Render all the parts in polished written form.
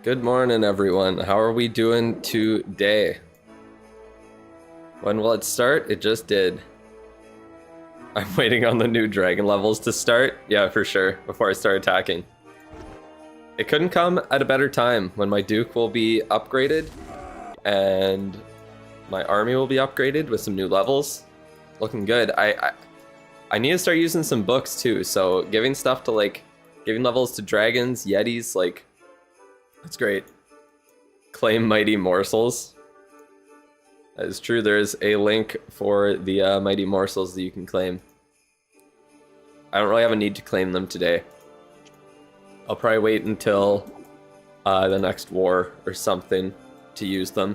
Good morning, everyone. How are we doing today? When will it start? It just did. I'm waiting on the new dragon levels to start. Yeah, for sure, before I start attacking. It couldn't come at a better time when my Duke will be upgraded and my army will be upgraded with some new levels. Looking good. I need to start using some books too, so giving stuff to giving levels to dragons, yetis, that's great. Claim mighty morsels. That is true. There is a link for the mighty morsels that you can claim. I don't really have a need to claim them today. I'll probably wait until the next war or something to use them.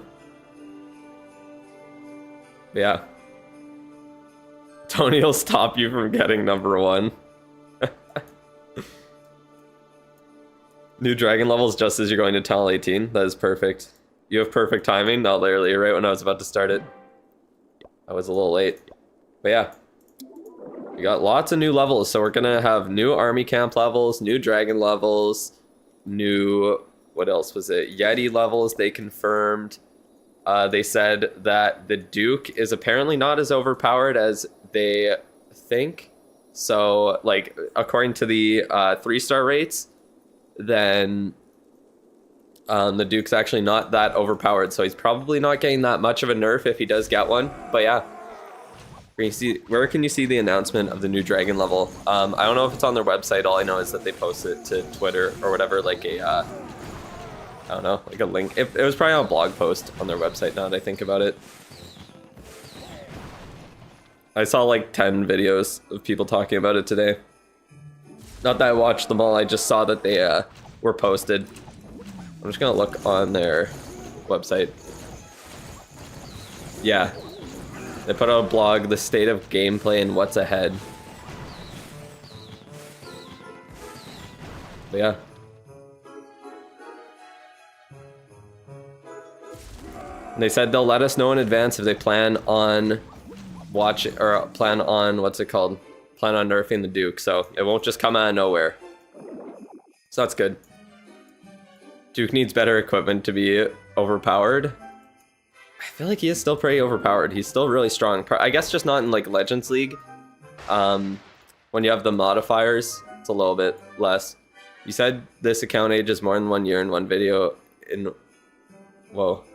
But yeah. Tony will stop you from getting #1. New dragon levels just as you're going to Tunnel 18. That is perfect. You have perfect timing. Not literally right when I was about to start it. I was a little late. But yeah. We got lots of new levels. So we're going to have new army camp levels, new dragon levels, new... What else was it? Yeti levels they confirmed. They said that the Duke is apparently not as overpowered as they think. So, according to the 3-star rates, then the Duke's actually not that overpowered, so he's probably not getting that much of a nerf if he does get one. But yeah, where can you see the announcement of the new dragon level? I don't know if it's on their website. All I know is that they post it to Twitter or whatever, I don't know, like a link. It was probably on a blog post on their website now that I think about it. I saw 10 videos of people talking about it today. Not that I watched them all, I just saw that they were posted. I'm just gonna look on their website. Yeah. They put out a blog, the state of gameplay and what's ahead. But yeah. And they said they'll let us know in advance if they plan on plan on nerfing the Duke, so it won't just come out of nowhere. So that's good. Duke needs better equipment to be overpowered. I feel like he is still pretty overpowered. He's still really strong. I guess just not in Legends League. When you have the modifiers, it's a little bit less. You said this account age is more than 1 year in one video. Whoa.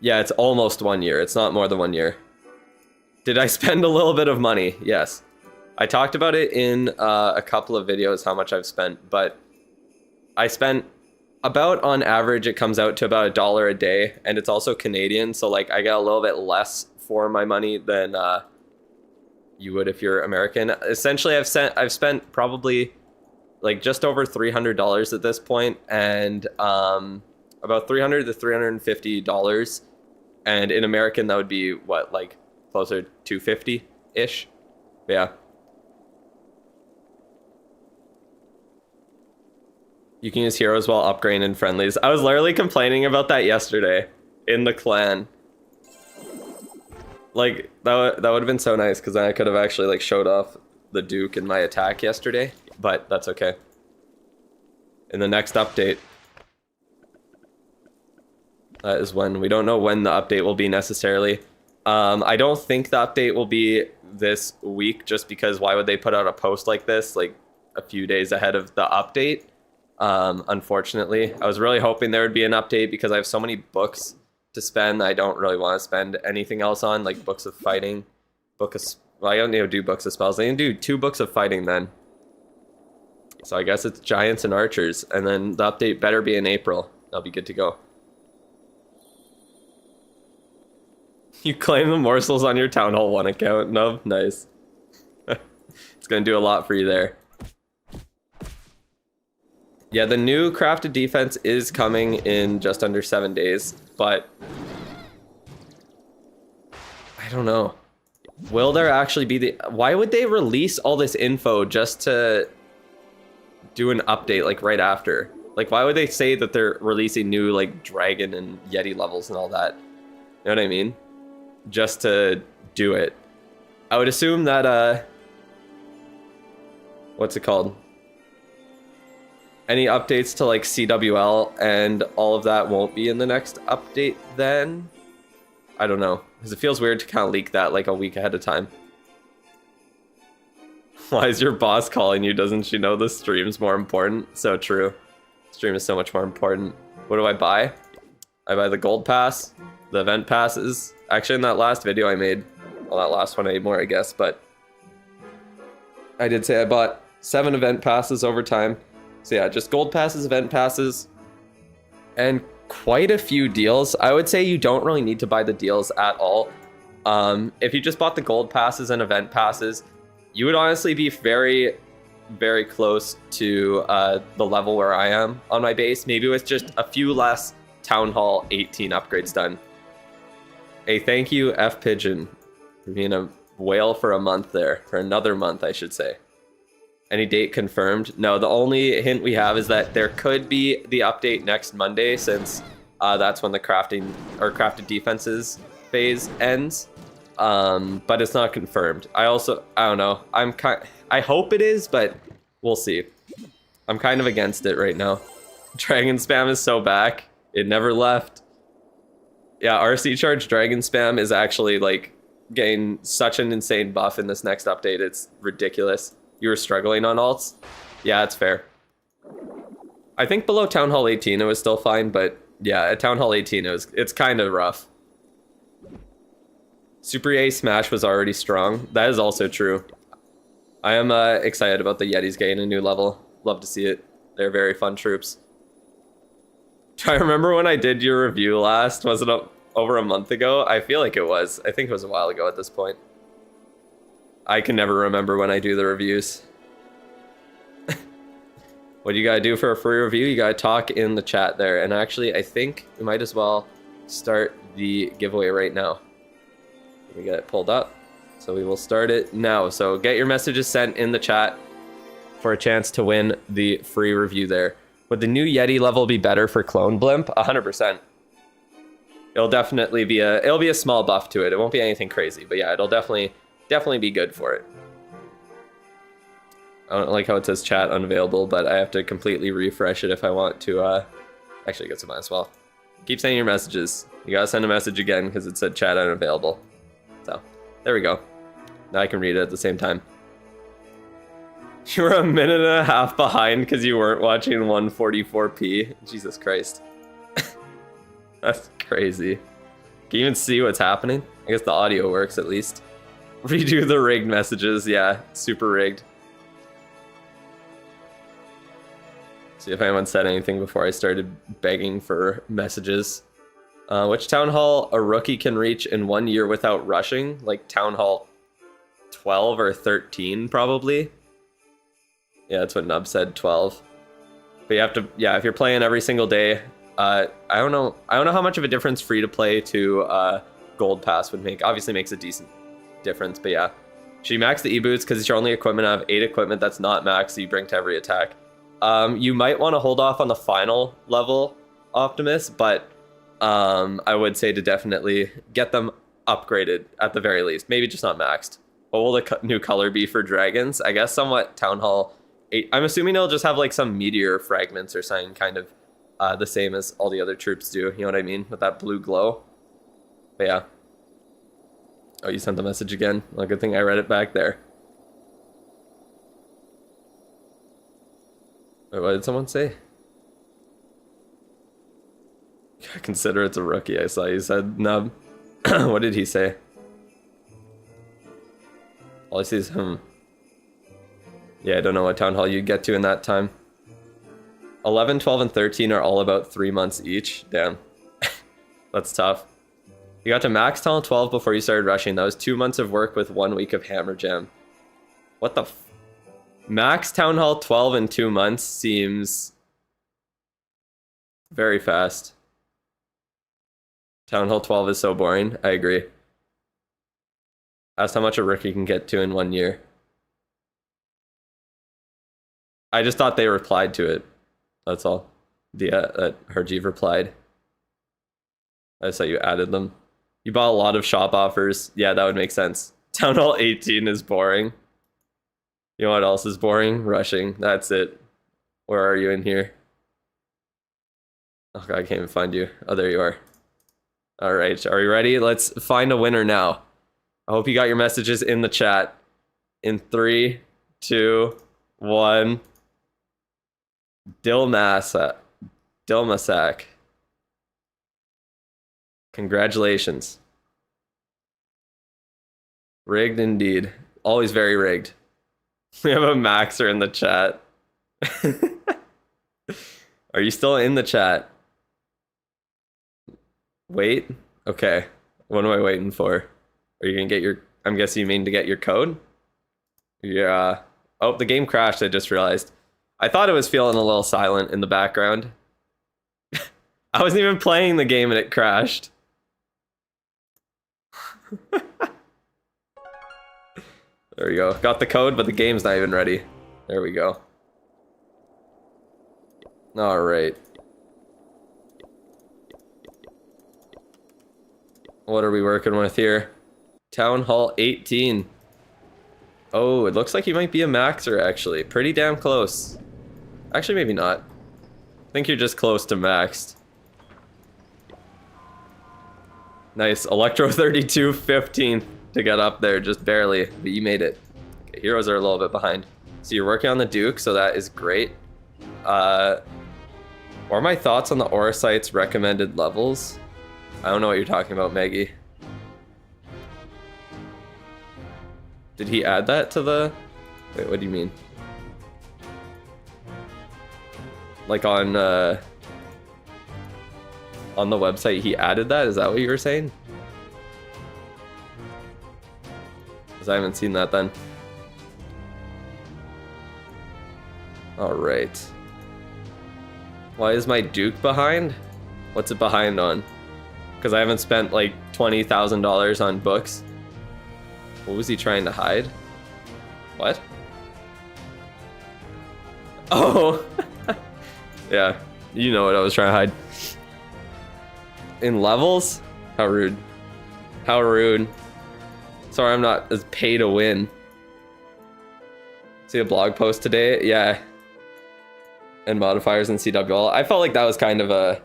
Yeah, it's almost 1 year. It's not more than 1 year. Did I spend a little bit of money? Yes. I talked about it in a couple of videos, how much I've spent, but I spent about, on average, it comes out to about $1 a day, and it's also Canadian, so I got a little bit less for my money than you would if you're American. Essentially, I've spent probably just over $300 at this point, and about $300 to $350, and in American that would be what, closer to $250-ish. Yeah. You can use heroes while upgrading in friendlies. I was literally complaining about that yesterday in the clan. That would have been so nice, because then I could have actually showed off the Duke in my attack yesterday, but that's okay. In the next update. That is when. We don't know when the update will be necessarily. I don't think the update will be this week, just because why would they put out a post like this a few days ahead of the update? Unfortunately, I was really hoping there would be an update, because I have so many books to spend that I don't really want to spend anything else on, books of fighting, well, I don't need to do books of spells. I can do 2 books of fighting then. So I guess it's giants and archers, and then the update better be in April. I'll be good to go. You claim the morsels on your Town Hall 1 account. No, nice. It's gonna do a lot for you there. Yeah, the new crafted defense is coming in just under 7 days, but I don't know. Will there actually be why would they release all this info just to do an update right after? Why would they say that they're releasing new dragon and yeti levels and all that? You know what I mean? Just to do it. I would assume that what's it called? Any updates to like CWL and all of that won't be in the next update then? I don't know, because it feels weird to kind of leak that like a week ahead of time. Why is your boss calling you? Doesn't she know the stream's more important? So true. Stream is so much more important. What do I buy? I buy the gold pass, the event passes. Actually, in that last video I made, well, that last one I made more, I guess, but I did say I bought 7 event passes over time. So yeah, just gold passes, event passes, and quite a few deals. I would say you don't really need to buy the deals at all. If you just bought the gold passes and event passes, you would honestly be very, very close to the level where I am on my base, maybe with just a few less Town Hall 18 upgrades done. Hey, thank you, F Pigeon, for being a whale for a month there, for another month, I should say. Any date confirmed? No, the only hint we have is that there could be the update next Monday, since that's when the crafting or crafted defenses phase ends. But it's not confirmed. I don't know. I hope it is, but we'll see. I'm kind of against it right now. Dragon spam is so back. It never left. Yeah, RC charge dragon spam is actually like getting such an insane buff in this next update. It's ridiculous. You were struggling on alts? Yeah, it's fair. I think below Town Hall 18 it was still fine, but yeah, at Town Hall 18 it's kind of rough. Super A Smash was already strong. That is also true. I am excited about the Yetis getting a new level. Love to see it. They're very fun troops. Do I remember when I did your review last? Was it over a month ago? I feel like it was. I think it was a while ago at this point. I can never remember when I do the reviews. What do you gotta do for a free review? You gotta talk in the chat there. And actually, I think we might as well start the giveaway right now. We get it pulled up. So we will start it now. So get your messages sent in the chat for a chance to win the free review there. Would the new Yeti level be better for Clone Blimp? 100%. It'll definitely be a small buff to it. It won't be anything crazy, but yeah, it'll definitely be good for it. I don't like how it says chat unavailable, but I have to completely refresh it if I want to actually get some as well. Keep sending your messages. You gotta send a message again because it said chat unavailable. So there we go. Now I can read it at the same time. You were a minute and a half behind because you weren't watching 144p. Jesus Christ. That's crazy. Can you even see what's happening? I guess the audio works at least. Redo the rigged messages. Yeah, super rigged. See if anyone said anything before I started begging for messages. Which town hall a rookie can reach in 1 year without rushing? Like town hall 12 or 13 probably. Yeah, that's what Nub said, 12. But you have to, yeah, if you're playing every single day, I don't know how much of a difference free to play to gold pass would make. Obviously makes a decent difference, but yeah. Should you max the e-boots because it's your only equipment? I have 8 equipment that's not maxed, so you bring to every attack. You might want to hold off on the final level Optimus, but I would say to definitely get them upgraded at the very least. Maybe just not maxed. What will the new color be for dragons? I guess somewhat Town Hall 8. I'm assuming it'll just have like some meteor fragments or something, kind of the same as all the other troops do. You know what I mean? With that blue glow. But yeah. Oh, you sent the message again? Well, good thing I read it back there. Wait, what did someone say? I consider it's a rookie. I saw you said Nub. What did he say? All I see is him. Yeah, I don't know what town hall you get to in that time. 11, 12, and 13 are all about 3 months each. Damn. That's tough. You got to max town hall 12 before you started rushing. That was 2 months of work with 1 week of hammer jam. What the f... Max town hall 12 in 2 months seems very fast. Town hall 12 is so boring. I agree. That's how much a rookie can get to in 1 year. I just thought they replied to it. That's all. That Herjeev replied. I just thought you added them. You bought a lot of shop offers. Yeah, that would make sense. Town hall 18 is boring. You know what else is boring? Rushing. That's it. Where are you in here? Oh, God, I can't even find you. Oh, there you are. All right, are you ready? Let's find a winner now. I hope you got your messages in the chat. In 3, 2, 1. Dilmasak. Congratulations. Rigged indeed. Always very rigged. We have a Maxer in the chat. Are you still in the chat? Wait. Okay. What am I waiting for? Are you gonna get your... I'm guessing you mean to get your code? Yeah. Oh, the game crashed, I just realized. I thought it was feeling a little silent in the background. I wasn't even playing the game and it crashed. There we go. Got the code, but the game's not even ready. There we go. All right. What are we working with here? Town Hall 18. Oh, it looks like he might be a maxer, actually. Pretty damn close. Actually, maybe not. I think you're just close to maxed. Nice. Electro 32, 15th to get up there, just barely, but you made it. Okay, heroes are a little bit behind. So you're working on the Duke, so that is great. What are my thoughts on the Orosite's recommended levels? I don't know what you're talking about, Maggie. Did he add that to the... Wait, what do you mean? Like on the website he added that? Is that what you were saying? Because I haven't seen that then. Alright. Why is my Duke behind? What's it behind on? Because I haven't spent like $20,000 on books. What was he trying to hide? What? Oh! Yeah, you know what I was trying to hide. In levels? How rude. How rude. Sorry, I'm not as pay to win. See a blog post today? Yeah. And modifiers in CWL. I felt like that was kind of a...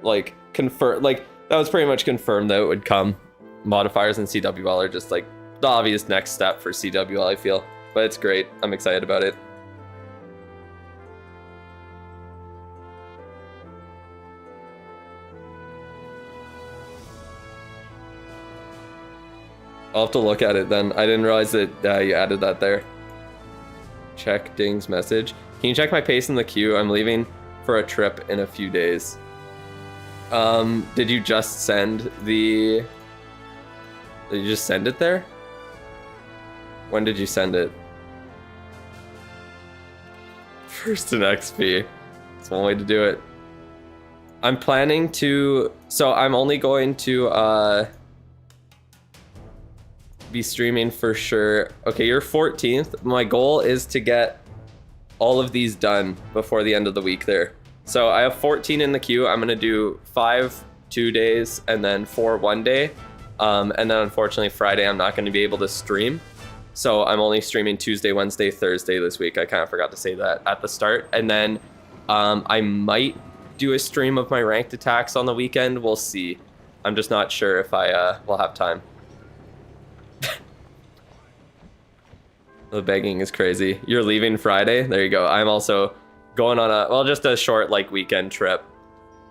Like, that was pretty much confirmed that it would come. Modifiers in CWL are just like the obvious next step for CWL, I feel. But it's great. I'm excited about it. I'll have to look at it then. I didn't realize that you added that there. Check Ding's message. Can you check my pace in the queue? I'm leaving for a trip in a few days. Did you just send the... Did you just send it there? When did you send it? First in XP. That's one way to do it. I'm planning to... So I'm only going to be streaming for sure. Okay, you're 14th. My goal is to get all of these done before the end of the week there. So I have 14 in the queue. I'm gonna do 5 2 days and then 4 1 day. And then unfortunately Friday I'm not gonna be able to stream. So I'm only streaming Tuesday, Wednesday, Thursday this week. I kind of forgot to say that at the start. And then I might do a stream of my ranked attacks on the weekend. We'll see. I'm just not sure if I will have time. The begging is crazy. You're leaving Friday? There you go. I'm also going on a, well, just a short like weekend trip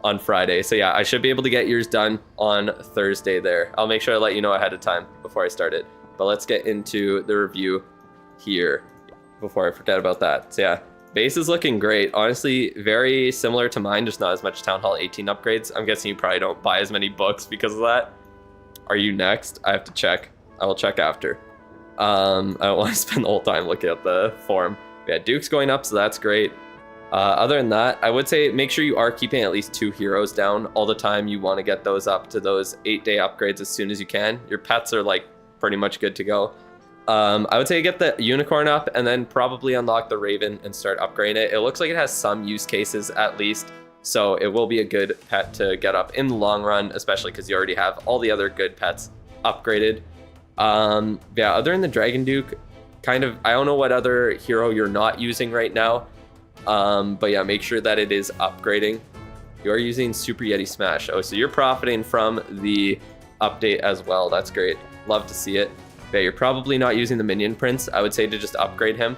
on Friday. So yeah, I should be able to get yours done on Thursday there. I'll make sure I let you know ahead of time before I start it. But let's get into the review here before I forget about that. So yeah, base is looking great. Honestly, very similar to mine, just not as much Town Hall 18 upgrades. I'm guessing you probably don't buy as many books because of that. Are you next? I have to check. I will check after. I don't want to spend the whole time looking at the form. Yeah, Duke's going up, so that's great. Other than that, I would say make sure you are keeping at least 2 heroes down all the time. You want to get those up to those 8-day upgrades as soon as you can. Your pets are like pretty much good to go. I would say get the unicorn up and then probably unlock the raven and start upgrading it. It looks like it has some use cases at least, so it will be a good pet to get up in the long run, especially because you already have all the other good pets upgraded. Yeah, other than the Dragon Duke, kind of, I don't know what other hero you're not using right now. But yeah, make sure that it is upgrading. You are using Super Yeti Smash. Oh, so you're profiting from the update as well. That's great. Love to see it. Yeah, you're probably not using the Minion Prince. I would say to just upgrade him.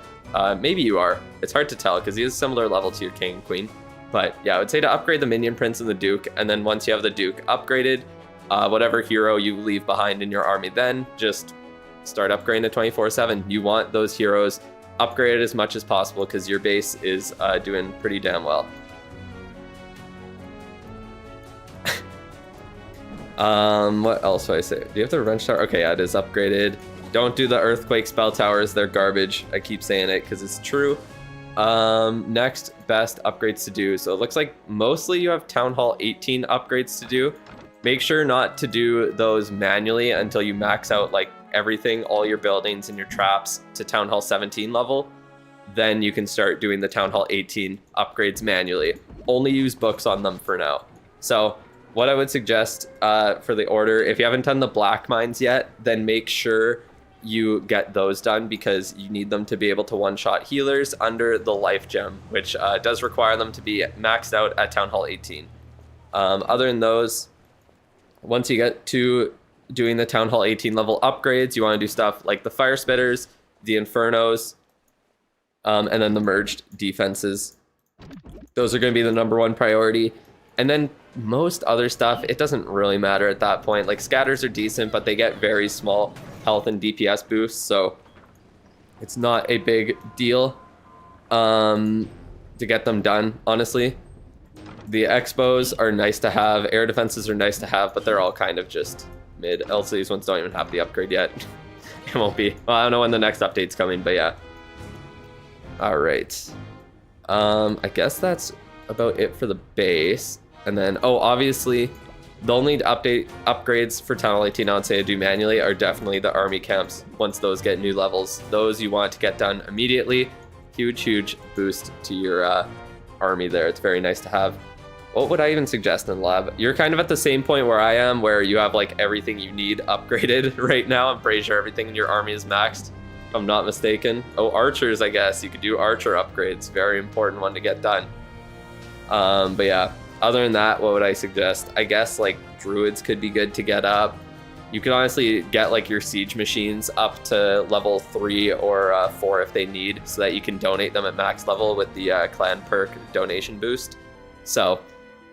Maybe you are. It's hard to tell because he is similar level to your King and Queen. But yeah, I would say to upgrade the Minion Prince and the Duke. And then once you have the Duke upgraded, whatever hero you leave behind in your army, then just start upgrading to 24/7. You want those heroes upgraded as much as possible because your base is doing pretty damn well. What else do I say? Do you have the Wrench Tower? Okay, yeah, it is upgraded. Don't do the Earthquake Spell Towers. They're garbage. I keep saying it because it's true. Next best upgrades to do. So it looks like mostly you have Town Hall 18 upgrades to do. Make sure not to do those manually until you max out like everything, all your buildings and your traps to Town Hall 17 level. Then you can start doing the Town Hall 18 upgrades manually. Only use books on them for now. So what I would suggest for the order, if you haven't done the Black Mines yet, then make sure you get those done because you need them to be able to one-shot healers under the Life Gem, which does require them to be maxed out at Town Hall 18. Other than those, once you get to doing the Town Hall 18 level upgrades, you want to do stuff like the Fire Spitters, the Infernos, and then the merged defenses. Those are going to be the #1 priority. And then most other stuff, it doesn't really matter at that point. Like scatters are decent, but they get very small health and DPS boosts, so it's not a big deal to get them done, honestly. The expos are nice to have, air defenses are nice to have, but they're all kind of just mid. Also, these ones don't even have the upgrade yet. It won't be. Well, I don't know when the next update's coming, but yeah. All right. I guess that's about it for the base. And then, oh, obviously, they'll need upgrades for Town Hall 18, I would say, to do manually are definitely the army camps. Once those get new levels, those you want to get done immediately. Huge, huge boost to your army there. It's very nice to have. What would I even suggest in lab? You're kind of at the same point where I am, where you have like everything you need upgraded right now. I'm pretty sure everything in your army is maxed, if I'm not mistaken. Oh, archers, I guess. You could do archer upgrades. Very important one to get done. But yeah. Other than that, what would I suggest? I guess like druids could be good to get up. You can honestly get like your siege machines up to level 3 or 4 if they need, so that you can donate them at max level with the clan perk donation boost. So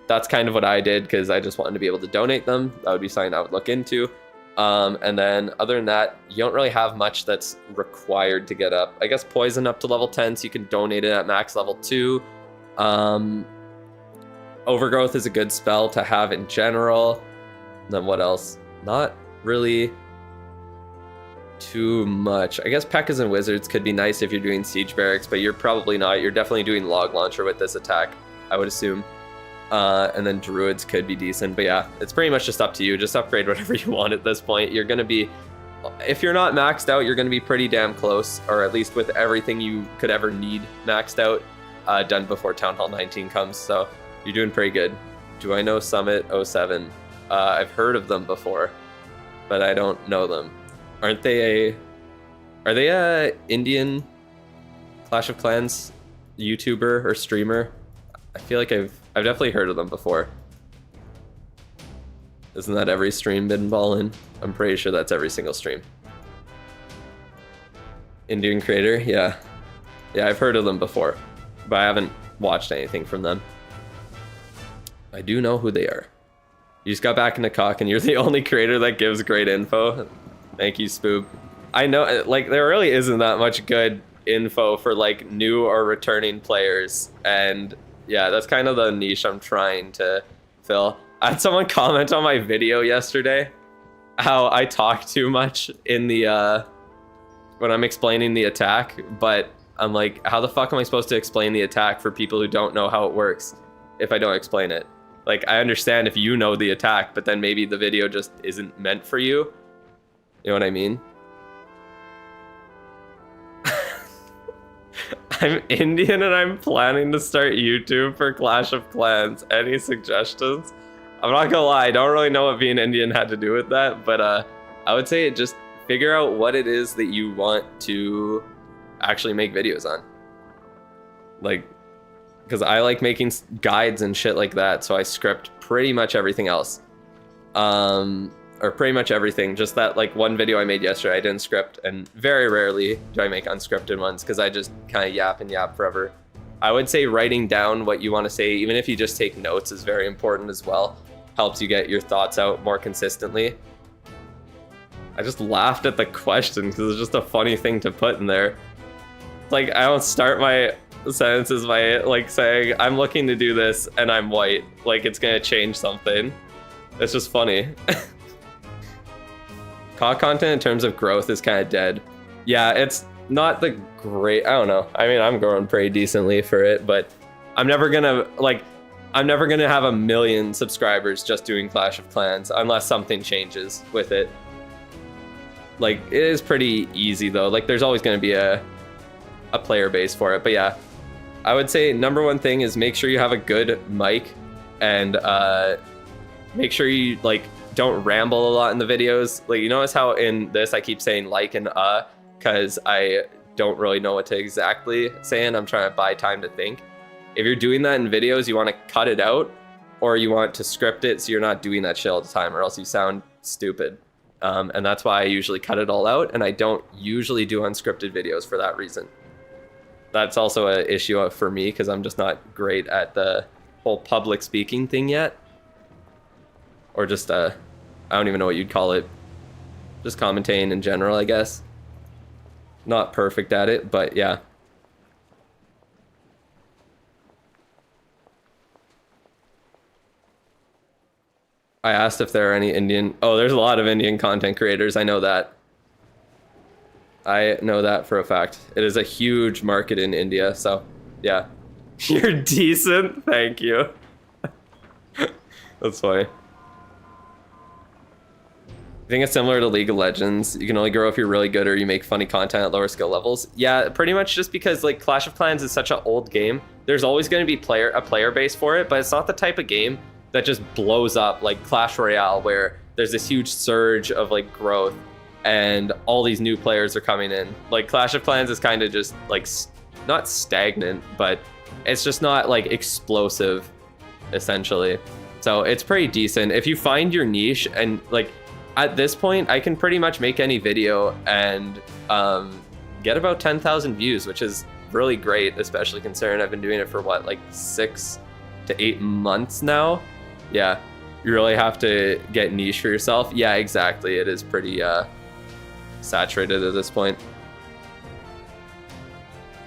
that's kind of what I did because I just wanted to be able to donate them. That would be something I would look into. And then other than that, you don't really have much that's required to get up. I guess poison up to level 10, so you can donate it at max level 2. Overgrowth is a good spell to have in general. And then what else? Not really too much. I guess P.E.K.K.A.s and Wizards could be nice if you're doing Siege Barracks, but you're probably not. You're definitely doing Log Launcher with this attack, I would assume. And then Druids could be decent, but yeah, it's pretty much just up to you. Just upgrade whatever you want at this point. You're going to be, if you're not maxed out, you're going to be pretty damn close, or at least with everything you could ever need maxed out, done before Town Hall 19 comes, so you're doing pretty good. Do I know Summit 07? I've heard of them before, but I don't know them. Are they a Indian Clash of Clans YouTuber or streamer? I feel like I've definitely heard of them before. Isn't that every stream been ballin'? I'm pretty sure that's every single stream. Indian creator, yeah. Yeah, I've heard of them before, but I haven't watched anything from them. I do know who they are. You just got back into CoC and you're the only creator that gives great info. Thank you, Spoob. I know, like, there really isn't that much good info for, like, new or returning players. And, yeah, that's kind of the niche I'm trying to fill. I had someone comment on my video yesterday how I talk too much in the, when I'm explaining the attack. But I'm like, how the fuck am I supposed to explain the attack for people who don't know how it works if I don't explain it? Like, I understand if you know the attack, but then maybe the video just isn't meant for you. You know what I mean? I'm Indian and I'm planning to start YouTube for Clash of Clans. Any suggestions? I'm not gonna lie, I don't really know what being Indian had to do with that, but I would say just figure out what it is that you want to actually make videos on. Like, because I like making guides and shit like that, so I script pretty much everything else. Or pretty much everything. Just that like one video I made yesterday, I didn't script, and very rarely do I make unscripted ones because I just kind of yap and yap forever. I would say writing down what you want to say, even if you just take notes, is very important as well. Helps you get your thoughts out more consistently. I just laughed at the question because it's just a funny thing to put in there. Like, I don't start my sentences by like saying, I'm looking to do this and I'm white. Like, it's gonna change something. It's just funny. COD content in terms of growth is kind of dead. Yeah, it's not the great, I don't know. I mean, I'm growing pretty decently for it, but I'm never gonna have 1 million subscribers just doing Clash of Clans unless something changes with it. Like, it is pretty easy though. Like, there's always gonna be a player base for it. But yeah, I would say number one thing is make sure you have a good mic, and make sure you like don't ramble a lot in the videos. Like, you notice how in this I keep saying like and because I don't really know what to exactly say and I'm trying to buy time to think. If you're doing that in videos, you want to cut it out, or you want to script it so you're not doing that shit all the time, or else you sound stupid. And that's why I usually cut it all out, and I don't usually do unscripted videos for that reason. That's also an issue for me because I'm just not great at the whole public speaking thing yet. Or just, I don't even know what you'd call it. Just commentating in general, I guess. Not perfect at it, but yeah. I asked if there are any Indian... Oh, there's a lot of Indian content creators, I know that. I know that for a fact. It is a huge market in India, so yeah. You're decent, thank you. That's funny. I think it's similar to League of Legends. You can only grow if you're really good or you make funny content at lower skill levels. Yeah, pretty much just because like Clash of Clans is such an old game. There's always going to be a player base for it, but it's not the type of game that just blows up like Clash Royale, where there's this huge surge of like growth and all these new players are coming in. Like Clash of Clans is kind of just like not stagnant, but it's just not like explosive essentially. So it's pretty decent if you find your niche. And like at this point I can pretty much make any video and get about 10,000 views, which is really great, especially considering I've been doing it for what, like 6 to 8 months now. Yeah, you really have to get niche for yourself. Yeah, exactly. It is pretty saturated at this point.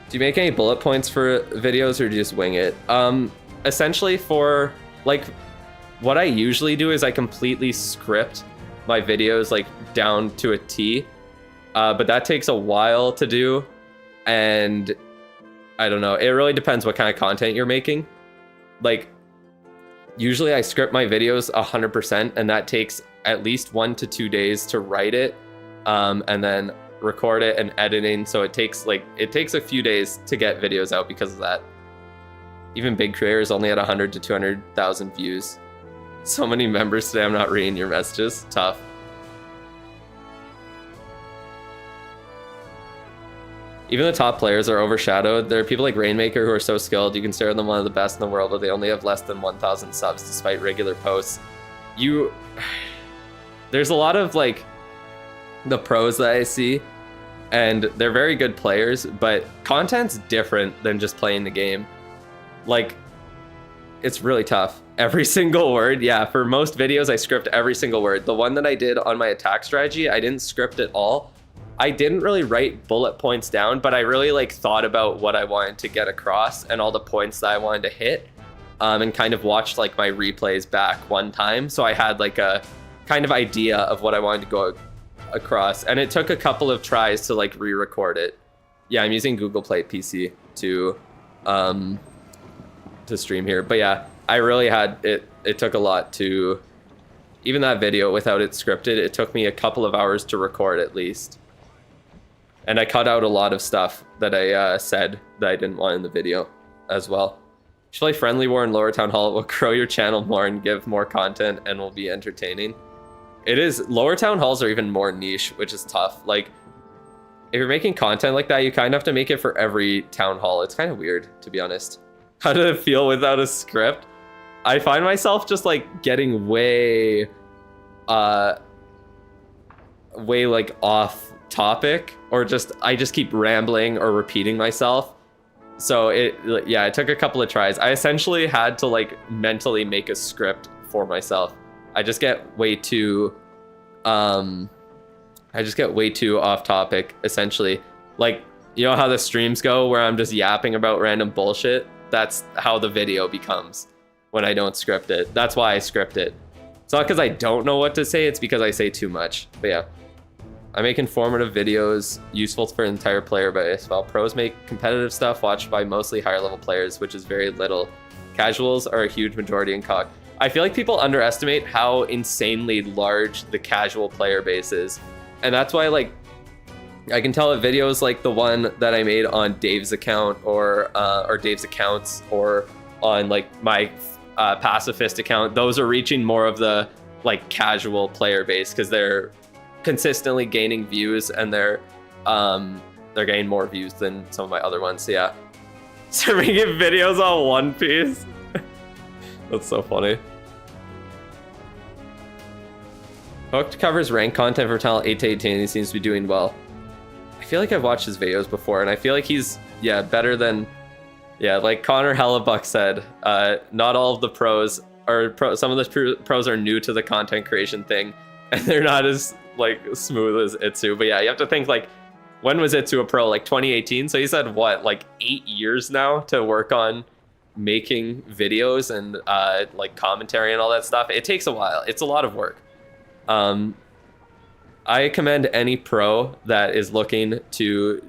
Do you make any bullet points for videos or do you just wing it? Essentially for like, what I usually do is I completely script my videos like down to a T, but that takes a while to do, and I don't know, it really depends what kind of content you're making. Like, usually I script my videos 100%, and that takes at least 1 to 2 days to write it, and then record it and editing. So it takes a few days to get videos out because of that. Even big creators only had 100 to 200,000 views. So many members today, I'm not reading your messages. Tough. Even the top players are overshadowed. There are people like Rainmaker who are so skilled, you consider them one of the best in the world, but they only have less than 1,000 subs despite regular posts. There's a lot of like the pros that I see, and they're very good players, but content's different than just playing the game. Like, it's really tough. Every single word, yeah, for most videos I script every single word. The one that I did on my attack strategy, I didn't script it all. I didn't really write bullet points down, but I really like thought about what I wanted to get across and all the points that I wanted to hit, and kind of watched like my replays back one time. So I had like a kind of idea of what I wanted to go across, and it took a couple of tries to like re-record it. Yeah, I'm using Google Play PC to stream here, but yeah, I really had it took a lot to, even that video without it scripted, it took me a couple of hours to record at least. And I cut out a lot of stuff that I said that I didn't want in the video as well. You should play Friendly War in Lower Town Hall. It will grow your channel more and give more content and will be entertaining. It is, Lower Town Halls are even more niche, which is tough. Like, if you're making content like that, you kind of have to make it for every town hall. It's kind of weird, to be honest. How did it feel without a script? I find myself just like getting way like off topic, or I just keep rambling or repeating myself. So it took a couple of tries. I essentially had to like mentally make a script for myself. I just get way too off topic, essentially. Like, you know how the streams go where I'm just yapping about random bullshit? That's how the video becomes when I don't script it. That's why I script it. It's not because I don't know what to say, it's because I say too much. But yeah. I make informative videos useful for the entire player base, while pros make competitive stuff watched by mostly higher level players, which is very little. Casuals are a huge majority in COD. I feel like people underestimate how insanely large the casual player base is. And that's why, like, I can tell that videos like the one that I made on Dave's account or Dave's accounts, or on like my pacifist account, those are reaching more of the like casual player base because they're consistently gaining views, and they're getting more views than some of my other ones. So yeah, so making videos on One Piece. That's so funny. Hooked covers rank content for Talent 8 to 18. He seems to be doing well. I feel like I've watched his videos before, and I feel like he's better than like Connor Hellebuck said. Not all of the pros some of the pros are new to the content creation thing, and they're not as like smooth as Itsu. But yeah, you have to think, like, when was Itsu a pro? Like 2018. So he's had what, like 8 years now to work on making videos and like commentary and all that stuff. It takes a while. It's a lot of work. I commend any pro that is looking to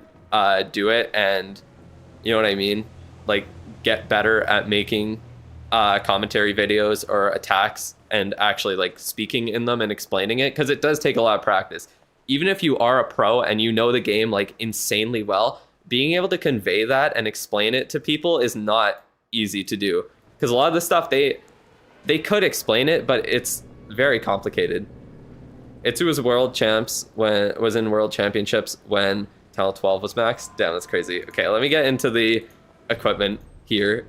do it, and you know what I mean, like get better at making commentary videos or attacks and actually like speaking in them and explaining it, because it does take a lot of practice. Even if you are a pro and you know the game like insanely well, being able to convey that and explain it to people is not easy to do, because a lot of the stuff they could explain it, but it's very complicated. Itsu was was in world championships when Talent 12 was maxed. Damn, that's crazy. Okay, let me get into the equipment here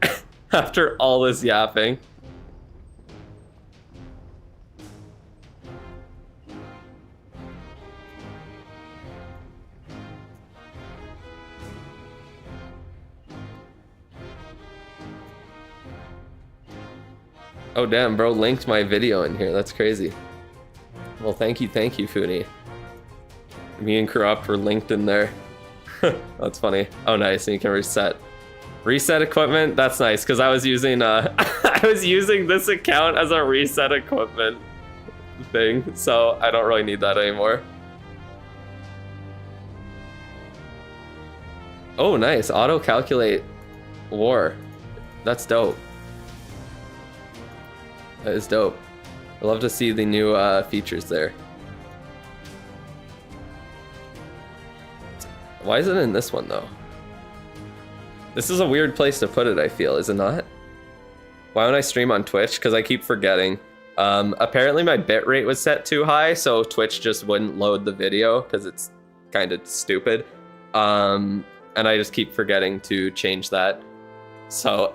after all this yapping. Oh damn, bro linked my video in here. That's crazy. Well, thank you, Funi. Me and Corrupt were linked in there. That's funny. Oh, nice. And you can reset equipment. That's nice, because I was using I was using this account as a reset equipment thing, so I don't really need that anymore. Oh, nice. Auto calculate war. That's dope. That is dope. I love to see the new features there. Why is it in this one though? This is a weird place to put it, I feel, is it not? Why don't I stream on Twitch? Because I keep forgetting. Apparently my bitrate was set too high, so Twitch just wouldn't load the video because it's kind of stupid. And I just keep forgetting to change that. So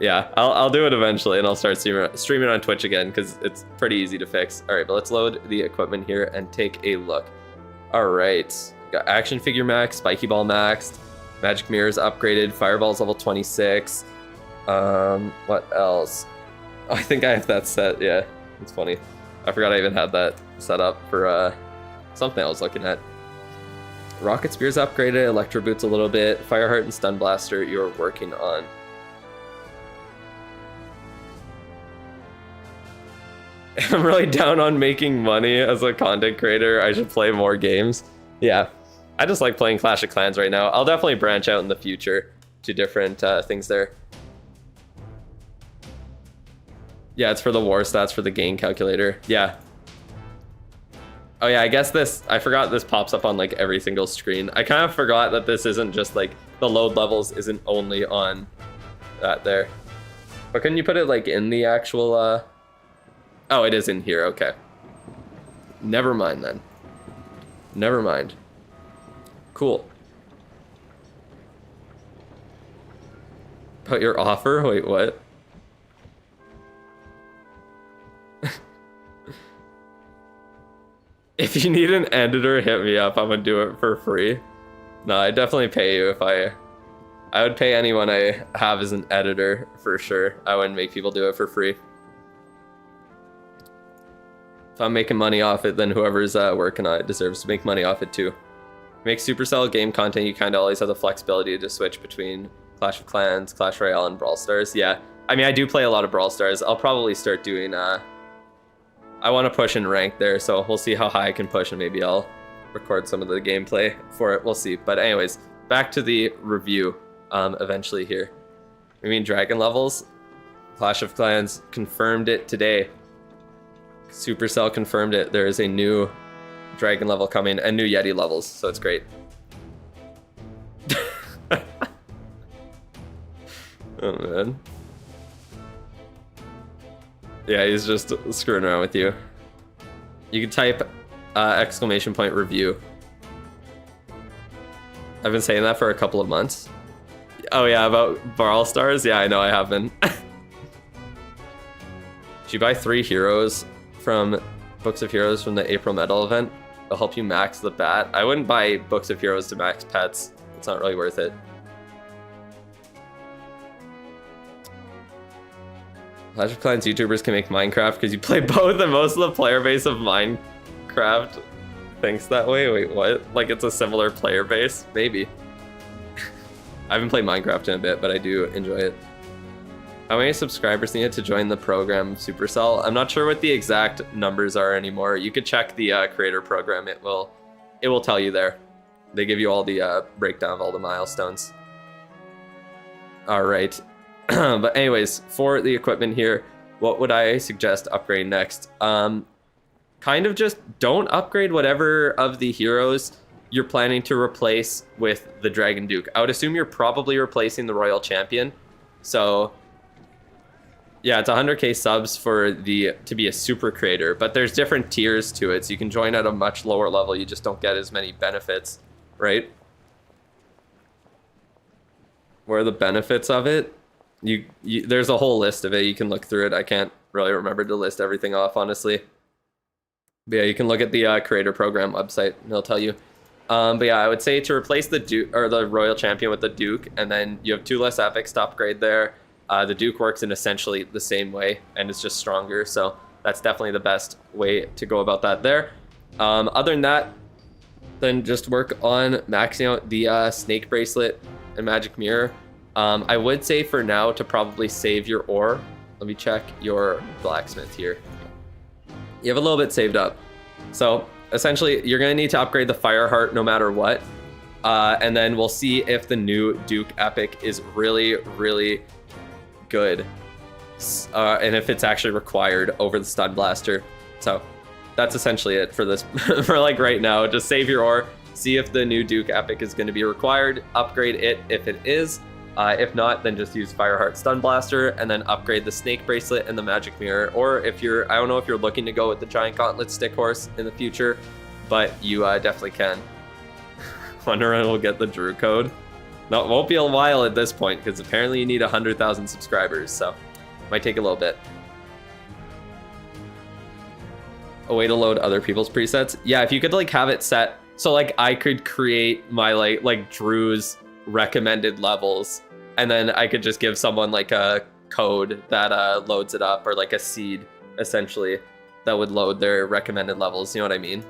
yeah, I'll do it eventually, and I'll start streaming on Twitch again because it's pretty easy to fix. All right, but let's load the equipment here and take a look. All right, got action figure max, spiky ball maxed, magic mirrors upgraded, fireball's level 26. What else? Oh, I think I have that set. Yeah, it's funny. I forgot I even had that set up for something I was looking at. Rocket spear's upgraded, electro boots a little bit, fireheart and stun blaster you're working on. I'm really down on making money as a content creator. I should play more games. Yeah, I just like playing Clash of Clans right now. I'll definitely branch out in the future to different things there. Yeah, it's for the war stats for the gain calculator. Yeah. Oh yeah, I guess I forgot this pops up on like every single screen. I kind of forgot that this isn't just like, the load levels isn't only on that there. But couldn't you put it like in the actual, Oh, it is in here, okay. Never mind then. Never mind. Cool. About your offer? Wait, what? If you need an editor, hit me up. I'm gonna do it for free. No, I definitely pay you if I would pay anyone I have as an editor for sure. I wouldn't make people do it for free. If I'm making money off it, then whoever's working on it deserves to make money off it too. Make Supercell game content, you kind of always have the flexibility to switch between Clash of Clans, Clash Royale, and Brawl Stars. Yeah, I mean, I do play a lot of Brawl Stars. I'll probably start doing, I want to push in rank there, so we'll see how high I can push, and maybe I'll record some of the gameplay for it. We'll see. But anyways, back to the review eventually here. I mean, Dragon levels. Clash of Clans confirmed it today. Supercell confirmed it. There is a new Dragon level coming and new Yeti levels, so it's great. Oh man. Yeah, he's just screwing around with you. You can type exclamation point review. I've been saying that for a couple of months. Oh yeah, about Brawl Stars? Yeah, I know I have been. Should you buy 3 heroes from Books of Heroes from the April Medal event? It'll help you max the bat. I wouldn't buy Books of Heroes to max pets. It's not really worth it. Clash of Clans YouTubers can make Minecraft because you play both, and most of the player base of Minecraft thinks that way. Wait, what? Like it's a similar player base? Maybe. I haven't played Minecraft in a bit, but I do enjoy it. How many subscribers needed to join the program Supercell? I'm not sure what the exact numbers are anymore. You could check the creator program. It will tell you there. They give you all the breakdown of all the milestones. All right. But anyways, for the equipment here, what would I suggest upgrading next? Kind of just don't upgrade whatever of the heroes you're planning to replace with the Dragon Duke. I would assume you're probably replacing the Royal Champion. So yeah, it's 100k subs for to be a super creator, but there's different tiers to it. So you can join at a much lower level. You just don't get as many benefits, right? What are the benefits of it? There's a whole list of it. You can look through it. I can't really remember to list everything off, honestly. But yeah, you can look at the creator program website and it'll tell you. But yeah, I would say to replace the Duke or the Royal Champion with the Duke, and then you have 2 less epics to upgrade there. The Duke works in essentially the same way, and it's just stronger. So that's definitely the best way to go about that there. Other than that, then just work on maxing out the Snake Bracelet and Magic Mirror. I would say for now to probably save your ore. Let me check your blacksmith here. You have a little bit saved up. So essentially, you're going to need to upgrade the Fireheart no matter what. And then we'll see if the new Duke Epic is really, really good. And if it's actually required over the Stun Blaster. So that's essentially it for this, for like right now. Just save your ore, see if the new Duke Epic is going to be required, upgrade it if it is. If not, then just use Fireheart Stun Blaster and then upgrade the Snake Bracelet and the Magic Mirror. Or if you're, I don't know if you're looking to go with the Giant Gauntlet Stick Horse in the future, but you definitely can. Wonder when we'll get the Drew code. No, it won't be a while at this point because apparently you need 100,000 subscribers, so might take a little bit. A way to load other people's presets? Yeah, if you could like have it set so like I could create my like Drew's recommended levels, and then I could just give someone like a code that loads it up, or like a seed essentially that would load their recommended levels. You know what I mean?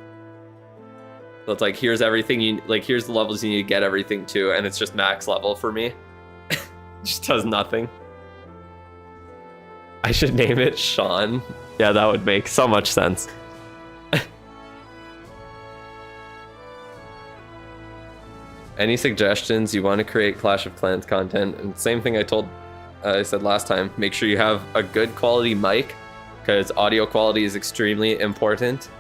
So it's like, here's everything you like, here's the levels you need to get everything to, and it's just max level for me. Just does nothing. I should name it Sean. Yeah, that would make so much sense. Any suggestions? You want to create Clash of Clans content? And same thing I said last time. Make sure you have a good quality mic, because audio quality is extremely important.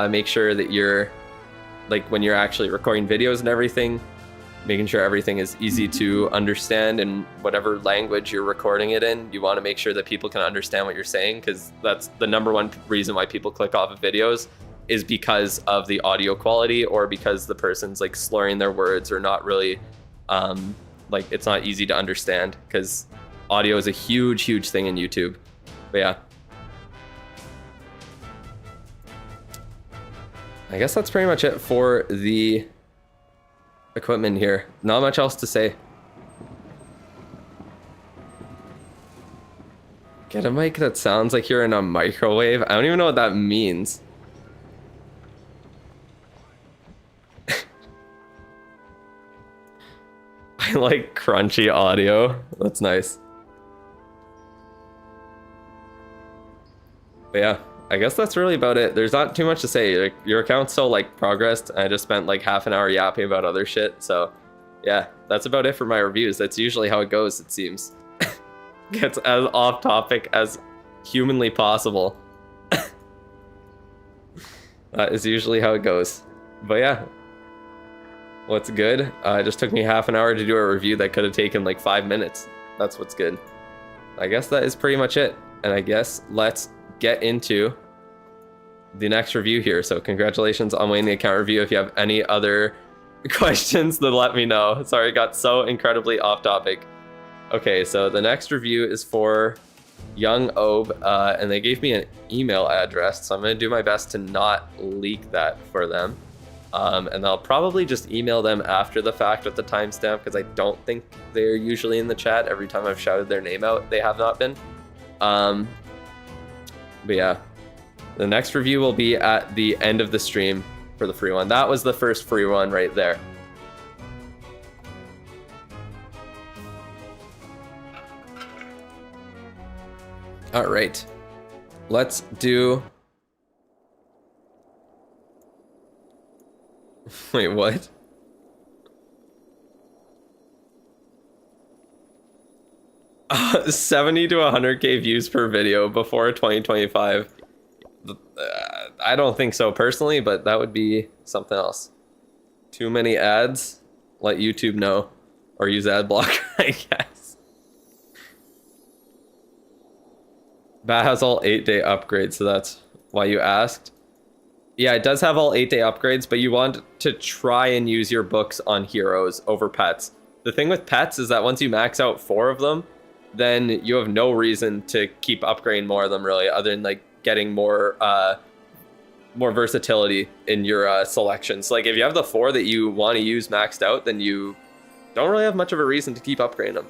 Make sure that you're, like when you're actually recording videos and everything, making sure everything is easy to understand, and whatever language you're recording it in, you want to make sure that people can understand what you're saying, because that's the #1 reason why people click off of videos, is because of the audio quality, or because the person's like slurring their words or not really like it's not easy to understand because audio is a huge thing in YouTube. But yeah. I guess that's pretty much it for the equipment here. Not much else to say. Get a mic that sounds like you're in a microwave. I don't even know what that means. I like crunchy audio. That's nice. But yeah, I guess that's really about it. There's not too much to say. Like, your account's so like progressed. I just spent like half an hour yapping about other shit. So yeah, that's about it for my reviews. That's usually how it goes, it seems. Gets as off topic as humanly possible. That is usually how it goes. But yeah, what's good? It just took me half an hour to do a review that could have taken like 5 minutes. That's what's good. I guess that is pretty much it. And I guess let's get into the next review here. So congratulations on winning the account review. If you have any other questions, then let me know. Sorry, I got so incredibly off topic. Okay, so the next review is for Young Obe, and they gave me an email address, so I'm going to do my best to not leak that for them. And I'll probably just email them after the fact with the timestamp, because I don't think they're usually in the chat. Every time I've shouted their name out, they have not been. But yeah, the next review will be at the end of the stream for the free one. That was the first free one right there. All right, let's do... Wait, what? Uh, 70 to 100k views per video before 2025. I don't think so personally, but that would be something else. Too many ads? Let YouTube know. Or use ad blocker, I guess. That has all 8-day upgrades, so that's why you asked. Yeah, it does have all 8-day upgrades, but you want to try and use your books on heroes over pets. The thing with pets is that once you max out 4 of them, then you have no reason to keep upgrading more of them, really, other than like getting more versatility in your selections. Like if you have the 4 that you want to use maxed out, then you don't really have much of a reason to keep upgrading them.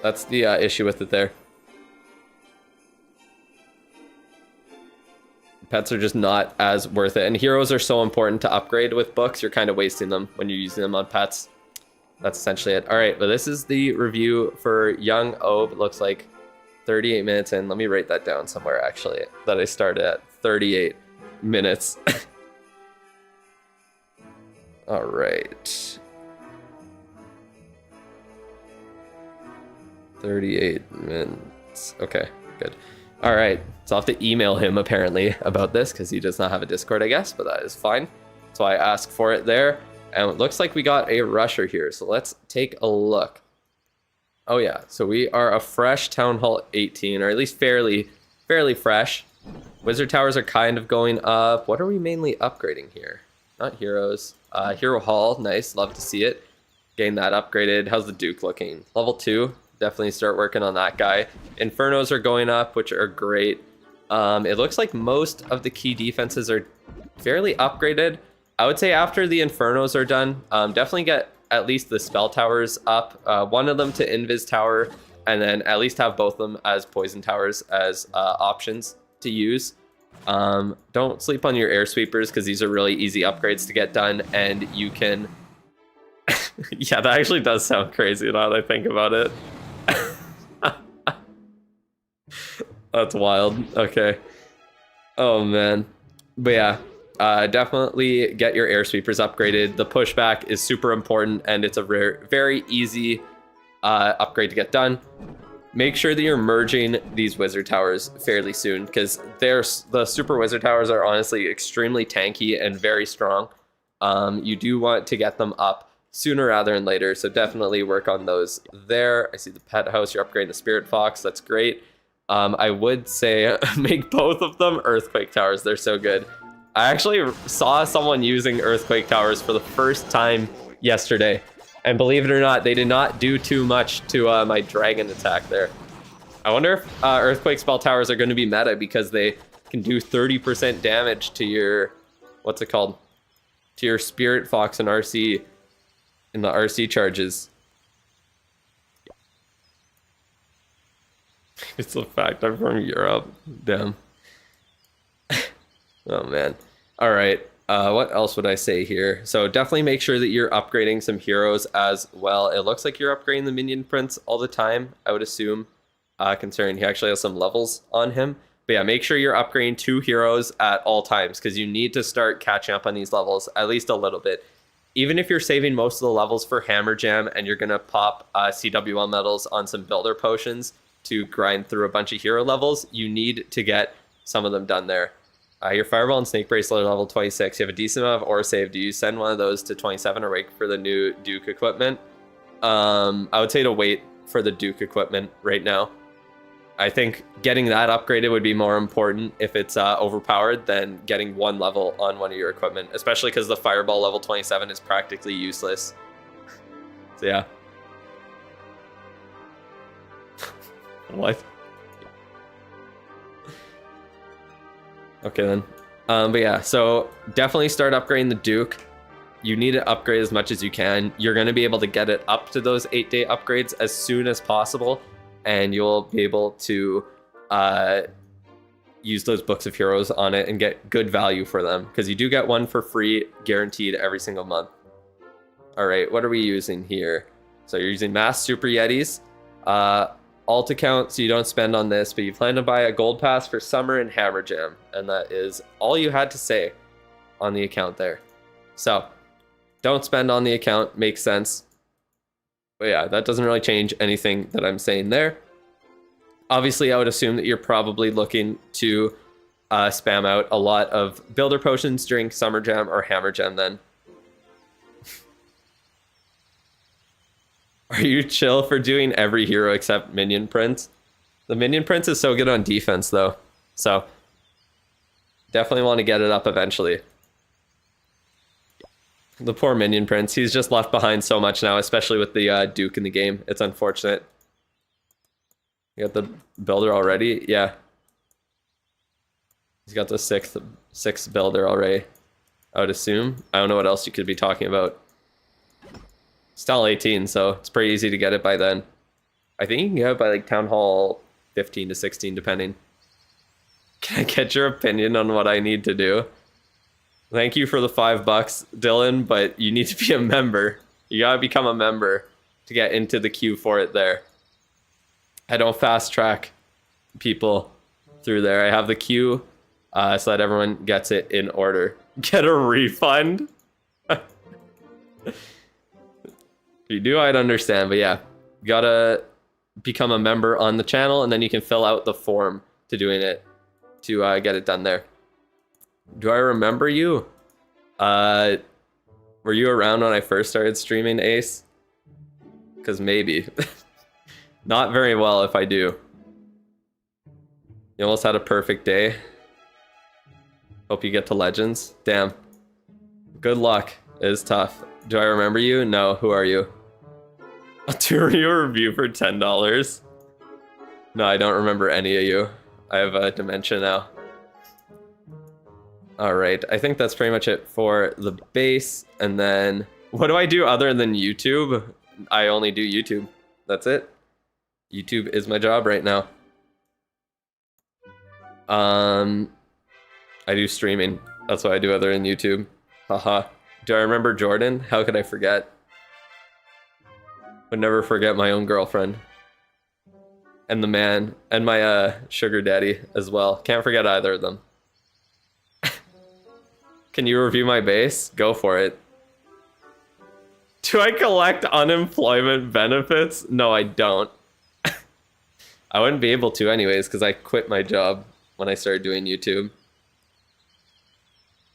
That's the issue with it there. Pets are just not as worth it, and heroes are so important to upgrade with books. You're kind of wasting them when you're using them on pets. That's essentially it. All right, but this is the review for Young Obe. It looks like 38 minutes in. Let me write that down somewhere, actually, that I started at 38 minutes. All right. 38 minutes. Okay, good. All right, so I'll have to email him apparently about this because he does not have a Discord, I guess, but that is fine. So I asked for it there. And it looks like we got a rusher here, so let's take a look. Oh yeah, so we are a fresh Town Hall 18, or at least fairly fresh. Wizard Towers are kind of going up. What are we mainly upgrading here? Not heroes. Hero Hall, nice, love to see it. Getting that upgraded. How's the Duke looking? Level 2, definitely start working on that guy. Infernos are going up, which are great. It looks like most of the key defenses are fairly upgraded. I would say after the Infernos are done, definitely get at least the Spell Towers up. One of them to Invis Tower, and then at least have both of them as Poison Towers as options to use. Don't sleep on your Air Sweepers, because these are really easy upgrades to get done, and you can... Yeah, that actually does sound crazy now that I think about it. That's wild. Okay. Oh, man. But yeah. Definitely get your Air Sweepers upgraded. The pushback is super important, and it's a very easy upgrade to get done. Make sure that you're merging these Wizard Towers fairly soon, because the Super Wizard Towers are honestly extremely tanky and very strong. You do want to get them up sooner rather than later, so definitely work on those there. I see the Pet House, you're upgrading the Spirit Fox, that's great. I would say make both of them Earthquake Towers, they're so good. I actually saw someone using Earthquake Towers for the first time yesterday. And believe it or not, they did not do too much to my dragon attack there. I wonder if Earthquake Spell Towers are going to be meta because they can do 30% damage to your, what's it called? To your Spirit Fox and RC in the RC charges. It's the fact I'm from Europe. Damn. Oh, man. All right. What else would I say here? So definitely make sure that you're upgrading some heroes as well. It looks like you're upgrading the minion prince all the time, I would assume, considering he actually has some levels on him. But yeah, make sure you're upgrading 2 heroes at all times because you need to start catching up on these levels at least a little bit. Even if you're saving most of the levels for Hammer Jam and you're going to pop CWL medals on some builder potions to grind through a bunch of hero levels, you need to get some of them done there. Your Fireball and Snake Bracelet are level 26. You have a decent amount of Aura Save. Do you send one of those to 27 or wait for the new Duke equipment? I would say to wait for the Duke equipment right now. I think getting that upgraded would be more important if it's overpowered than getting 1 level on one of your equipment, especially because the Fireball level 27 is practically useless. So yeah. What? Okay then. But yeah, so definitely start upgrading the Duke. You need to upgrade as much as you can. You're going to be able to get it up to those 8-day upgrades as soon as possible, and you'll be able to use those Books of Heroes on it and get good value for them, because you do get one for free guaranteed every single month. All right, what are we using here? So you're using Mass Super Yetis. Alt account, so you don't spend on this, but you plan to buy a gold pass for Summer and Hammer Jam, and that is all you had to say on the account there. So don't spend on the account, makes sense. But yeah, that doesn't really change anything that I'm saying there. Obviously, I would assume that you're probably looking to spam out a lot of builder potions during Summer Jam or Hammer Jam then. Are you chill for doing every hero except Minion Prince? The Minion Prince is so good on defense, though. So, definitely want to get it up eventually. The poor Minion Prince. He's just left behind so much now, especially with the Duke in the game. It's unfortunate. You got the builder already? Yeah. He's got the sixth builder already, I would assume. I don't know what else you could be talking about. Still 18, so it's pretty easy to get it by then. I think you can get it by like Town Hall 15 to 16, depending. Can I get your opinion on what I need to do? Thank you for the $5, Dylan, but you need to be a member. You gotta become a member to get into the queue for it there. I don't fast track people through there. I have the queue so that everyone gets it in order. Get a refund? If you do, I'd understand, but yeah, you gotta become a member on the channel, and then you can fill out the form to doing it to get it done there. Do I remember you? Were you around when I first started streaming, Ace? Because maybe. Not very well if I do. You almost had a perfect day. Hope you get to Legends. Damn. Good luck. It is tough. Do I remember you? No. Who are you? I'll do you a review for $10. No, I don't remember any of you. I have dementia now. Alright, I think that's pretty much it for the base. And then, what do I do other than YouTube? I only do YouTube. That's it. YouTube is my job right now. I do streaming. That's what I do other than YouTube. Haha. Do I remember Jordan? How could I forget? Would never forget my own girlfriend. And the man. And my sugar daddy as well. Can't forget either of them. Can you review my base? Go for it. Do I collect unemployment benefits? No, I don't. I wouldn't be able to anyways, because I quit my job when I started doing YouTube.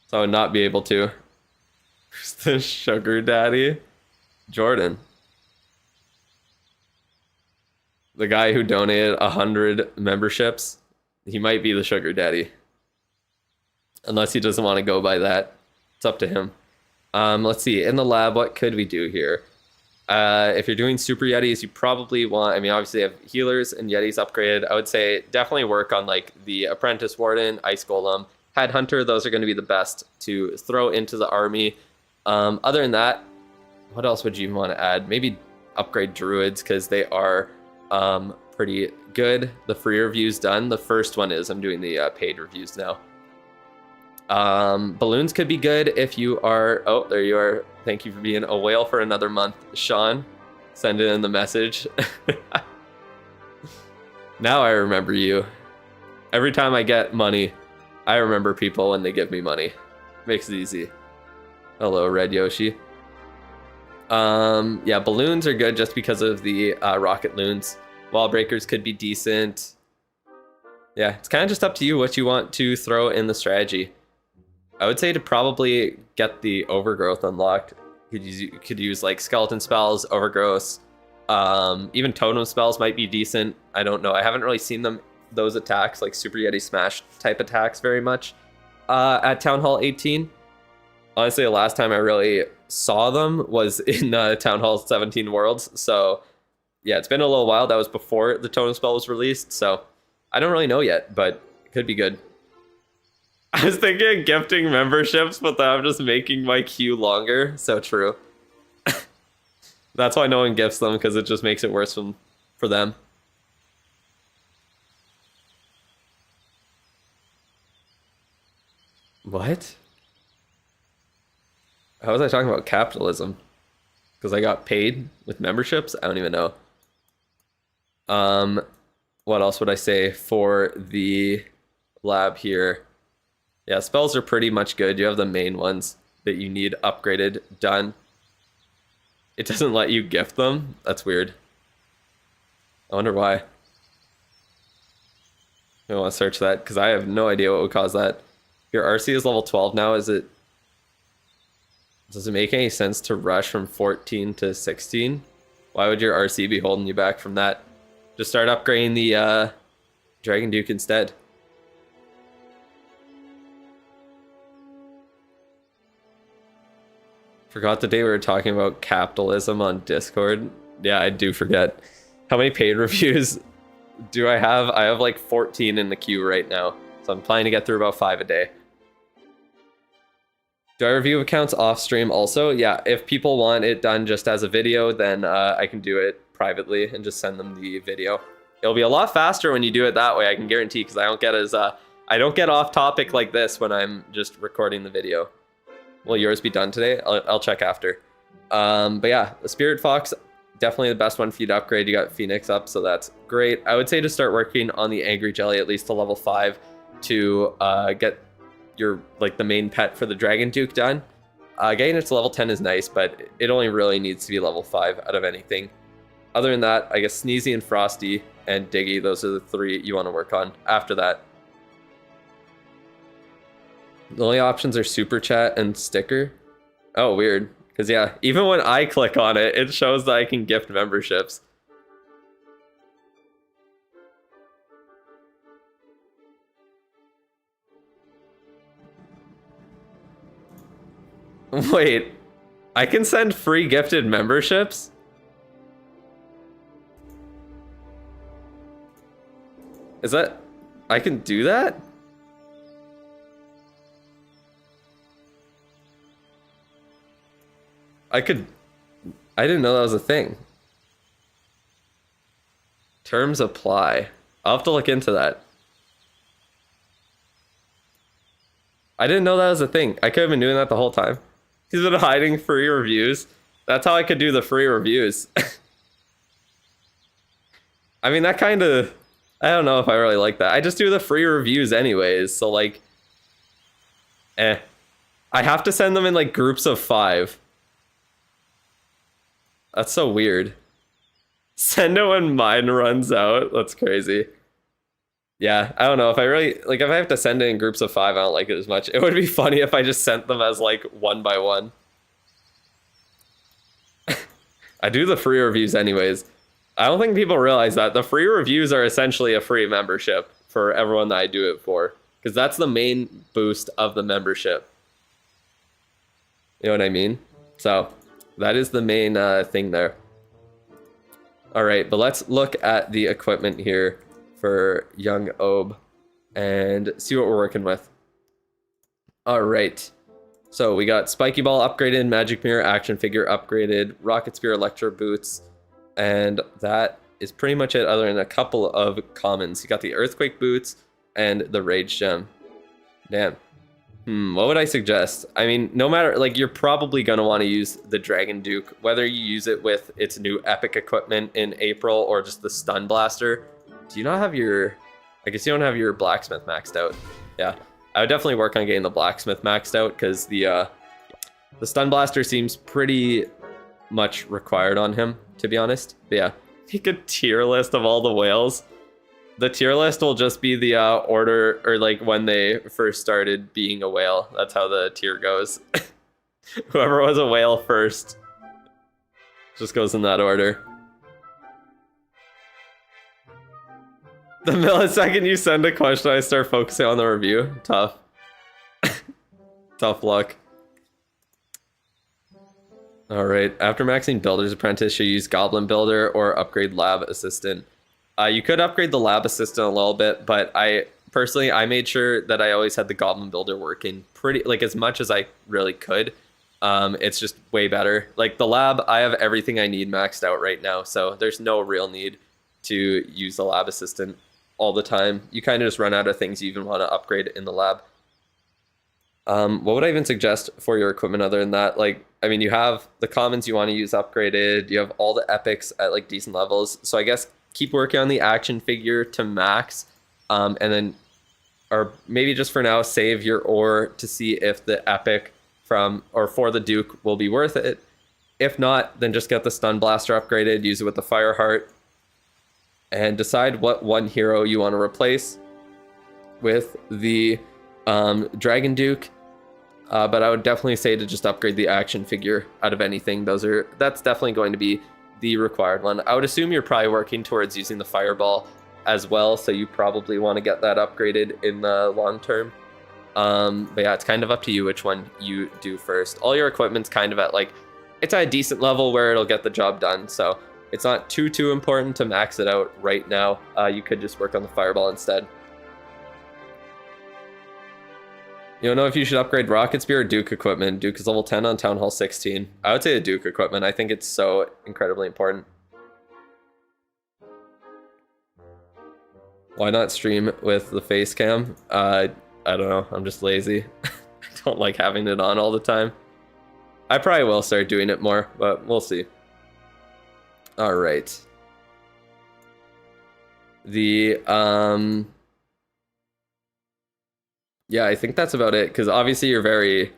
So I would not be able to. Who's the sugar daddy? Jordan. The guy who donated 100 memberships. He might be the sugar daddy. Unless he doesn't want to go by that. It's up to him. Let's see. In the lab, what could we do here? If you're doing Super Yetis, you probably want, I mean, obviously they have healers and Yetis upgraded. I would say definitely work on like the Apprentice Warden, Ice Golem, Headhunter. Those are going to be the best to throw into the army. Other than that, what else would you want to add? Maybe upgrade Druids because they are pretty good. The free review's done. The first one is, I'm doing the paid reviews now. Balloons could be good if you are, oh, there you are. Thank you for being a whale for another month, Sean. Send in the message. Now I remember you. Every time I get money, I remember people when they give me money. Makes it easy. Hello, Red Yoshi. Yeah, balloons are good just because of the rocket loons. Wall breakers could be decent. Yeah, it's kind of just up to you what you want to throw in the strategy. I would say to probably get the overgrowth unlocked. You could use like skeleton spells, overgrowths, even totem spells might be decent. I don't know. I haven't really seen those attacks like Super Yeti Smash type attacks very much at Town Hall 18. Honestly, the last time I really saw them was in Town Hall 17 Worlds. So yeah, it's been a little while. That was before the totem spell was released. So I don't really know yet, but it could be good. I was thinking of gifting memberships, but then I'm just making my queue longer. So true. That's why no one gifts them, because it just makes it worse for them. What? How was I talking about capitalism? Because I got paid with memberships? I don't even know. What else would I say for the lab here? Yeah, spells are pretty much good. You have the main ones that you need upgraded done. It doesn't let you gift them. That's weird. I wonder why. I want to search that because I have no idea what would cause that. Your RC is level 12 now. Does it make any sense to rush from 14 to 16? Why would your RC be holding you back from that? Just start upgrading the Dragon Duke instead. Forgot the day we were talking about capitalism on Discord. Yeah, I do forget. How many paid reviews do I have? I have like 14 in the queue right now. So I'm planning to get through about 5 a day. Do I review accounts off stream also? Yeah, if people want it done just as a video, then I can do it privately and just send them the video. It'll be a lot faster when you do it that way, I can guarantee, because I don't get off topic like this when I'm just recording the video. Will yours be done today? I'll check after. But yeah, the Spirit Fox, definitely the best one for you to upgrade. You got Phoenix up, so that's great. I would say to start working on the Angry Jelly at least to level 5 to get your the main pet for the Dragon Duke done. Getting it to level 10 is nice, but it only really needs to be level 5 out of anything. Other than that, I guess Sneezy and Frosty and Diggy, those are the 3 you want to work on after that. The only options are Super Chat and Sticker. Oh, weird. Because yeah, even when I click on it, it shows that I can gift memberships. Wait, I can send free gifted memberships? Is that... I can do that? I didn't know that was a thing. Terms apply. I'll have to look into that. I didn't know that was a thing. I could have been doing that the whole time. He's been hiding free reviews. That's how I could do the free reviews. I mean, that kind of... I don't know if I really like that. I just do the free reviews anyways, so like... I have to send them in like groups of 5. That's so weird. Send it when mine runs out. That's crazy. Yeah, I don't know. If I really... Like, if I have to send it in groups of 5, I don't like it as much. It would be funny if I just sent them as, like, 1 by 1. I do the free reviews anyways. I don't think people realize that. The free reviews are essentially a free membership for everyone that I do it for. Because that's the main boost of the membership. You know what I mean? So, That is the main thing there. All right, but let's look at the equipment here for young Obe and see what we're working with. All right. So we got Spiky Ball upgraded, Magic Mirror action figure upgraded, Rocket Spear Electro Boots, and that is pretty much it other than a couple of commons. You got the Earthquake Boots and the Rage Gem. Damn. What would I suggest? I mean, no matter, like, you're probably going to want to use the Dragon Duke, whether you use it with its new epic equipment in April or just the Stun Blaster. Do you not have your, I guess you don't have your Blacksmith maxed out. Yeah, I would definitely work on getting the Blacksmith maxed out because the Stun Blaster seems pretty much required on him, to be honest. But yeah, make a tier list of all the whales. The tier list will just be the order, or like when they first started being a whale. That's how the tier goes. Whoever was a whale first just goes in that order. The millisecond you send a question, I start focusing on the review. Tough. Tough luck. Alright, after maxing Builder's Apprentice, you use Goblin Builder or upgrade Lab Assistant. You could upgrade the Lab Assistant a little bit, but I made sure that I always had the Goblin Builder working pretty, like, as much as I really could. It's just way better. Like, the Lab, I have everything I need maxed out right now, so there's no real need to use the Lab Assistant all the time. You kind of just run out of things you even want to upgrade in the lab. What would I even suggest for your equipment other than that? Like, I mean, you have the commons you want to use upgraded, you have all the epics at, like, decent levels, so I guess keep working on the action figure to max, and then, or maybe just for now, save your ore to see if the epic from, or for the Duke will be worth it. If not, then just get the Stun Blaster upgraded, use it with the Fire Heart, and decide what one hero you want to replace with the Dragon Duke. But I would definitely say to just upgrade the action figure out of anything. That's definitely going to be the required one. I would assume you're probably working towards using the Fireball as well, so you probably want to get that upgraded in the long term. But yeah, it's kind of up to you which one you do first. All your equipment's kind of at, like, it's at a decent level where it'll get the job done, so it's not too important to max it out right now. You could just work on the Fireball instead. You don't know if you should upgrade Rocket Spear or Duke equipment. Duke is level 10 on Town Hall 16. I would say the Duke equipment. I think it's so incredibly important. Why not stream with the face cam? I don't know. I'm just lazy. I don't like having it on all the time. I probably will start doing it more, but we'll see. All right. Yeah, I think that's about it, because obviously you're very,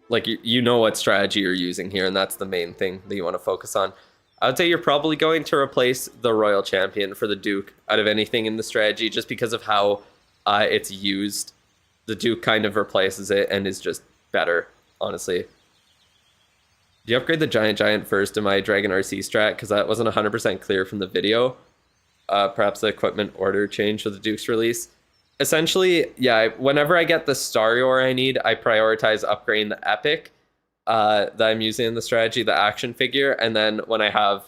like, you know what strategy you're using here, and that's the main thing that you want to focus on. I would say you're probably going to replace the Royal Champion for the Duke out of anything in the strategy, just because of how it's used. The Duke kind of replaces it and is just better, honestly. Do you upgrade the Giant first in my Dragon RC strat? Because that wasn't 100% clear from the video. Perhaps the equipment order change for the Duke's release. Essentially, yeah, whenever I get the Starry Ore I need, I prioritize upgrading the Epic that I'm using in the strategy, the action figure, and then when I have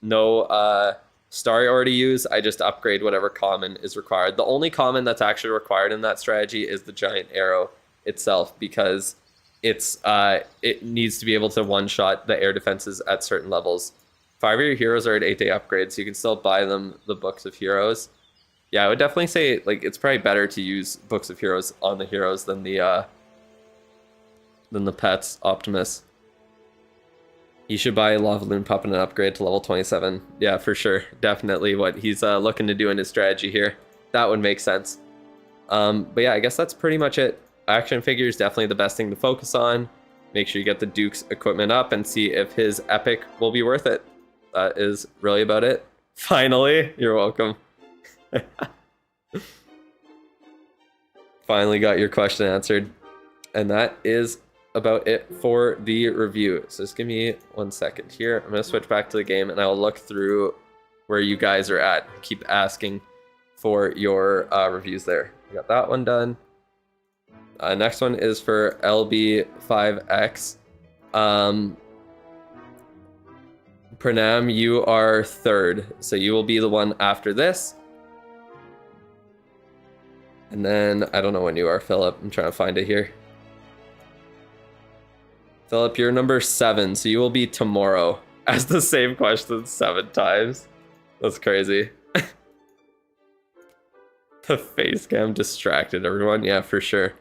no Starry Ore to use, I just upgrade whatever common is required. The only common that's actually required in that strategy is the Giant Arrow itself, because it needs to be able to one-shot the air defenses at certain levels. 5 of your heroes are at 8-day upgrade, so you can still buy them the Books of Heroes. Yeah, I would definitely say, like, it's probably better to use Books of Heroes on the heroes than the pets, Optimus. You should buy Lava Loon Puppet and upgrade to level 27. Yeah, for sure. Definitely what he's looking to do in his strategy here. That would make sense. But yeah, I guess that's pretty much it. Action figure is definitely the best thing to focus on. Make sure you get the Duke's equipment up and see if his epic will be worth it. That is really about it. Finally, you're welcome. Finally got your question answered. And that is about it for the review. So just give me 1 second here. I'm going to switch back to the game and I'll look through where you guys are at. Keep asking for your reviews there. We got that one done. Next one is for LB5X. Pranam, you are third, so you will be the one after this. And then, I don't know when you are, Philip. I'm trying to find it here. Philip, you're number 7, so you will be tomorrow. Ask the same question 7 times. That's crazy. The face cam distracted everyone. Yeah, for sure.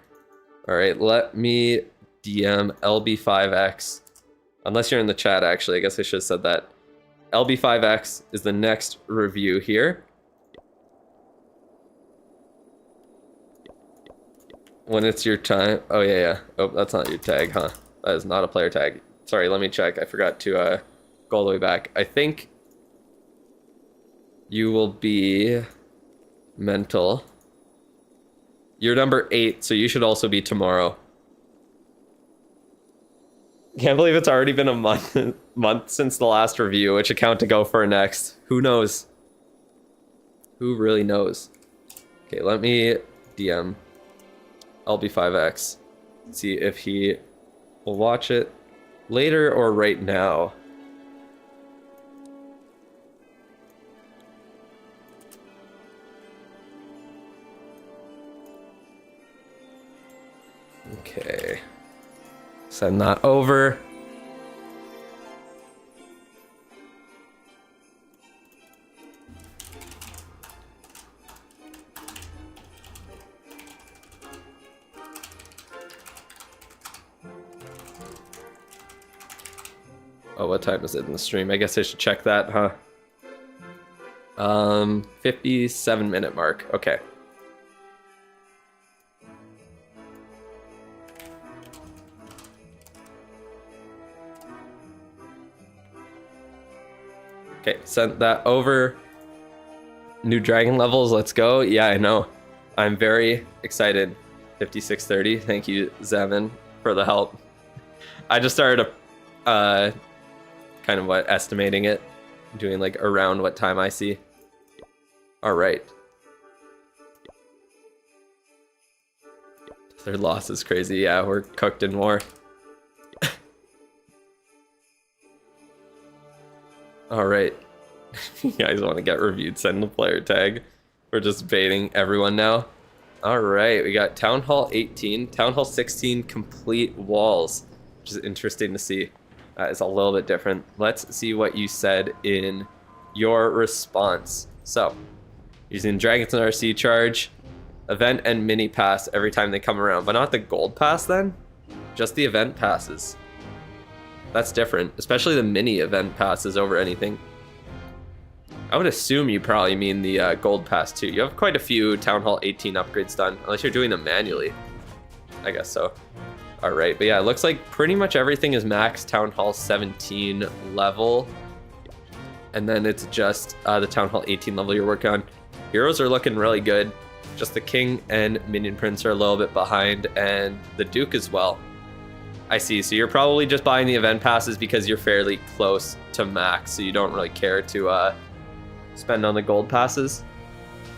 All right, let me DM LB5X. Unless you're in the chat, actually. I guess I should have said that. LB5X is the next review here. When it's your time. Oh, yeah. Oh, that's not your tag, huh? That is not a player tag. Sorry, let me check. I forgot to go all the way back. I think you will be mental. You're number 8, so you should also be tomorrow. Can't believe it's already been a month since the last review. Which account to go for next? Who knows? Who really knows? Okay, let me DM LB5X. See if he will watch it later or right now. Okay. Send that over. Oh, what time is it in the stream? I guess I should check that, huh? 57-minute mark. Okay. Okay, sent that over. New dragon levels, let's go. Yeah, I know. I'm very excited. 5630. Thank you, Zemin, for the help. I just started kind of estimating it, doing like around what time I see. All right. Their loss is crazy. Yeah, we're cooked in war. All right. You guys want to get reviewed, send the player tag. We're just baiting everyone now. All right, we got Town Hall 18, Town Hall 16 complete walls, which is interesting to see. It's a little bit different. Let's see what you said in your response. So, using Dragons and RC charge, event and mini pass every time they come around, but not the gold pass then? Just the event passes. That's different, especially the mini event passes over anything. I would assume you probably mean the gold pass too. You have quite a few Town Hall 18 upgrades done, unless you're doing them manually. I guess so. All right, but yeah, it looks like pretty much everything is max Town Hall 17 level. And then it's just the Town Hall 18 level you're working on. Heroes are looking really good. Just the King and Minion Prince are a little bit behind, and the Duke as well. I see, so you're probably just buying the event passes because you're fairly close to max, so you don't really care to spend on the gold passes,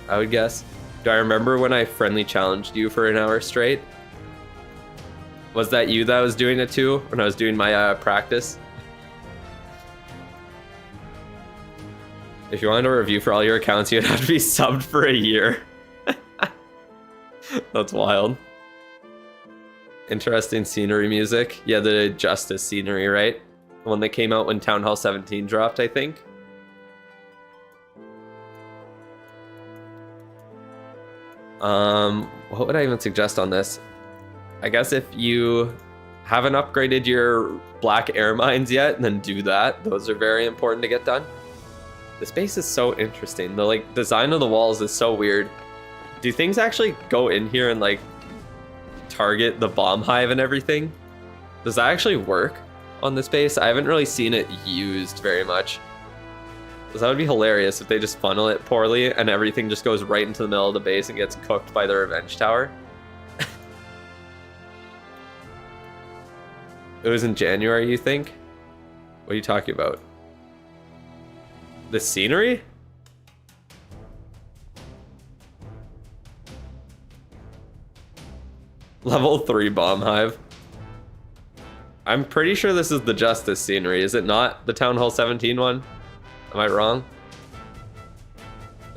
I would guess. Do I remember when I friendly challenged you for an hour straight? Was that you that was doing it too, when I was doing my practice? If you wanted a review for all your accounts, you'd have to be subbed for a year. That's wild. Interesting scenery music. Yeah, the Justice scenery, right? The one that came out when Town Hall 17 dropped, I think. What would I even suggest on this? I guess if you haven't upgraded your black air mines yet, then do that. Those are very important to get done. The space is so interesting. The like design of the walls is so weird. Do things actually go in here and like target the bomb hive and everything? Does that actually work on this base? I haven't really seen it used very much. Because that would be hilarious if they just funnel it poorly and everything just goes right into the middle of the base and gets cooked by the revenge tower. It was in January, you think? What are you talking about? The scenery? Level 3 bomb hive. I'm pretty sure this is the Justice scenery. Is it not the Town Hall 17 one? Am I wrong?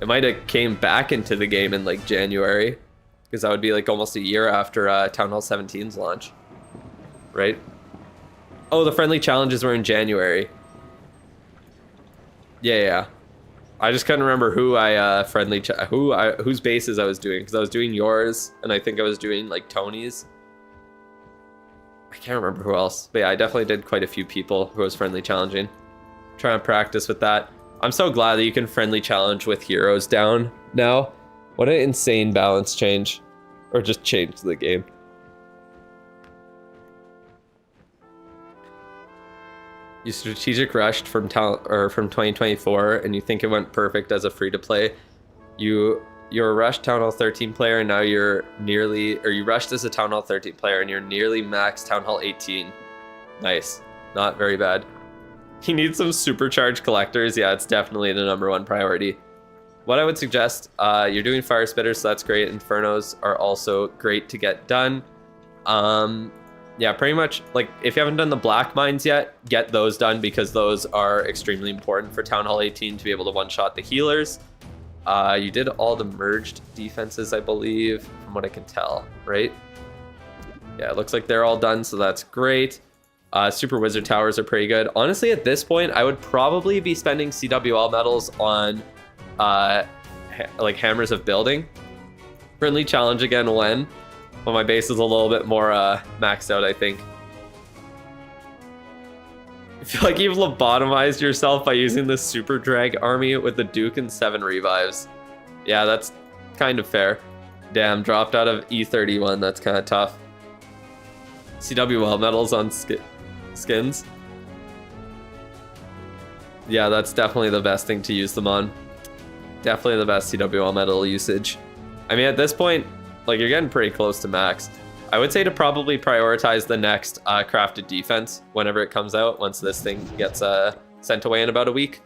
It might have came back into the game in like January, because that would be like almost a year after Town Hall 17's launch, right? Oh, the friendly challenges were in January. Yeah. I just couldn't remember who I whose bases I was doing, because I was doing yours and I think I was doing like Tony's. I can't remember who else, but yeah, I definitely did quite a few people who was friendly challenging. Trying to practice with that. I'm so glad that you can friendly challenge with heroes down now. What an insane balance change, or just change the game. You strategic rushed from 2024, and you think it went perfect as a free to play. You're a rushed Town Hall 13 player, and now you rushed as a Town Hall 13 player, and you're nearly max Town Hall 18. Nice, not very bad. You need some supercharged collectors. Yeah, it's definitely the #1 priority. What I would suggest, you're doing fire spitters, so that's great. Infernos are also great to get done. Yeah, pretty much, like, if you haven't done the black mines yet, get those done, because those are extremely important for Town Hall 18 to be able to one-shot the healers. You did all the merged defenses, I believe, from what I can tell, right? Yeah, it looks like they're all done, so that's great. Super Wizard Towers are pretty good. Honestly, at this point, I would probably be spending CWL medals on, like, Hammers of Building. Friendly challenge again when my base is a little bit more maxed out, I think. I feel like you've lobotomized yourself by using the Super Drag army with the Duke and 7 revives. Yeah, that's kind of fair. Damn, dropped out of E31. That's kind of tough. CWL medals on skins. Yeah, that's definitely the best thing to use them on. Definitely the best CWL medal usage. I mean, at this point, like, you're getting pretty close to max. I would say to probably prioritize the next crafted defense whenever it comes out, once this thing gets sent away in about a week.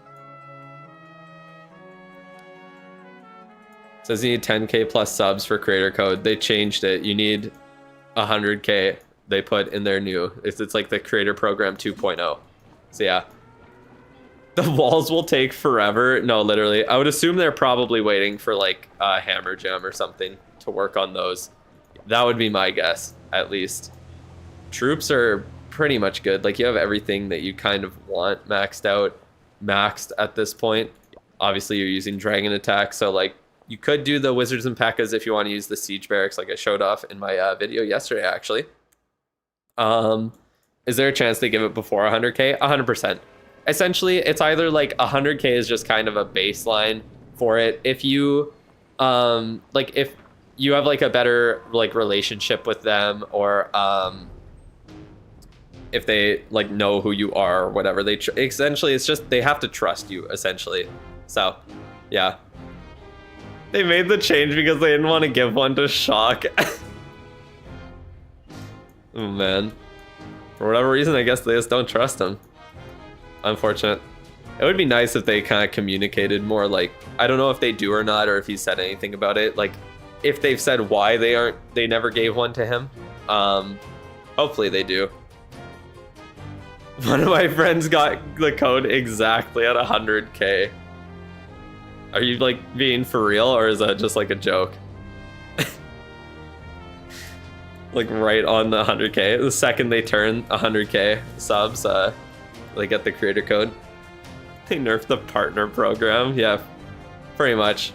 It says you need 10k plus subs for creator code. They changed it. You need 100k. They put in their new. It's like the creator program 2.0. So yeah. The walls will take forever. No, literally. I would assume they're probably waiting for like a Hammer Gem or something to work on those. That would be my guess, at least. Troops are pretty much good. Like, you have everything that you kind of want maxed at this point. Obviously, you're using Dragon Attack, so, like, you could do the Wizards and P.E.K.K.A.s if you want to use the Siege Barracks, like I showed off in my video yesterday, actually. Is there a chance they give it before 100k? 100%. Essentially, it's either, like, 100k is just kind of a baseline for it. If you, like, if you have like a better like relationship with them, or if they like know who you are or whatever, they essentially it's just they have to trust you essentially. So yeah, they made the change because they didn't want to give one to Shock. Oh man, for whatever reason, I guess they just don't trust him. Unfortunate. It would be nice if they kind of communicated more. Like, I don't know if they do or not, or if he said anything about it. Like, if they've said why they never gave one to him. Hopefully they do. One of my friends got the code exactly at 100k. Are you like being for real, or is that just like a joke? Like right on the 100k. The second they turn 100k subs, they get the creator code. They nerfed the partner program. Yeah, pretty much.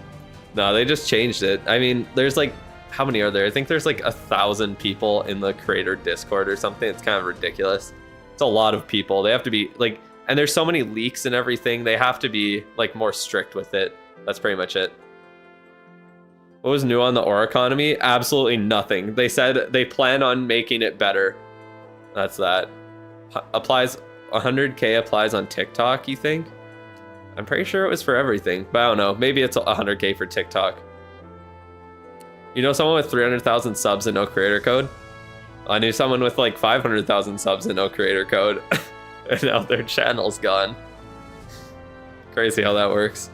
No, they just changed it. I mean, there's like, how many are there? I think there's like 1,000 people in the creator Discord or something. It's kind of ridiculous. It's a lot of people. They have to be like, and there's so many leaks and everything. They have to be like more strict with it. That's pretty much it. What was new on the ore economy? Absolutely nothing. They said they plan on making it better. That's that. Applies, 100k applies on TikTok, you think? I'm pretty sure it was for everything, but I don't know. Maybe it's 100k for TikTok. You know someone with 300,000 subs and no creator code? I knew someone with like 500,000 subs and no creator code. And now their channel's gone. Crazy how that works.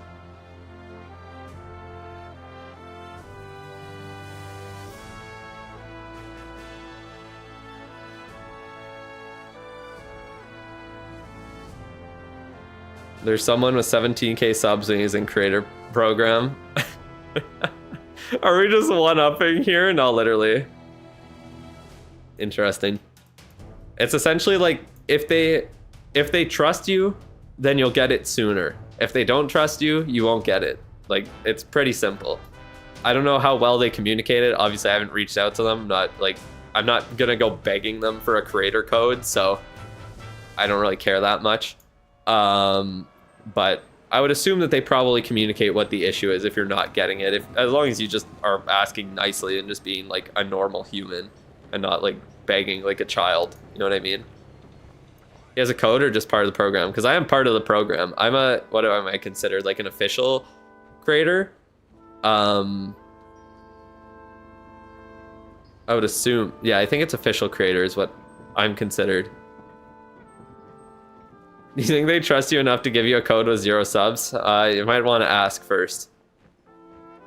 There's someone with 17k subs and he's in creator program. Are we just one-upping here? No, literally. Interesting. It's essentially like if they trust you, then you'll get it sooner. If they don't trust you, you won't get it. Like, it's pretty simple. I don't know how well they communicate it. Obviously, I haven't reached out to them. I'm not gonna go begging them for a creator code, so I don't really care that much. But I would assume that they probably communicate what the issue is if you're not getting it. As long as you just are asking nicely and just being like a normal human and not like begging like a child. You know what I mean? He has a code or just part of the program? Because I am part of the program. What am I considered? Like an official creator? I would assume, yeah, I think it's official creator is what I'm considered. Do you think they trust you enough to give you a code with 0 subs? You might want to ask first.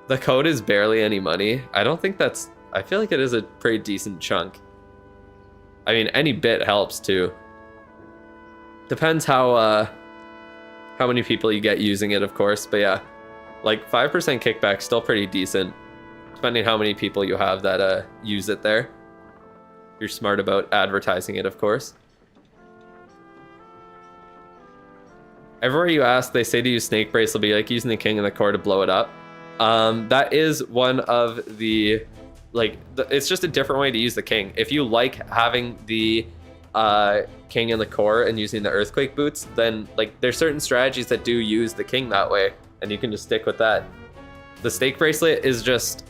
The code is barely any money. I don't think that's, I feel like it is a pretty decent chunk. I mean, any bit helps too. Depends how many people you get using it, of course, but yeah. Like 5% kickback, still pretty decent. Depending how many people you have that use it there. You're smart about advertising it, of course. Everywhere you ask, they say to use Snake Bracelet, be like using the King and the Core to blow it up. That is one of the, it's just a different way to use the King. If you like having the King and the Core and using the Earthquake Boots, then like there's certain strategies that do use the King that way, and you can just stick with that. The Snake Bracelet is just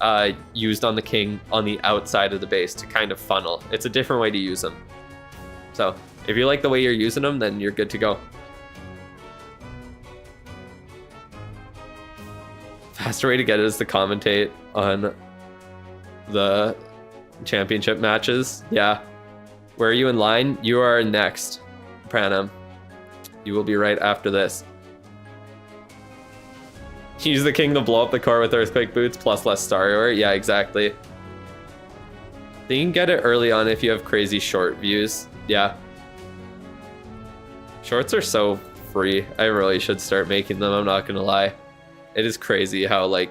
used on the King on the outside of the base to kind of funnel. It's a different way to use them. So if you like the way you're using them, then you're good to go. Faster way to get it is to commentate on the championship matches. Yeah. Where are you in line? You are next, Pranam. You will be right after this. Use the King to blow up the core with Earthquake Boots plus less Star Roar. Yeah, exactly. Then you can get it early on if you have crazy short views. Yeah. Shorts are so free. I really should start making them, I'm not gonna lie. It is crazy how like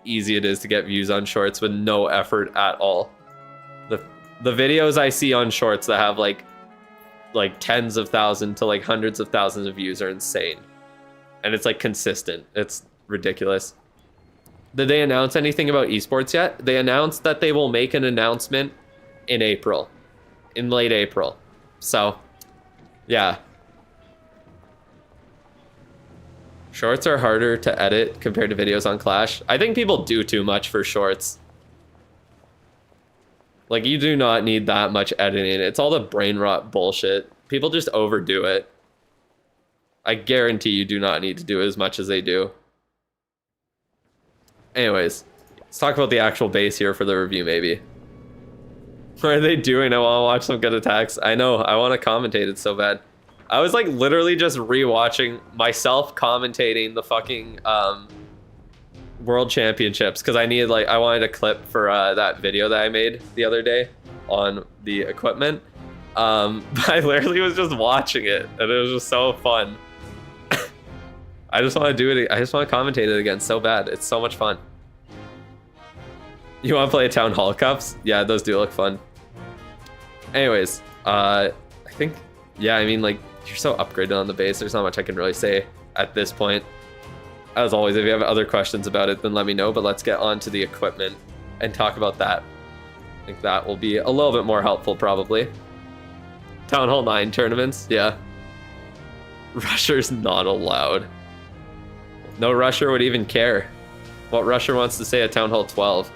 easy it is to get views on shorts with no effort at all. The videos I see on shorts that have like tens of thousands to like hundreds of thousands of views are insane. And it's like consistent. It's ridiculous. Did they announce anything about esports yet? They announced that they will make an announcement in April. In late April. So, yeah. Shorts are harder to edit compared to videos on Clash. I think people do too much for shorts. Like, you do not need that much editing. It's all the brain rot bullshit. People just overdo it. I guarantee you do not need to do as much as they do. Anyways, let's talk about the actual base here for the review, maybe. What are they doing? I want to watch some good attacks. I know, I want to commentate it so bad. I was like literally just rewatching myself commentating the fucking World Championships because I wanted a clip for that video that I made the other day on the equipment. But I literally was just watching it and it was just so fun. I just want to do it. I just want to commentate it again so bad. It's so much fun. You want to play Town Hall Cups? Yeah, those do look fun. Anyways, I think, yeah, I mean, like, you're so upgraded on the base. There's not much I can really say at this point. As always, if you have other questions about it, then let me know. But let's get on to the equipment and talk about that. I think that will be a little bit more helpful, probably. Town Hall 9 tournaments, yeah. Rusher's not allowed. No rusher would even care. What rusher wants to say at Town Hall 12?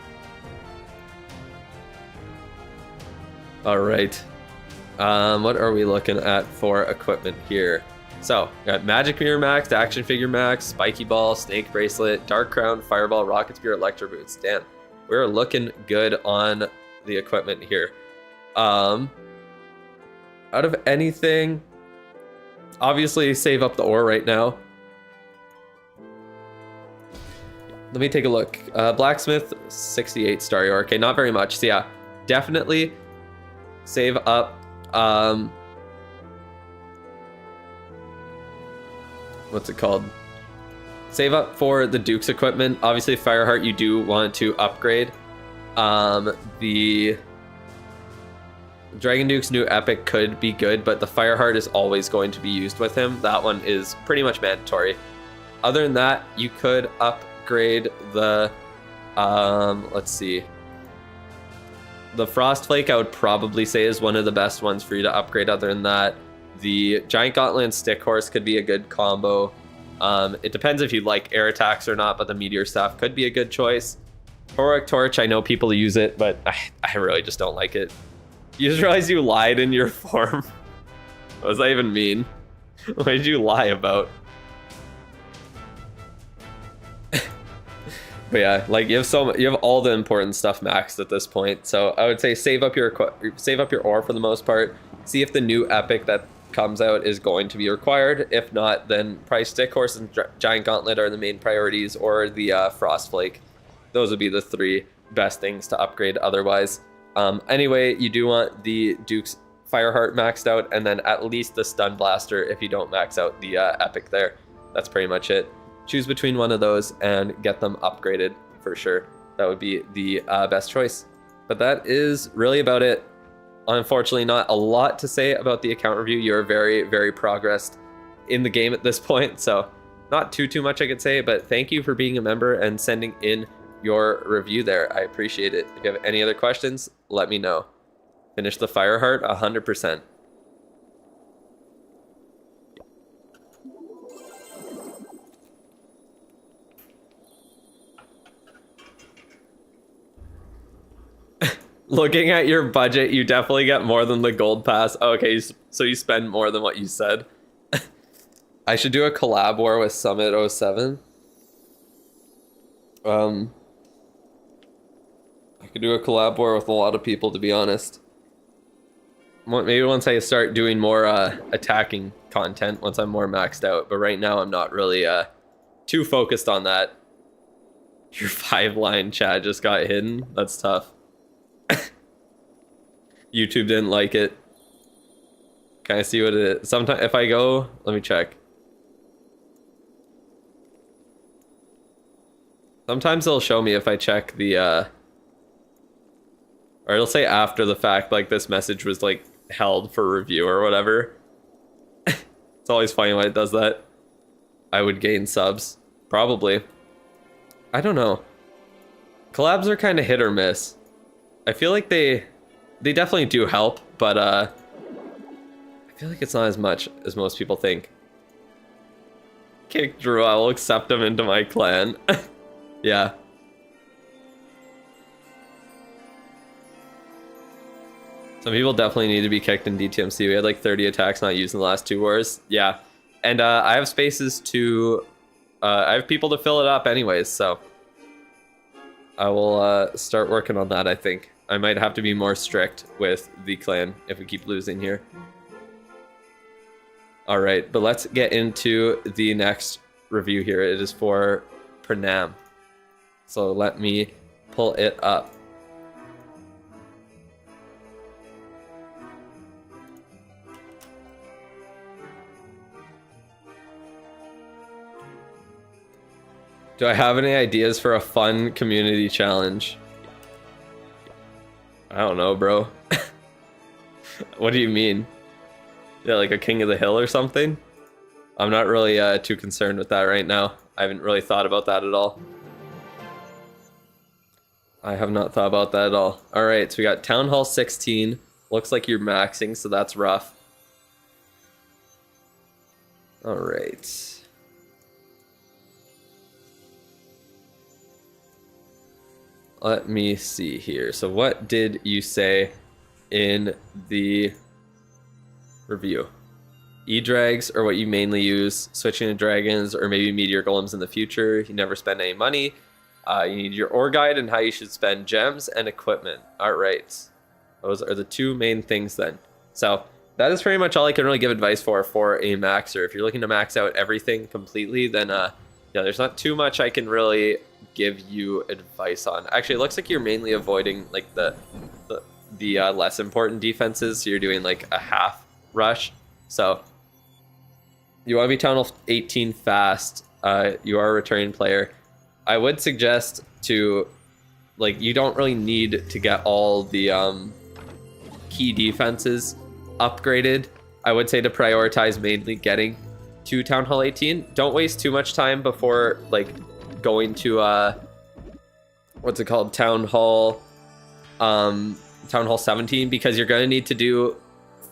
All right. What are we looking at for equipment here? So, got Magic Mirror Max, Action Figure Max, Spiky Ball, Snake Bracelet, Dark Crown, Fireball, Rocket Spear, Electro Boots. Damn, we're looking good on the equipment here. Out of anything, obviously save up the ore right now. Let me take a look. Blacksmith, 68 Star Roar. Okay, not very much. So yeah, definitely save up. what's it called? Save up for the Duke's equipment. Obviously, Fireheart, you do want to upgrade. The Dragon Duke's new epic could be good, but the Fireheart is always going to be used with him. That one is pretty much mandatory. Other than that, you could upgrade the, let's see. The Frostflake, I would probably say, is one of the best ones for you to upgrade. Other than that, the Giant Gauntlet and Stick Horse could be a good combo. It depends if you like air attacks or not, but the Meteor Staff could be a good choice. Heroic Torch, I know people use it, but I really just don't like it. You just realized you lied in your form. What does that even mean? What did you lie about? But yeah, like you have all the important stuff maxed at this point. So I would say save up your ore for the most part. See if the new epic that comes out is going to be required. If not, then probably Stick Horse and Giant Gauntlet are the main priorities, or the Frostflake. Those would be the 3 best things to upgrade otherwise. Anyway, you do want the Duke's Fireheart maxed out, and then at least the Stun Blaster if you don't max out the epic there. That's pretty much it. Choose between one of those and get them upgraded for sure. That would be the best choice. But that is really about it. Unfortunately, not a lot to say about the account review. You're very, very progressed in the game at this point, so not too much I could say, but thank you for being a member and sending in your review there. I appreciate it. If you have any other questions, let me know. Finish the Fireheart 100%. Looking at your budget, you definitely get more than the gold pass. Okay, so you spend more than what you said. I should do a collab war with Summit 07. I could do a collab war with a lot of people, to be honest. Maybe once I start doing more attacking content, once I'm more maxed out. But right now, I'm not really too focused on that. Your 5-line chat just got hidden. That's tough. YouTube didn't like it. Can I see what it is? Sometimes if I go, let me check. Sometimes it'll show me if I check the or it'll say after the fact, like this message was like held for review or whatever. It's always funny when it does that. I would gain subs. Probably. I don't know. Collabs are kind of hit or miss. I feel like they definitely do help, but I feel like it's not as much as most people think. Kick Drew, I will accept him into my clan. Yeah. Some people definitely need to be kicked in DTMC. We had like 30 attacks not used in the last 2 wars. Yeah. And I have spaces to... I have people to fill it up anyways, so... I will start working on that, I think. I might have to be more strict with the clan if we keep losing here. Alright, but let's get into the next review here. It is for Pranam. So let me pull it up. Do I have any ideas for a fun community challenge? I don't know, bro. What do you mean? Yeah, like a King of the Hill or something? I'm not really too concerned with that right now. I haven't really thought about that at all. I have not thought about that at all. Alright, so we got Town Hall 16. Looks like you're maxing, so that's rough. Alright. Let me see here. So what did you say in the review? E-Drags are what you mainly use, switching to dragons or maybe meteor golems in the future. You never spend any money. You need your ore guide and how you should spend gems and equipment. All right. Those are the 2 main things then. So that is pretty much all I can really give advice for a maxer. If you're looking to max out everything completely, then yeah, there's not too much I can really give you advice on. Actually, it looks like you're mainly avoiding like the less important defenses. So you're doing like a half rush. So You want to be Town Hall 18 fast. You are a returning player. I would suggest to, like, you don't really need to get all the key defenses upgraded. I would say to prioritize mainly getting to Town Hall 18. Don't waste too much time before, like, going to, what's it called? Town Hall 17, because you're going to need to do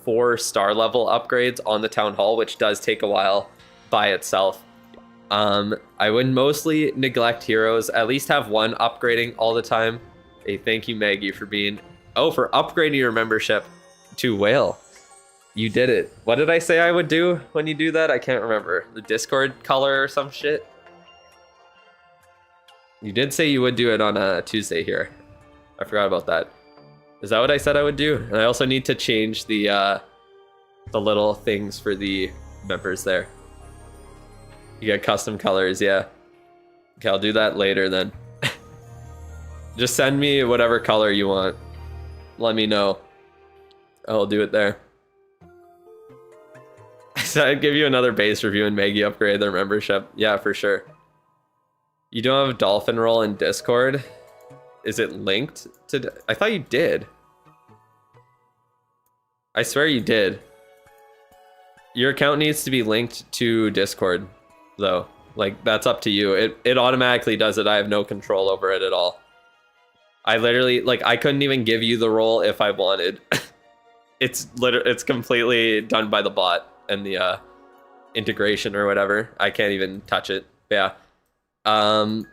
4 star level upgrades on the Town Hall, which does take a while by itself. I would mostly neglect heroes. At least have one upgrading all the time. Hey, thank you, Maggie, for upgrading your membership to Whale. You did it. What did I say I would do when you do that? I can't remember. The Discord color or some shit? You did say you would do it on a Tuesday here. I forgot about that. Is that what I said I would do? And I also need to change the little things for the members there. You get custom colors, yeah. Okay, I'll do that later then. Just send me whatever color you want. Let me know. I'll do it there. So I'd give you another base review and Maggie upgrade their membership. Yeah, for sure. You don't have Dolphin Roll in Discord? Is it linked to... I thought you did. I swear you did. Your account needs to be linked to Discord, though. Like, that's up to you. It automatically does it. I have no control over it at all. I literally... Like, I couldn't even give you the role if I wanted. It's completely done by the bot and the integration or whatever. I can't even touch it. But yeah.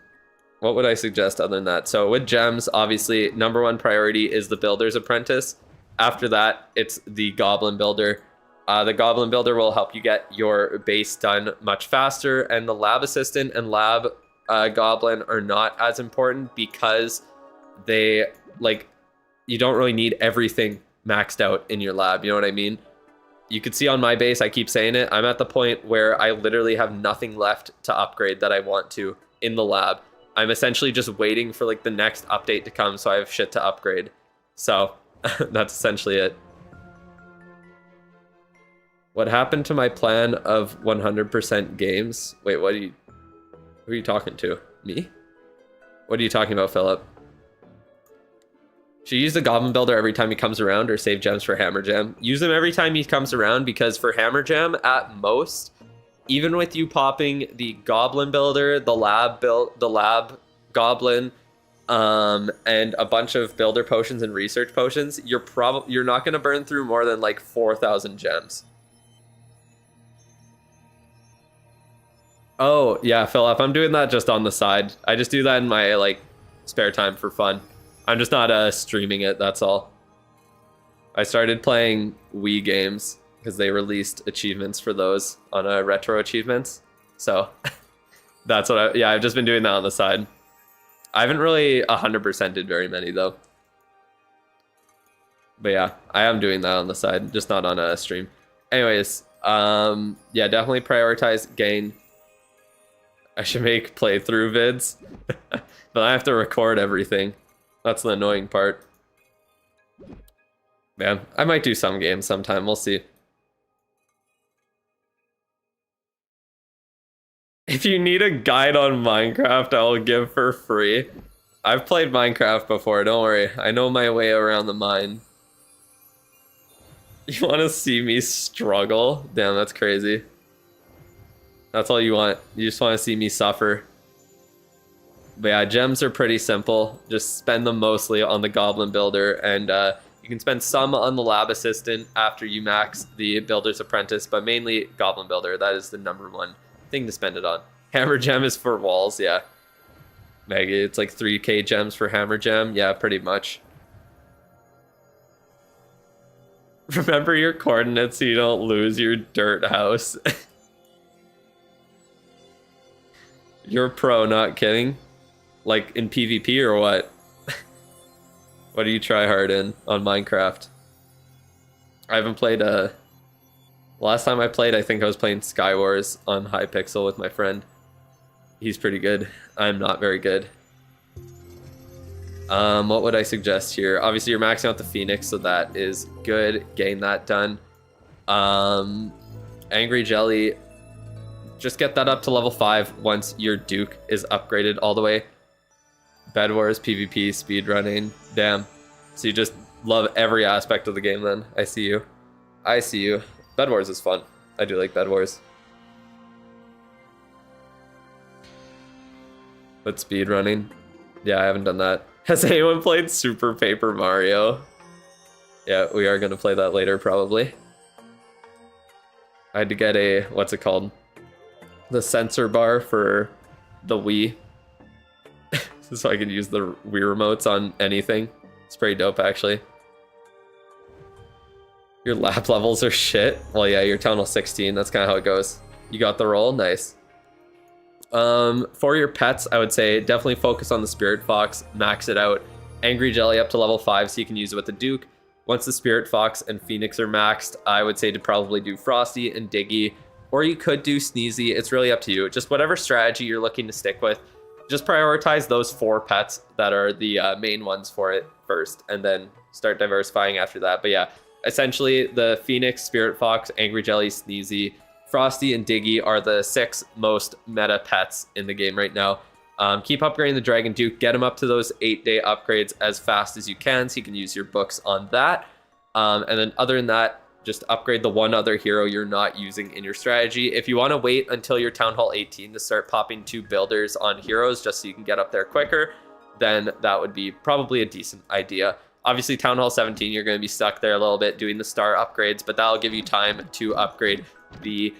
What would I suggest other than that? So with gems, obviously, #1 priority is the Builder's Apprentice. After that, it's the Goblin Builder. The Goblin Builder will help you get your base done much faster, and the Lab Assistant and Lab Goblin are not as important because they, like, you don't really need everything maxed out in your lab, you know what I mean? You can see on my base, I keep saying it, I'm at the point where I literally have nothing left to upgrade that I want to in the lab. I'm essentially just waiting for like the next update to come so I have shit to upgrade. So that's essentially it. What happened to my plan of 100% games? Wait, who are you talking to? Me? What are you talking about, Philip? Should you use the Goblin Builder every time he comes around or save gems for Hammer Jam? Use them every time he comes around because for Hammer Jam, at most, even with you popping the Goblin Builder, the Lab Goblin, and a bunch of Builder Potions and Research Potions, you're not going to burn through more than like 4,000 gems. Oh, yeah, Philip, I'm doing that just on the side. I just do that in my, like, spare time for fun. I'm just not streaming it, that's all. I started playing Wii games because they released achievements for those on retro achievements. So, that's what I've just been doing that on the side. I haven't really 100%ed very many, though. But yeah, I am doing that on the side, just not on a stream. Anyways, yeah, definitely prioritize gain. I should make playthrough vids, but I have to record everything. That's the annoying part. Man, I might do some games sometime, we'll see. If you need a guide on Minecraft, I will give for free. I've played Minecraft before, don't worry. I know my way around the mine. You want to see me struggle? Damn, that's crazy. That's all you want. You just want to see me suffer. But yeah, gems are pretty simple. Just spend them mostly on the Goblin Builder, and you can spend some on the Lab Assistant after you max the Builder's Apprentice, but mainly Goblin Builder. That is the #1 thing to spend it on. Hammer Gem is for walls, yeah. Maggie, it's like 3k gems for Hammer Gem. Yeah, pretty much. Remember your coordinates so you don't lose your dirt house. You're pro, not kidding. Like in PvP or what? What do you try hard in on Minecraft? I haven't played last time I played, I think I was playing Skywars on Hypixel with my friend. He's pretty good. I'm not very good. What would I suggest here? Obviously you're maxing out the Phoenix, so that is good. Getting that done. Angry Jelly, just get that up to level 5 once your Duke is upgraded all the way. Bed Wars, PvP, speedrunning, damn. So you just love every aspect of the game then. I see you. I see you. Bed Wars is fun. I do like Bed Wars. But speedrunning? Yeah, I haven't done that. Has anyone played Super Paper Mario? Yeah, we are going to play that later probably. I had to get a, what's it called? The sensor bar for the Wii. So I could use the Wii remotes on anything. It's pretty dope actually. Your lap levels are shit. Well, yeah, you're Town Hall 16. That's kind of how it goes. You got the roll? Nice. For your pets, I would say definitely focus on the Spirit Fox. Max it out. Angry Jelly up to level 5 so you can use it with the Duke. Once the Spirit Fox and Phoenix are maxed, I would say to probably do Frosty and Diggy. Or you could do Sneezy. It's really up to you. Just whatever strategy you're looking to stick with. Just prioritize those 4 pets that are the main ones for it first. And then start diversifying after that. But yeah, essentially the Phoenix, Spirit Fox, Angry Jelly, Sneezy, Frosty, and Diggy are the 6 most meta pets in the game right now. Keep upgrading the Dragon Duke. Get him up to those 8-day upgrades as fast as you can so you can use your books on that. And then other than that, just upgrade the one other hero you're not using in your strategy. If you want to wait until you're Town Hall 18 to start popping 2 builders on heroes just so you can get up there quicker, then that would be probably a decent idea. Obviously, Town Hall 17, you're going to be stuck there a little bit doing the star upgrades, but that'll give you time to upgrade the,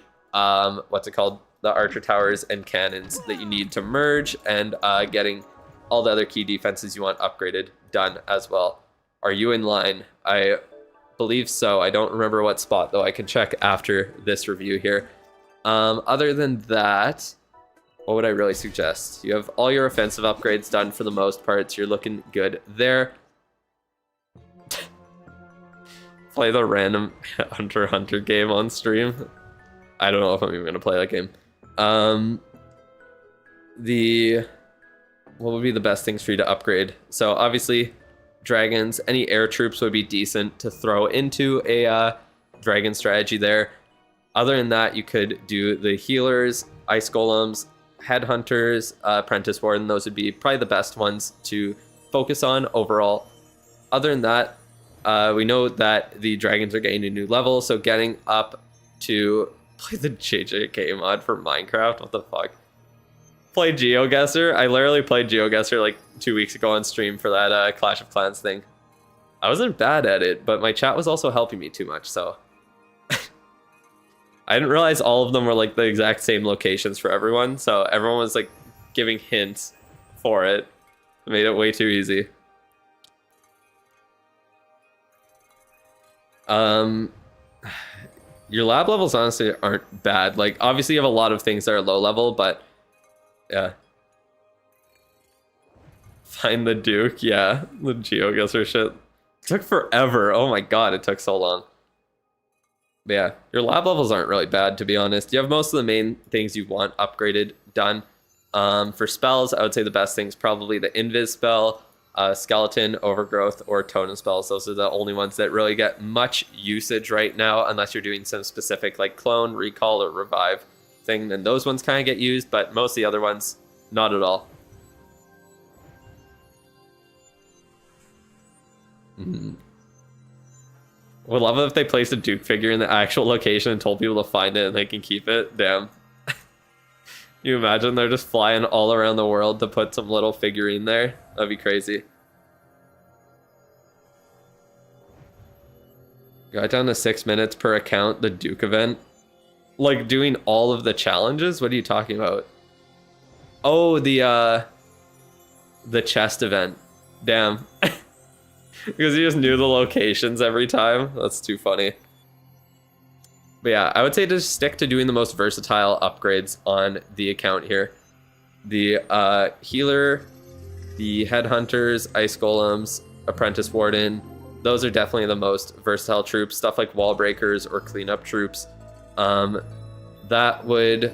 what's it called? The Archer Towers and Cannons that you need to merge, and getting all the other key defenses you want upgraded done as well. Are you in line? I believe so. I don't remember what spot, though. I can check after this review here. Other than that, what would I really suggest? You have all your offensive upgrades done for the most part, so you're looking good there. Play the random Hunter x Hunter game on stream. I don't know if I'm even gonna play that game. What would be the best things for you to upgrade? So obviously, dragons, any air troops would be decent to throw into a dragon strategy there. Other than that, you could do the healers, ice golems, headhunters, apprentice warden. Those would be probably the best ones to focus on overall. Other than that, we know that the dragons are getting a new level, so getting up to play the JJK mod for Minecraft. What the fuck? Play GeoGuessr. I literally played GeoGuessr like 2 weeks ago on stream for that Clash of Clans thing. I wasn't bad at it, but my chat was also helping me too much, so I didn't realize all of them were like the exact same locations for everyone, so everyone was like giving hints for it. It made it way too easy. Your lab levels honestly aren't bad. Like, obviously you have a lot of things that are low level, but yeah. Find the Duke, yeah. The GeoGuessr shit. It took forever. Oh my god, it took so long. But yeah, your lab levels aren't really bad, to be honest. You have most of the main things you want upgraded done. For spells, I would say the best thing's probably the Invis spell, Skeleton, Overgrowth, or Totem spells. Those are the only ones that really get much usage right now, unless you're doing some specific like Clone, Recall, or Revive thing. Then those ones kind of get used, but most of the other ones, not at all. Would love it if they placed a Duke figure in the actual location and told people to find it and they can keep it. Damn. You imagine they're just flying all around the world to put some little figurine there? That'd be crazy. Got down to 6 minutes per account, the Duke event. Like doing all of the challenges? What are you talking about? Oh, the chest event. Damn. Because you just knew the locations every time. That's too funny. But yeah, I would say just stick to doing the most versatile upgrades on the account here. The healer, the headhunters, ice golems, apprentice warden. Those are definitely the most versatile troops. Stuff like wall breakers or cleanup troops. That would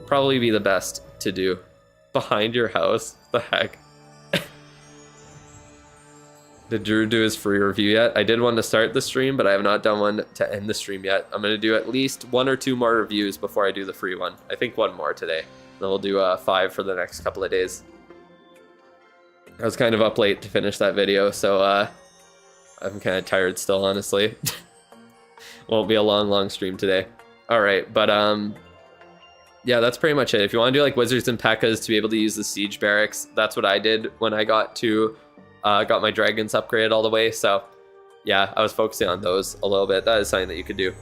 probably be the best to do. Behind your house? The heck? Did Drew do his free review yet? I did one to start the stream, but I have not done one to end the stream yet. I'm going to do at least 1 or 2 more reviews before I do the free one. I think 1 more today. Then we'll do 5 for the next couple of days. I was kind of up late to finish that video, so I'm kind of tired still, honestly. Won't be a long stream today. All right, but yeah, that's pretty much it. If you want to do like Wizards and P.E.K.K.A.s to be able to use the Siege Barracks, that's what I did when I got my Dragons upgraded all the way. So yeah, I was focusing on those a little bit. That is something that you could do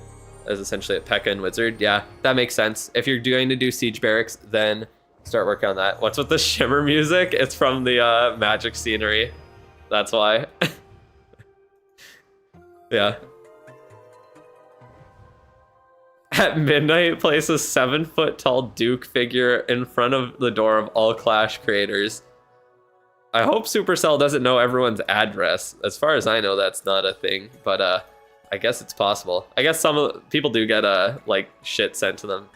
as essentially a P.E.K.K.A. and Wizard. Yeah, that makes sense. If you're going to do Siege Barracks, then start working on that. What's with the shimmer music? It's from the Magic scenery. That's why. Yeah. At midnight, place a 7-foot-tall Duke figure in front of the door of all Clash creators. I hope Supercell doesn't know everyone's address. As far as I know, that's not a thing, but I guess it's possible. I guess some people do get like shit sent to them.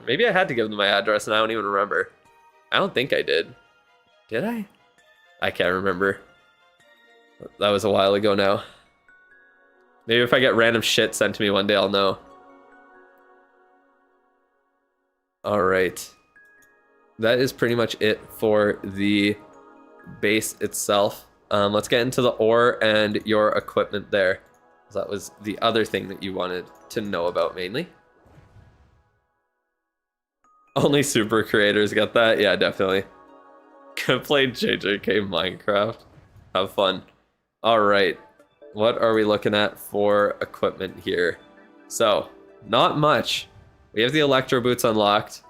Maybe I had to give them my address and I don't even remember. I don't think I did. Did I? I can't remember. That was a while ago now. Maybe if I get random shit sent to me one day, I'll know. All right. That is pretty much it for the base itself. Let's get into the ore and your equipment there. That was the other thing that you wanted to know about mainly. Only super creators get that? Yeah, definitely. Could play JJK Minecraft. Have fun. All right. What are we looking at for equipment here? So, not much. We have the Electro Boots unlocked.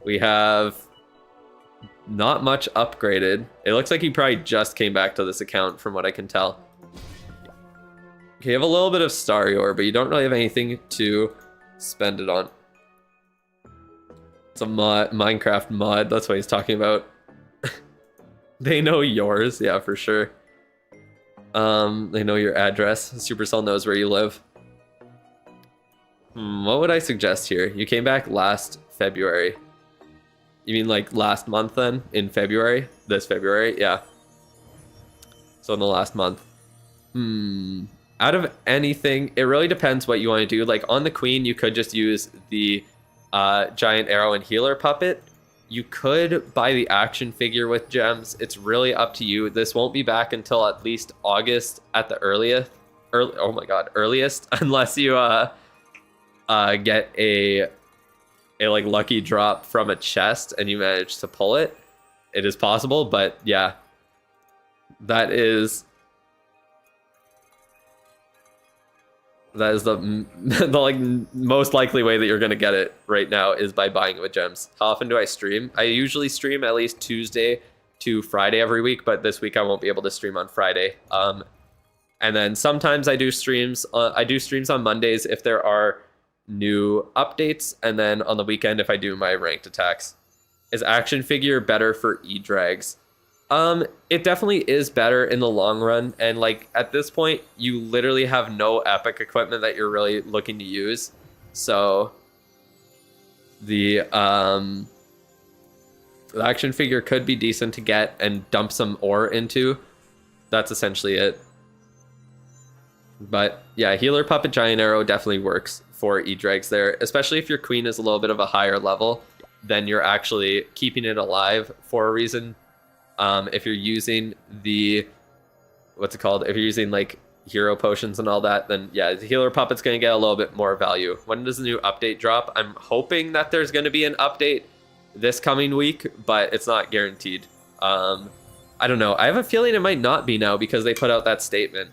We have not much upgraded. It looks like he probably just came back to this account from what I can tell. Okay, you have a little bit of Starry Ore, but you don't really have anything to spend it on. It's a mod, Minecraft mod, that's what he's talking about. They know yours, yeah, for sure. They know your address. Supercell knows where you live. What would I suggest here? You came back last February. You mean like last month then? In February? This February? Yeah. So in the last month. Out of anything, it really depends what you want to do. Like on the Queen, you could just use the Giant Arrow and Healer Puppet. You could buy the action figure with gems. It's really up to you. This won't be back until at least August at the earliest. Oh my god, earliest, unless you get a like lucky drop from a chest and you manage to pull it. It is possible, but yeah, that is the like most likely way that you're gonna get it right now is by buying it with gems. How often do I stream? I usually stream at least Tuesday to Friday every week, but this week I won't be able to stream on Friday. And then sometimes I do streams. I do streams on Mondays if there are new updates, and then on the weekend if I do my ranked attacks. Is action figure better for E-Drags? It definitely is better in the long run, and like at this point you literally have no epic equipment that you're really looking to use, so the action figure could be decent to get and dump some ore into. That's essentially it. But yeah, Healer Puppet Giant Arrow definitely works for E-Drags there, especially if your Queen is a little bit of a higher level, then you're actually keeping it alive for a reason. If you're using the, what's it called? If you're using like hero potions and all that, then yeah, the Healer Puppet's going to get a little bit more value. When does the new update drop? I'm hoping that there's going to be an update this coming week, but it's not guaranteed. I don't know. I have a feeling it might not be now because they put out that statement.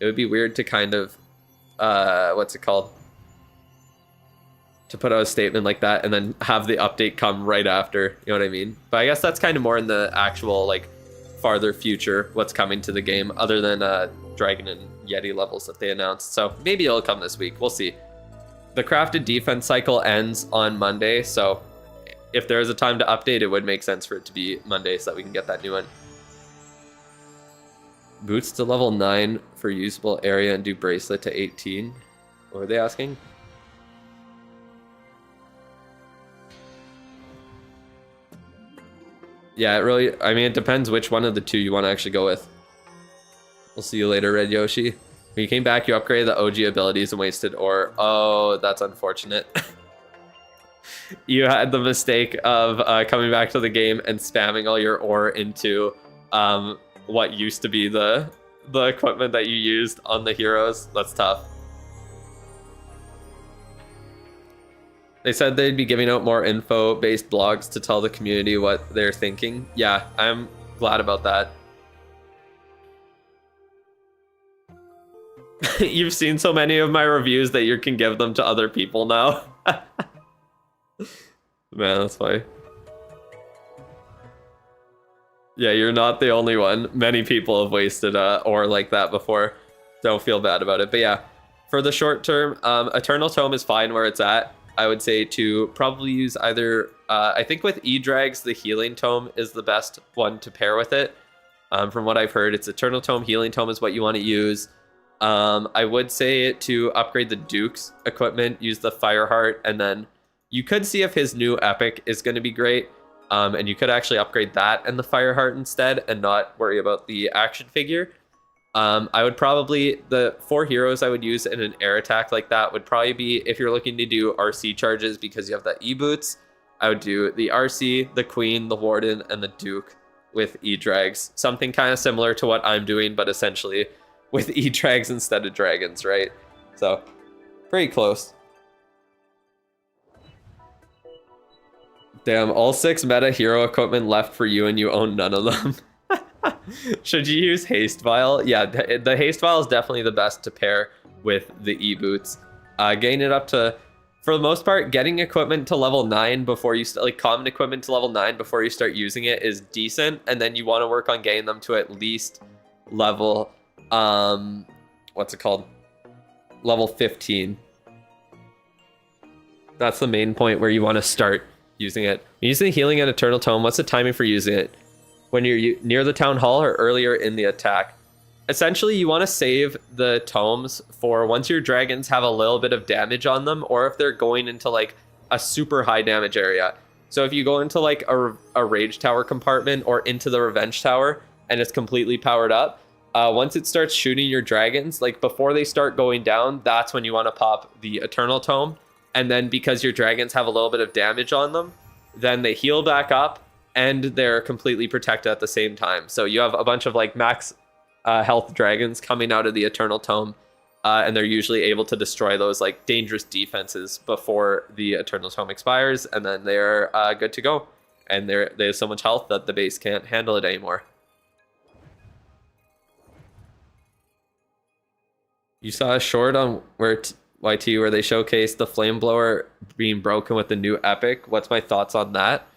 It would be weird to kind of, what's it called? To put out a statement like that and then have the update come right after, you know what I mean? But I guess that's kind of more in the actual, like, farther future, what's coming to the game, other than Dragon and Yeti levels that they announced. So maybe it'll come this week, we'll see. The crafted defense cycle ends on Monday, so if there is a time to update, it would make sense for it to be Monday so that we can get that new one. Boots to level 9 for usable area and do bracelet to 18. What were they asking? Yeah, it really, I mean, it depends which one of the two you want to actually go with. We'll see you later, Red Yoshi. When you came back, you upgraded the OG abilities and wasted ore. Oh, that's unfortunate. You had the mistake of coming back to the game and spamming all your ore into what used to be the equipment that you used on the heroes. That's tough. They said they'd be giving out more info-based blogs to tell the community what they're thinking. Yeah, I'm glad about that. You've seen so many of my reviews that you can give them to other people now. Man, that's funny. Yeah, you're not the only one. Many people have wasted ore like that before. Don't feel bad about it. But yeah, for the short term, Eternal Tome is fine where it's at. I would say to probably use either... I think with E-Drags, the Healing Tome is the best one to pair with it. From what I've heard, it's Eternal Tome, Healing Tome is what you want to use. I would say to upgrade the Duke's equipment, use the Fireheart, and then you could see if his new epic is going to be great. And you could actually upgrade that and the Fireheart instead and not worry about the action figure. I would probably, the 4 heroes I would use in an air attack like that would probably be, if you're looking to do RC charges because you have the E-Boots, I would do the RC, the Queen, the Warden, and the Duke with E-Drags. Something kind of similar to what I'm doing, but essentially with E-Drags instead of dragons, right? So, pretty close. Damn, all 6 meta hero equipment left for you and you own none of them. Should you use Haste Vial? Yeah, the Haste Vial is definitely the best to pair with the E-Boots. Getting it up to, for the most part, getting equipment to level 9 before you, like common equipment to level 9 before you start using it is decent. And then you want to work on getting them to at least level, what's it called? Level 15. That's the main point where you want to start using it. Using Healing and Eternal Tome, what's the timing for using it? When you're near the Town Hall or earlier in the attack? Essentially, you want to save the tomes for once your dragons have a little bit of damage on them, or if they're going into like a super high damage area. So if you go into like a Rage Tower compartment or into the Revenge Tower and it's completely powered up, once it starts shooting your dragons, like before they start going down, that's when you want to pop the Eternal Tome. And then because your dragons have a little bit of damage on them, then they heal back up and they're completely protected at the same time. So you have a bunch of like max health dragons coming out of the Eternal Tome, and they're usually able to destroy those like dangerous defenses before the Eternal Tome expires, and then they're good to go. And they have so much health that the base can't handle it anymore. You saw a short on where YT where they showcased the flame blower being broken with the new epic. What's my thoughts on that?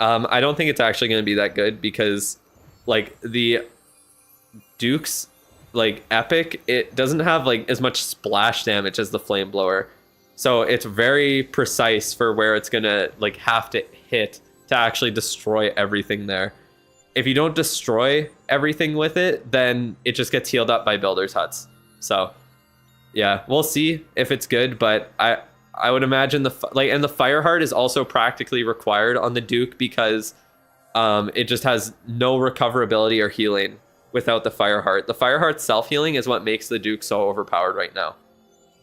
I don't think it's actually going to be that good because like the Duke's like epic, it doesn't have like as much splash damage as the flame blower. So it's very precise for where it's going to like have to hit to actually destroy everything there. If you don't destroy everything with it, then it just gets healed up by builders' huts. So yeah, we'll see if it's good, but I would imagine the Fireheart is also practically required on the Duke because it just has no recoverability or healing without the Fireheart. The Fireheart self-healing is what makes the Duke so overpowered right now.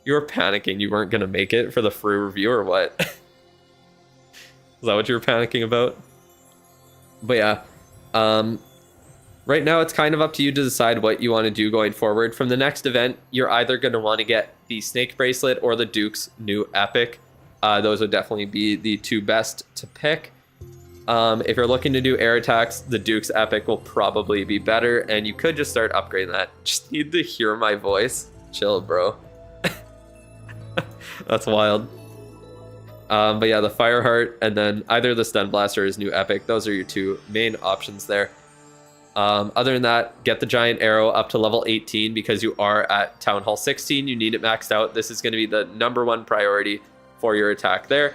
You were panicking you weren't going to make it for the free review or what? Is that what you were panicking about? But yeah, right now it's kind of up to you to decide what you want to do going forward. From the next event, you're either going to want to get the Snake Bracelet or the Duke's new epic. Those would definitely be the 2 best to pick. If you're looking to do air attacks, the Duke's epic will probably be better, and you could just start upgrading that. Just need to hear my voice. Chill, bro. That's wild. But yeah, the Fireheart and then either the Stun Blaster or his new epic. Those are your 2 main options there. Other than that, get the Giant Arrow up to level 18 because you are at Town Hall 16. You need it maxed out. This is going to be the #1 priority for your attack there.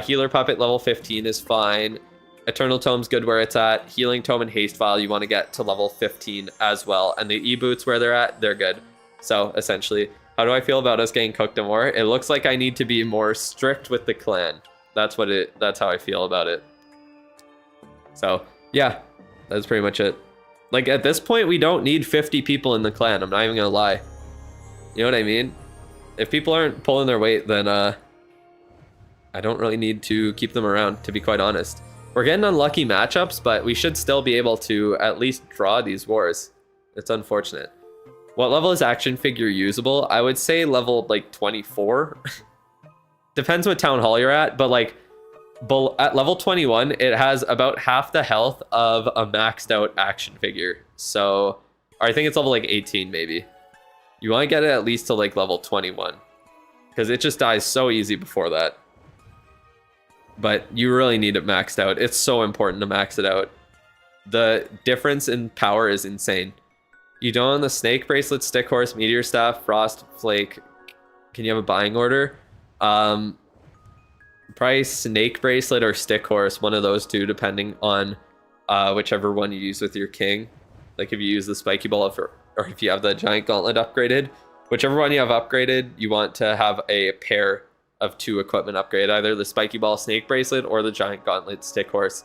Healer Puppet level 15 is fine. Eternal Tome's good where it's at. Healing Tome and Haste Vial you want to get to level 15 as well. And the E-Boots where they're at, they're good. So essentially, how do I feel about us getting cooked more? It looks like I need to be more strict with the clan. That's how I feel about it. So yeah, that's pretty much it. Like, at this point, we don't need 50 people in the clan. I'm not even gonna lie. You know what I mean? If people aren't pulling their weight, then I don't really need to keep them around, to be quite honest. We're getting unlucky matchups, but we should still be able to at least draw these wars. It's unfortunate. What level is action figure usable? I would say level like 24. Depends what town hall you're at, but like at level 21, it has about half the health of a maxed out action figure. So, or I think it's level like 18 maybe. You want to get it at least to like level 21, because it just dies so easy before that. But you really need it maxed out. It's so important to max it out. The difference in power is insane. You don't own the Snake Bracelet, Stick Horse, Meteor Staff, Frost Flake. Can you have a buying order? Probably Snake Bracelet or Stick Horse, one of those two, depending on whichever one you use with your king. Like if you use the Spiky Ball or if you have the Giant Gauntlet upgraded. Whichever one you have upgraded, you want to have a pair of 2 equipment upgrade, either the Spiky Ball Snake Bracelet or the Giant Gauntlet Stick Horse.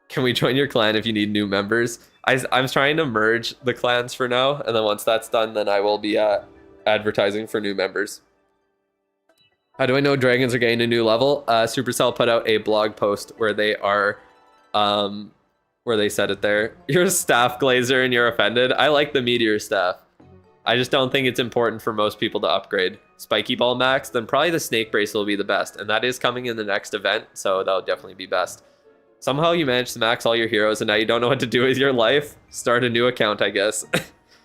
Can we join your clan if you need new members? I'm trying to merge the clans for now, and then once that's done, then I will be advertising for new members. How do I know dragons are getting a new level? Supercell put out a blog post where they are, where they said it there. You're a staff glazer and you're offended. I like the meteor staff. I just don't think it's important for most people to upgrade. Spiky Ball max, then probably the Snake Bracelet will be the best, and that is coming in the next event, so that'll definitely be best. Somehow you managed to max all your heroes and now you don't know what to do with your life? Start a new account, I guess.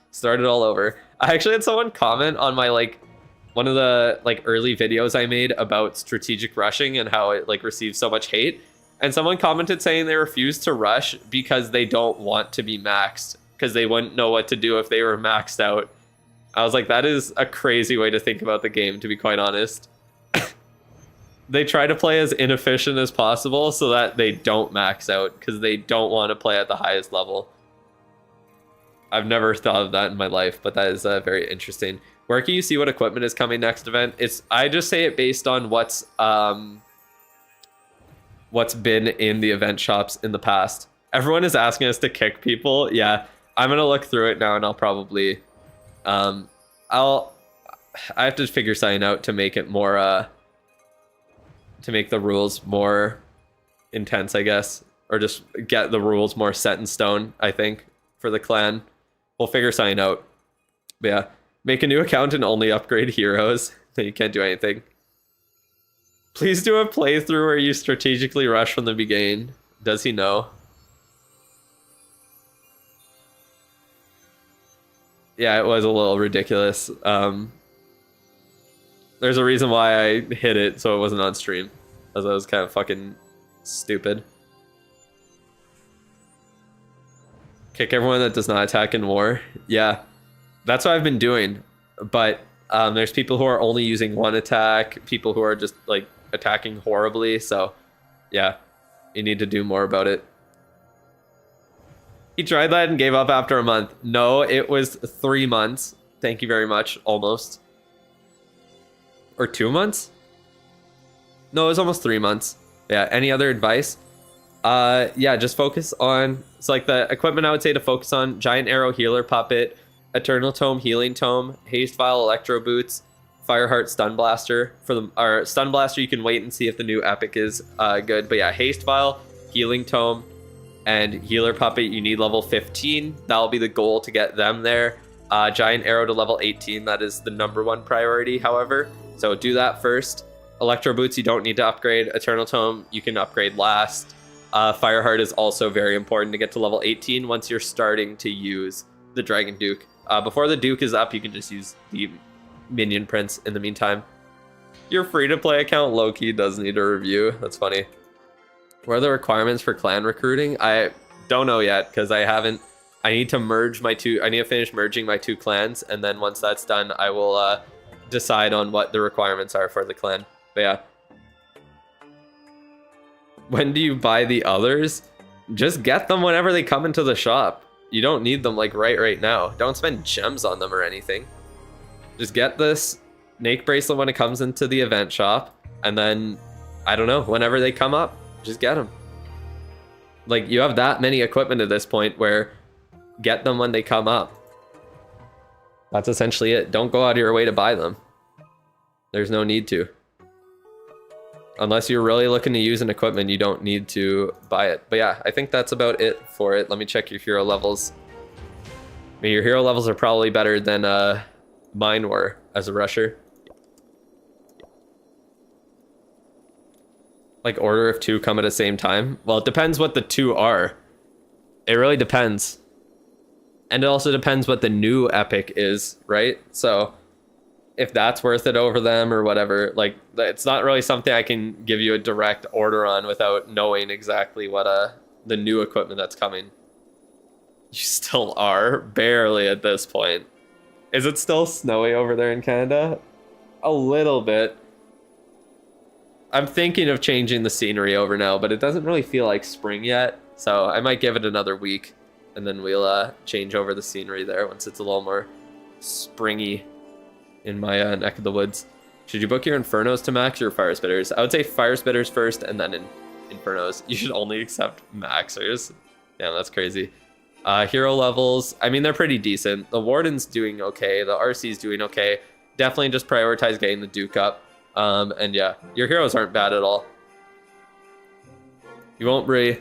Start it all over. I actually had someone comment on my one of the early videos I made about strategic rushing and how it received so much hate. And someone commented saying they refuse to rush because they don't want to be maxed, because they wouldn't know what to do if they were maxed out. I was like, that is a crazy way to think about the game, to be quite honest. They try to play as inefficient as possible so that they don't max out, because they don't want to play at the highest level. I've never thought of that in my life, but that is very interesting. Where can you see what equipment is coming next event? I just say it based on what's been in the event shops in the past. Everyone is asking us to kick people. Yeah, I'm gonna look through it now, and I'll probably I have to figure something out to make it more to make the rules more intense, I guess, or just get the rules more set in stone, I think, for the clan. We'll figure something out. But yeah, make a new account and only upgrade heroes. Then you can't do anything. Please do a playthrough where you strategically rush from the beginning. Does he know? Yeah, it was a little ridiculous. There's a reason why I hit it so it wasn't on stream, as I was kind of fucking stupid. Kick everyone that does not attack in war. Yeah, that's what I've been doing. But there's people who are only using one attack, people who are just attacking horribly. So yeah, you need to do more about it. He tried that and gave up after a month. No, it was 3 months. Thank you very much. Almost. Or 2 months? No, it was almost 3 months. Yeah, any other advice? Yeah, just focus on... It's the equipment I would say to focus on: Giant Arrow Healer Puppet, Eternal Tome Healing Tome, Haste Vial Electro Boots, Fireheart Stun Blaster. Or Stun Blaster, you can wait and see if the new epic is good. But yeah, Haste Vial, Healing Tome, and Healer Puppet, you need level 15. That'll be the goal to get them there. Giant Arrow to level 18, that is the #1 priority, however. So do that first. Electro Boots, you don't need to upgrade. Eternal Tome, you can upgrade last. Fireheart is also very important to get to level 18 once you're starting to use the Dragon Duke. Before the Duke is up, you can just use the Minion Prince in the meantime. Your free-to-play account low-key does need a review. That's funny. What are the requirements for clan recruiting? I don't know yet, because I need to merge my two... I need to finish merging my 2 clans, and then once that's done, I will decide on what the requirements are for the clan. But yeah. When do you buy the others? Just get them whenever they come into the shop. You don't need them right now. Don't spend gems on them or anything. Just get this Snake Bracelet when it comes into the event shop, and then, I don't know, whenever they come up, just get them. You have that many equipment at this point where get them when they come up. That's essentially it. Don't go out of your way to buy them. There's no need to. Unless you're really looking to use an equipment, you don't need to buy it. But yeah, I think that's about it for it. Let me check your hero levels. I mean, your hero levels are probably better than mine were as a rusher. Like order if 2 come at the same time. Well, it depends what the 2 are. It really depends. And it also depends what the new epic is, right? So if that's worth it over them or whatever, like it's not really something I can give you a direct order on without knowing exactly what the new equipment that's coming. You still are barely at this point. Is it still snowy over there in Canada? A little bit. I'm thinking of changing the scenery over now, but it doesn't really feel like spring yet, so I might give it another week and then we'll change over the scenery there once it's a little more springy in my neck of the woods. Should you book your Infernos to max or Fire Spitters? I would say Fire Spitters first and then Infernos. You should only accept maxers. Damn, that's crazy. Hero levels, I mean, they're pretty decent. The Warden's doing okay. The RC's doing okay. Definitely just prioritize getting the Duke up. And yeah, your heroes aren't bad at all. You won't really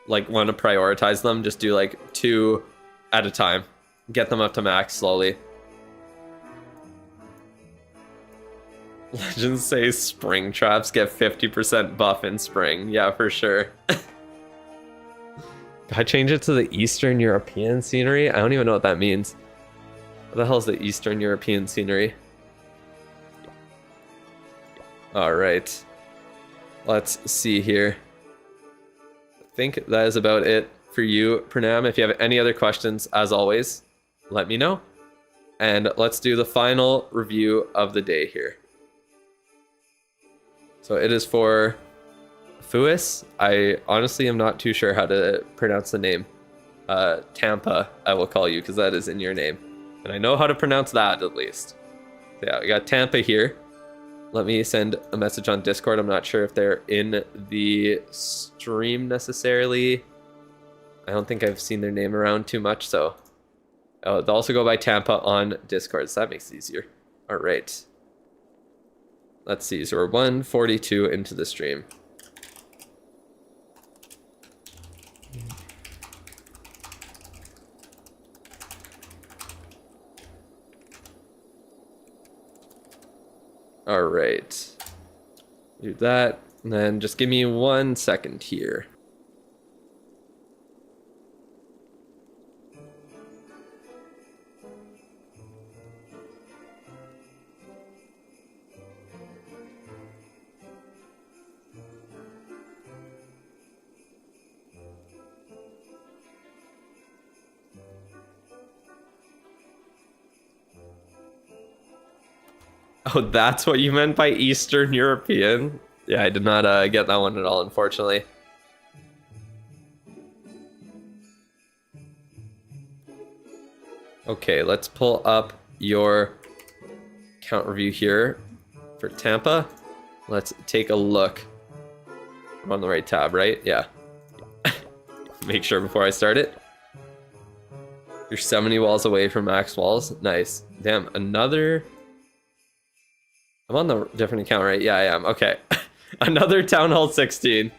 like want to prioritize them. Just do like 2 at a time. Get them up to max slowly. Legends say spring traps get 50% buff in spring. Yeah, for sure. I change it to the Eastern European scenery? I don't even know what that means. What the hell is the Eastern European scenery? Alright. Let's see here. I think that is about it for you, Pranam. If you have any other questions, as always, let me know. And let's do the final review of the day here. So it is for Fuis. I honestly am not too sure how to pronounce the name. Tampa, I will call you because that is in your name. And I know how to pronounce that at least. So yeah, we got Tampa here. Let me send a message on Discord. I'm not sure if they're in the stream necessarily. I don't think I've seen their name around too much, so. Oh, they'll also go by Tampa on Discord, so that makes it easier. All right. Let's see, so we're 142 into the stream. All right, do that, and then just give me 1 second here. Oh, that's what you meant by Eastern European? Yeah, I did not get that one at all, unfortunately. Okay, let's pull up your account review here for Tampa. Let's take a look. I'm on the right tab, right? Yeah. Make sure before I start it. You're 70 walls away from max walls. Nice. Damn, another... I'm on the different account, right? Yeah, I am. Okay. Another Town Hall 16.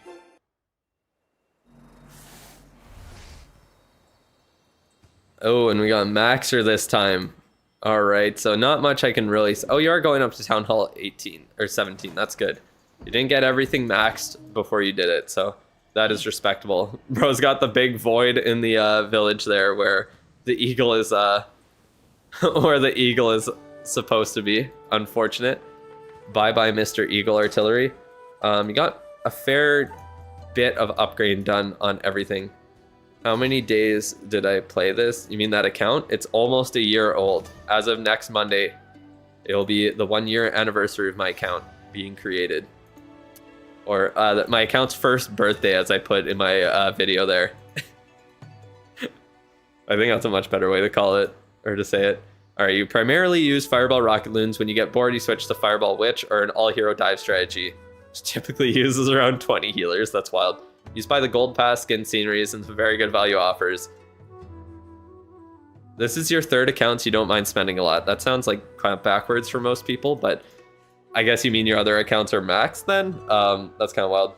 Oh, and we got Maxer this time. All right, so not much I can really... Oh, you are going up to Town Hall 18, or 17. That's good. You didn't get everything maxed before you did it, so that is respectable. Bro's got the big void in the village there where the eagle is... where the eagle is supposed to be. Unfortunate. Bye-bye, Mr. Eagle Artillery. You got a fair bit of upgrade done on everything. How many days did I play this? You mean that account? It's almost a year old. As of next Monday, it will be the 1-year anniversary of my account being created. Or my account's first birthday, as I put in my video there. I think that's a much better way to call it, or to say it. All right, you primarily use Fireball Rocket Loons. When you get bored, you switch to Fireball Witch or an all-hero dive strategy, which typically uses around 20 healers. That's wild. You just buy the gold pass, skin sceneries, and some very good value offers. This is your third account, so you don't mind spending a lot. That sounds like kind of backwards for most people, but I guess you mean your other accounts are maxed then? That's kind of wild.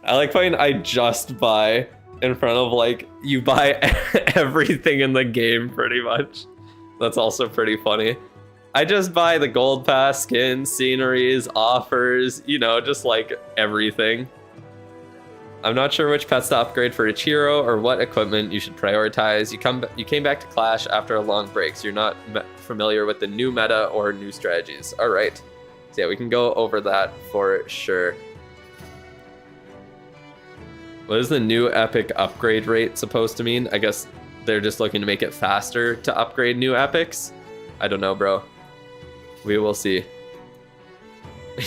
I like playing I just buy in front of like, you buy everything in the game pretty much. That's also pretty funny. I just buy the gold pass, skins, sceneries, offers, you know, just like everything. I'm not sure which pets to upgrade for each hero or what equipment you should prioritize. You came back to Clash after a long break, so you're not familiar with the new meta or new strategies. All right, so yeah, we can go over that for sure. What is the new epic upgrade rate supposed to mean? I guess they're just looking to make it faster to upgrade new epics. I don't know, bro. We will see.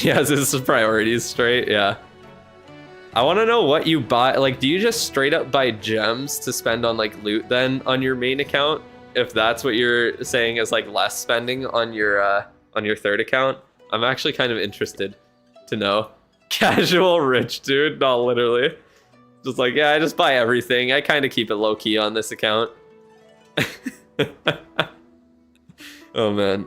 Yeah, this is priorities straight, yeah. I want to know what you buy. Like, do you just straight up buy gems to spend on like loot then on your main account? If that's what you're saying is like less spending on your third account, I'm actually kind of interested to know. Casual rich dude, not literally. Just like, yeah, I just buy everything. I kind of keep it low key on this account. Oh man.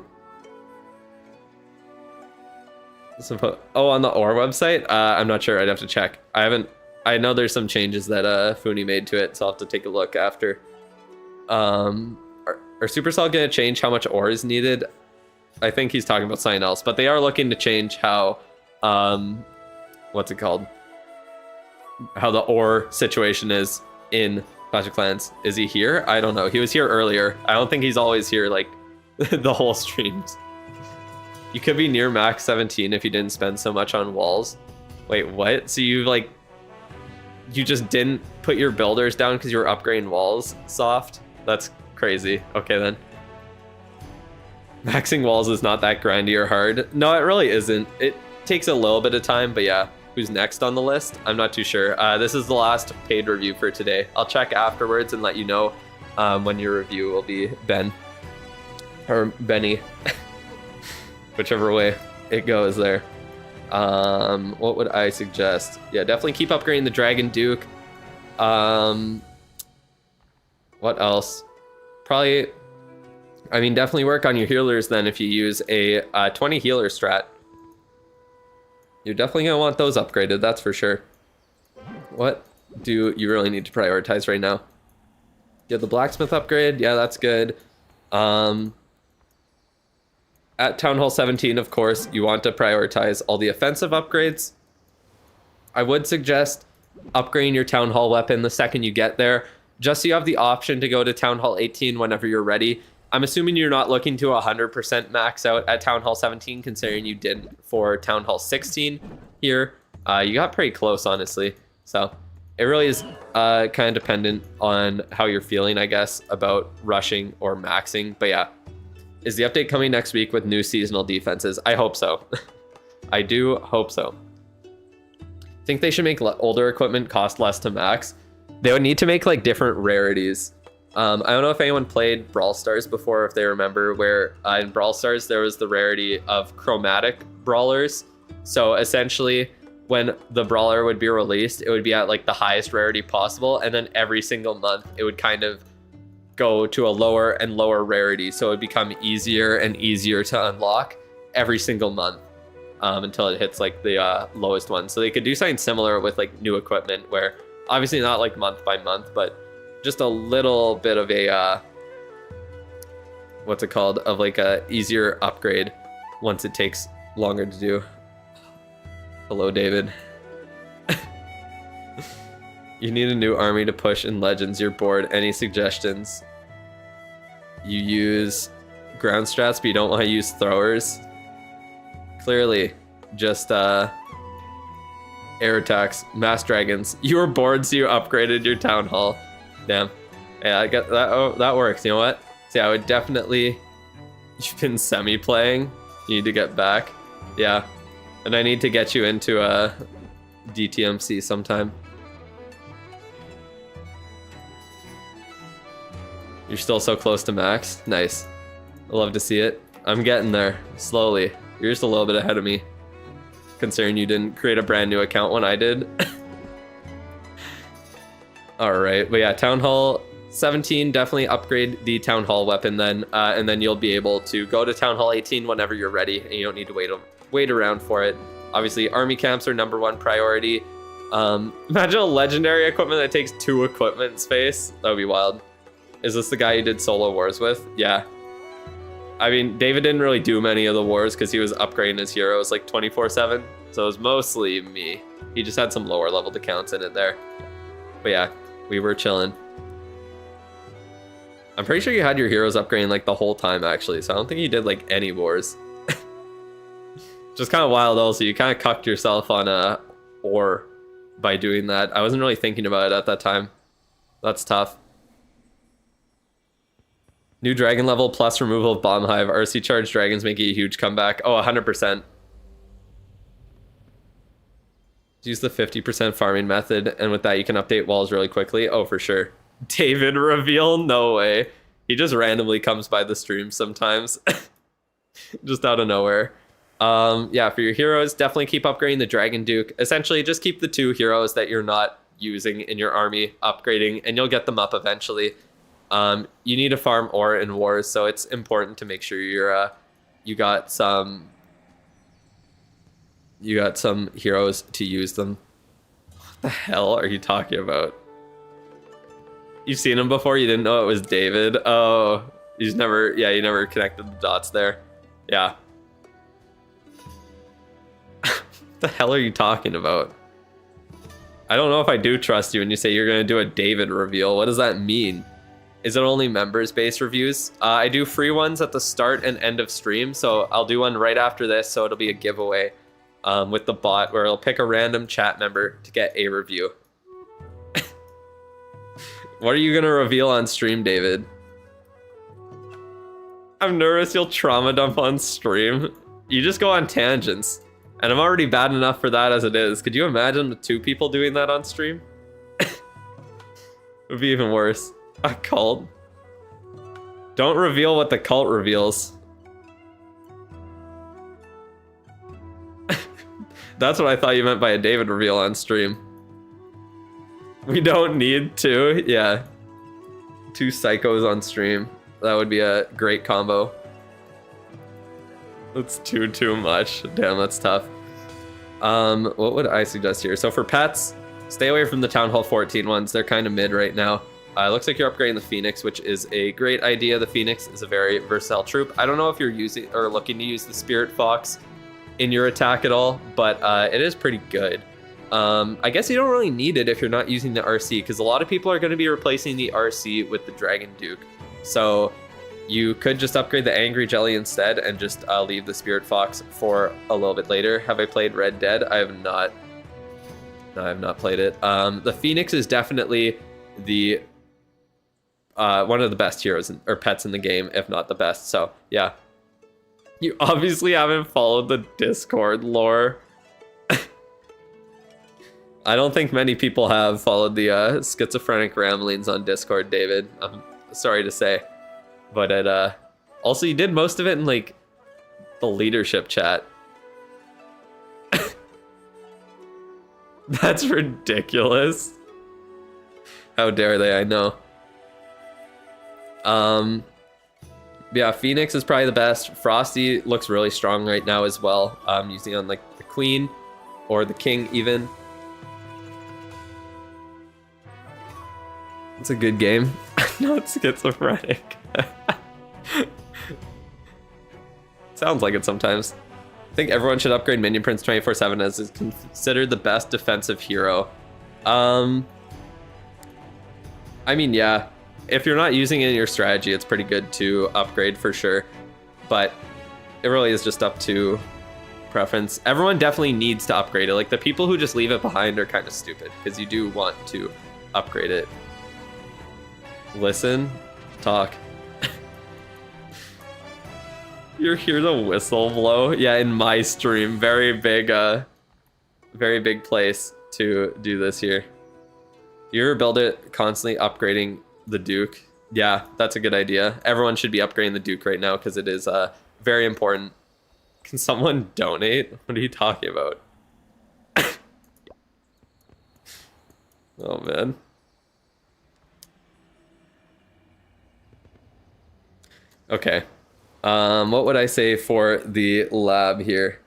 Oh, on the OR website? I'm not sure. I'd have to check. I know there's some changes that Funi made to it, so I'll have to take a look after. Are Supercell gonna change how much ore is needed? I think he's talking about something else, but they are looking to change how, what's it called? How the ore situation is in Clash of Clans. Is he here? I don't know. He was here earlier. I don't think he's always here like the whole streams. You could be near max 17 if you didn't spend so much on walls. Wait, what? So you like, you just didn't put your builders down because you were upgrading walls soft? That's crazy. Okay then. Maxing walls is not that grindy or hard. No, it really isn't. It takes a little bit of time, but yeah. Who's next on the list? I'm not too sure. This is the last paid review for today. I'll check afterwards and let you know when your review will be Ben. Or Benny. Whichever way it goes there. What would I suggest? Yeah, definitely keep upgrading the Dragon Duke. What else? Probably, I mean, definitely work on your healers then if you use a 20 healer strat. You're definitely going to want those upgraded, that's for sure. What do you really need to prioritize right now? Yeah, the blacksmith upgrade. Yeah, that's good. At Town Hall 17, of course, you want to prioritize all the offensive upgrades. I would suggest upgrading your Town Hall weapon the second you get there, just so you have the option to go to Town Hall 18 whenever you're ready. I'm assuming you're not looking to 100% max out at Town Hall 17, considering you didn't for Town Hall 16 here. You got pretty close, honestly. So it really is kind of dependent on how you're feeling, I guess, about rushing or maxing. But yeah. Is the update coming next week with new seasonal defenses? I hope so. I do hope so. Think they should make older equipment cost less to max. They would need to make like different rarities. I don't know if anyone played Brawl Stars before, if they remember, where in Brawl Stars there was the rarity of chromatic brawlers. So essentially, when the brawler would be released, it would be at like the highest rarity possible, and then every single month it would kind of go to a lower and lower rarity, so it would become easier and easier to unlock every single month until it hits like the lowest one. So they could do something similar with like new equipment, where obviously not like month by month, but just a little bit of a what's it called, of like a easier upgrade once it takes longer to do. Hello, David. You need a new army to push in Legends. You're bored. Any suggestions? You use ground strats, but you don't want to use throwers. Clearly, just air attacks, mass dragons. You were bored, so you upgraded your town hall. Damn. Yeah, I get that. Oh, that works. You know what? See, I would definitely. You've been semi-playing. You need to get back. Yeah, and I need to get you into a DTMC sometime. You're still so close to max. Nice. I love to see it. I'm getting there slowly. You're just a little bit ahead of me. considering you didn't create a brand new account when I did. All right, but yeah, Town Hall 17, definitely upgrade the Town Hall weapon then, and then you'll be able to go to Town Hall 18 whenever you're ready, and you don't need to wait around for it. Obviously, army camps are #1 priority. Imagine a legendary equipment that takes 2 equipment space. That would be wild. Is this the guy you did solo wars with? Yeah. I mean, David didn't really do many of the wars because he was upgrading his heroes like 24/7. So it was mostly me. He just had some lower leveled accounts in it there. But yeah, we were chilling. I'm pretty sure you had your heroes upgrading like the whole time actually. So I don't think you did like any wars. Just kind of wild also. You kind of cucked yourself on a ore by doing that. I wasn't really thinking about it at that time. That's tough. New dragon level plus removal of bomb hive. RC charged dragons making a huge comeback. Oh, 100%. Use the 50% farming method, and with that you can update walls really quickly. Oh, for sure. David reveal? No way. He just randomly comes by the stream sometimes. Just out of nowhere. Yeah, for your heroes, definitely keep upgrading the Dragon Duke. Essentially, just keep the 2 heroes that you're not using in your army upgrading, and you'll get them up eventually. You need to farm ore in wars, so it's important to make sure you got some heroes to use them. What the hell are you talking about? You've seen him before, you didn't know it was David? Oh, you never connected the dots there. Yeah. What the hell are you talking about? I don't know if I do trust you when you say you're gonna do a David reveal. What does that mean? Is it only members-based reviews? I do free ones at the start and end of stream, so I'll do one right after this, so it'll be a giveaway with the bot where it'll pick a random chat member to get a review. What are you gonna reveal on stream, David? I'm nervous you'll trauma dump on stream. You just go on tangents, and I'm already bad enough for that as it is. Could you imagine the 2 people doing that on stream? It would be even worse. A cult? Don't reveal what the cult reveals. That's what I thought you meant by a David reveal on stream. We don't need 2. Yeah. 2 psychos on stream. That would be a great combo. That's too much. Damn, that's tough. What would I suggest here? So for pets, stay away from the Town Hall 14 ones. They're kind of mid right now. Looks like you're upgrading the Phoenix, which is a great idea. The Phoenix is a very versatile troop. I don't know if you're using or looking to use the Spirit Fox in your attack at all, but it is pretty good. I guess you don't really need it if you're not using the RC, because a lot of people are going to be replacing the RC with the Dragon Duke. So you could just upgrade the Angry Jelly instead and just leave the Spirit Fox for a little bit later. Have I played Red Dead? I have not. No, I have not played it. The Phoenix is definitely the one of the best heroes or pets in the game, if not the best. So yeah, you obviously haven't followed the Discord lore. I don't think many people have followed the schizophrenic ramblings on Discord, David. I'm sorry to say, but it also you did most of it in like the leadership chat. That's ridiculous. How dare they? I know. Yeah, Phoenix is probably the best. Frosty looks really strong right now as well. Using on like the Queen or the King even. It's a good game. Not schizophrenic. Sounds like it sometimes. I think everyone should upgrade Minion Prince 24/7 as is considered the best defensive hero. I mean, yeah. If you're not using it in your strategy, it's pretty good to upgrade for sure. But it really is just up to preference. Everyone definitely needs to upgrade it. Like the people who just leave it behind are kind of stupid because you do want to upgrade it. Listen, talk. You hear the whistle blow? Yeah, in my stream. Very big place to do this here. You ever build it constantly upgrading the Duke? Yeah, that's a good idea. Everyone should be upgrading the Duke right now because it is very important. Can someone donate? What are you talking about? Oh man. Okay. What would I say for the lab here?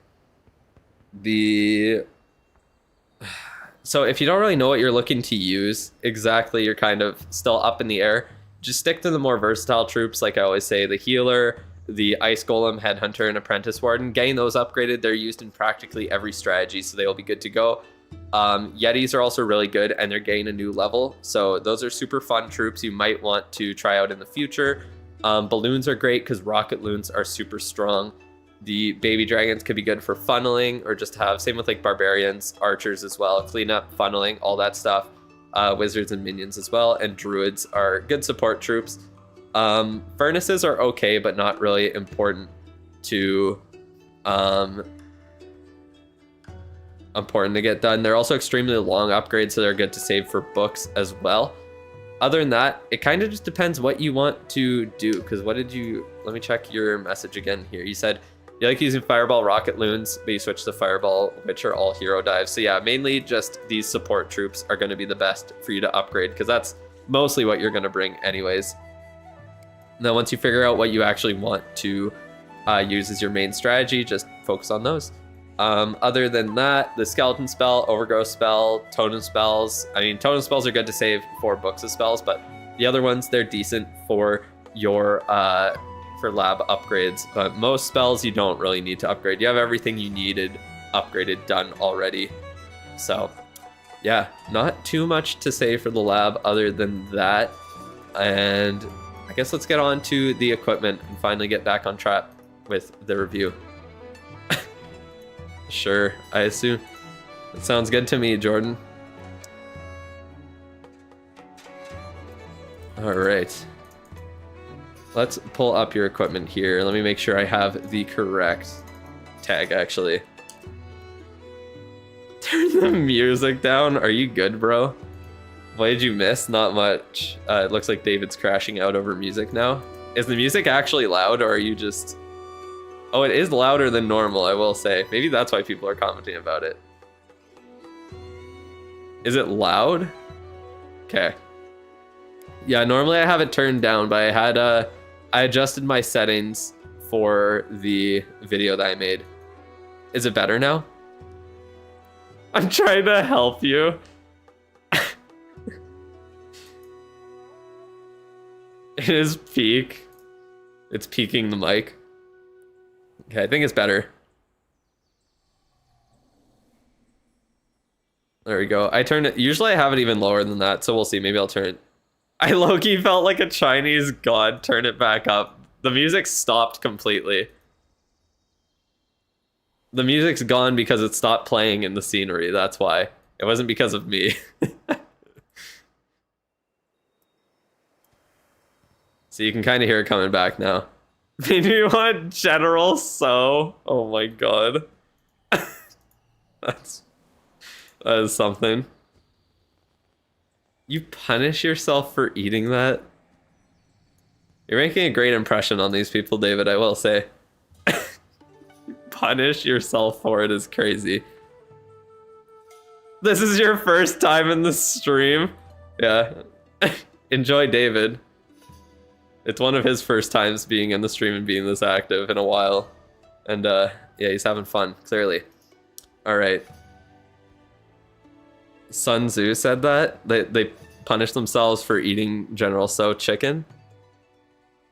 So if you don't really know what you're looking to use exactly, you're kind of still up in the air. Just stick to the more versatile troops, like I always say, the healer, the ice golem, headhunter, and apprentice warden. Getting those upgraded, they're used in practically every strategy, so they will be good to go. Yetis are also really good, and they're getting a new level, so those are super fun troops you might want to try out in the future. Balloons are great because rocket loons are super strong. The baby dragons could be good for funneling, or just have, same with like barbarians, archers as well, cleanup, funneling, all that stuff. Wizards and minions as well, and druids are good support troops. Furnaces are okay, but not really important to get done. They're also extremely long upgrades, so they're good to save for books as well. Other than that, it kind of just depends what you want to do, because what did you, let me check your message again here. You said you like using fireball rocket loons, but you switch to fireball, which are all hero dives. So yeah, mainly just these support troops are going to be the best for you to upgrade, because that's mostly what you're going to bring anyways. Now, once you figure out what you actually want to use as your main strategy, just focus on those. Other than that, the skeleton spell, overgrowth spell, totem spells. I mean, totem spells are good to save for books of spells, but the other ones, they're decent for your for lab upgrades. But most spells you don't really need to upgrade. You have everything you needed upgraded done already. So yeah, not too much to say for the lab other than that. And I guess let's get on to the equipment and finally get back on track with the review. Sure, I assume. That sounds good to me, Jordan. All right. Let's pull up your equipment here. Let me make sure I have the correct tag, actually. Turn the music down. Are you good, bro? What did you miss? Not much. It looks like David's crashing out over music now. Is the music actually loud, or are you just... Oh, it is louder than normal, I will say. Maybe that's why people are commenting about it. Is it loud? Okay. Yeah, normally I have it turned down, but I adjusted my settings for the video that I made. Is it better now? I'm trying to help you. It is peak. It's peaking the mic. Okay, I think it's better. There we go. I turned it. Usually I have it even lower than that, so we'll see. Maybe I'll turn it. I low-key felt like a Chinese god. Turn it back up. The music stopped completely. The music's gone because it stopped playing in the scenery. That's why. It wasn't because of me. So you can kind of hear it coming back now. Maybe you want General So? Oh my god. That is something. You punish yourself for eating that? You're making a great impression on these people, David, I will say. Punish yourself for it is crazy. This is your first time in the stream? Yeah. Enjoy, David. It's one of his first times being in the stream and being this active in a while. And yeah, he's having fun, clearly. All right. Sun Tzu said that. They punished themselves for eating General So chicken.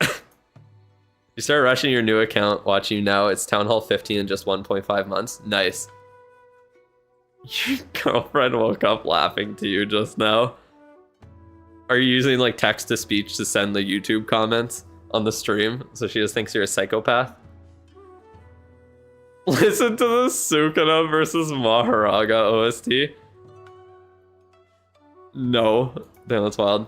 You start rushing your new account, watching you now. It's Town Hall 15 in just 1.5 months. Nice. Your girlfriend woke up laughing to you just now. Are you using like text to speech to send the YouTube comments on the stream so she just thinks you're a psychopath? Listen to the Sukuna versus Maharaga OST. No. Damn, that's wild.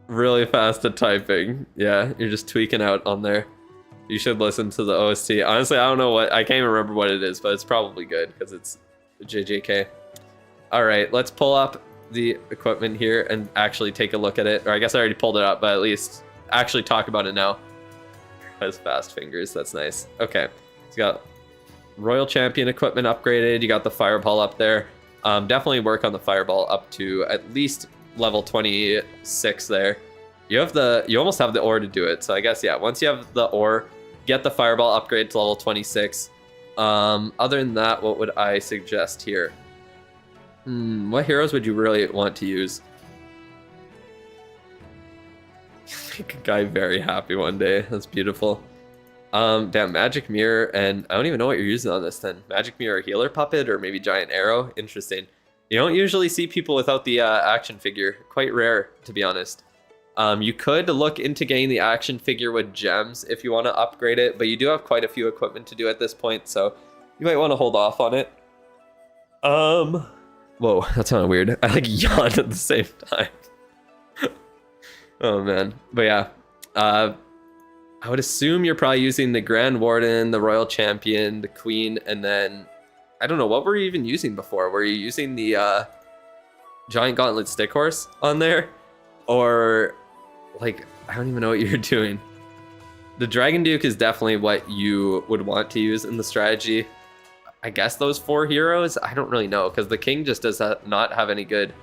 Really fast at typing. Yeah, you're just tweaking out on there. You should listen to the OST. Honestly, I don't know what... I can't even remember what it is, but it's probably good because it's JJK. All right, let's pull up the equipment here and actually take a look at it. Or I guess I already pulled it up, but at least actually talk about it now. Has fast fingers, that's nice. Okay, it's got Royal Champion equipment upgraded. You got the Fireball up there. Definitely work on the Fireball up to at least level 26 there. You almost have the ore to do it. So I guess, yeah, once you have the ore, get the Fireball upgrade to level 26. Other than that, what would I suggest here? What heroes would you really want to use? Make a guy very happy one day. That's beautiful. Damn, Magic Mirror, and I don't even know what you're using on this then. Magic Mirror Healer Puppet, or maybe Giant Arrow? Interesting. You don't usually see people without the action figure. Quite rare, to be honest. You could look into getting the action figure with gems if you want to upgrade it, but you do have quite a few equipment to do at this point, so you might want to hold off on it. Whoa, that sounded weird. I like yawned at the same time. Oh man, but yeah, I would assume you're probably using the Grand Warden, the Royal Champion, the Queen, and then I don't know, what were you even using before? Were you using the Giant Gauntlet Stick Horse on there? Or like, I don't even know what you're doing. The Dragon Duke is definitely what you would want to use in the strategy. I guess those 4 heroes, I don't really know, because the King just does not have any good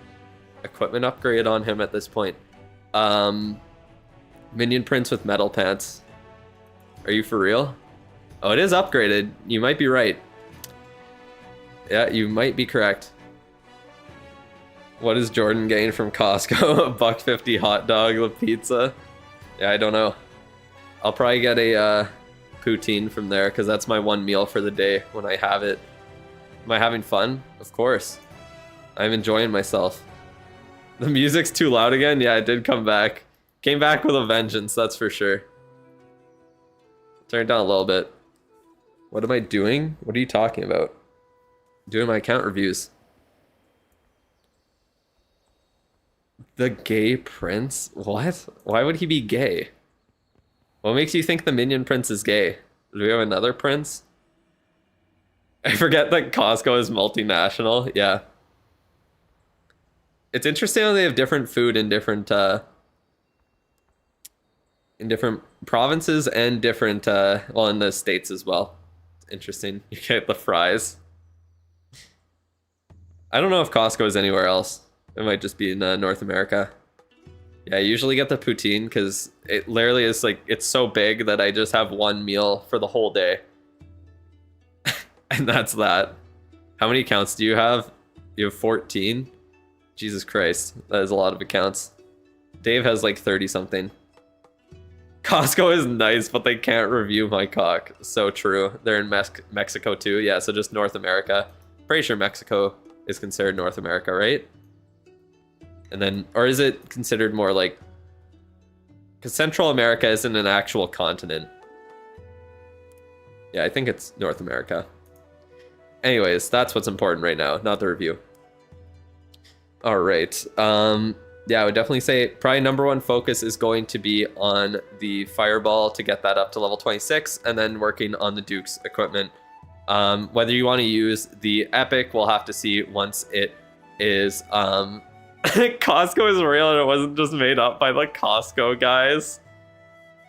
equipment upgrade on him at this point. Minion Prince with Metal Pants. Are you for real? Oh, it is upgraded. You might be right. Yeah, you might be correct. What does Jordan gain from Costco? $1.50 hot dog with pizza? Yeah, I don't know. I'll probably get a poutine from there, because that's my one meal for the day when I have it. Am I having fun? Of course. I'm enjoying myself. The music's too loud again? Yeah, it did come back. Came back with a vengeance, that's for sure. Turn it down a little bit. What am I doing? What are you talking about? Doing my account reviews. The gay prince? What? Why would he be gay? What makes you think the Minion Prince is gay? Do we have another prince? I forget that Costco is multinational. Yeah. It's interesting how they have different food in different provinces and different well, in the states as well. It's interesting. You get the fries. I don't know if Costco is anywhere else. It might just be in North America. Yeah, I usually get the poutine because it literally is like, it's so big that I just have one meal for the whole day. And that's that. How many accounts do you have? You have 14? Jesus Christ, that is a lot of accounts. Dave has like 30 something. Costco is nice, but they can't review my cock. So true. They're in Mexico too. Yeah, so just North America. Pretty sure Mexico is considered North America, right? And then, or is it considered more like, because Central America isn't an actual continent. Yeah, I think it's North America. Anyways, that's what's important right now, not the review. All right. Yeah, I would definitely say probably #1 focus is going to be on the Fireball to get that up to level 26, and then working on the Duke's equipment. Whether you want to use the Epic, we'll have to see once it is... Costco is real and it wasn't just made up by the Costco guys.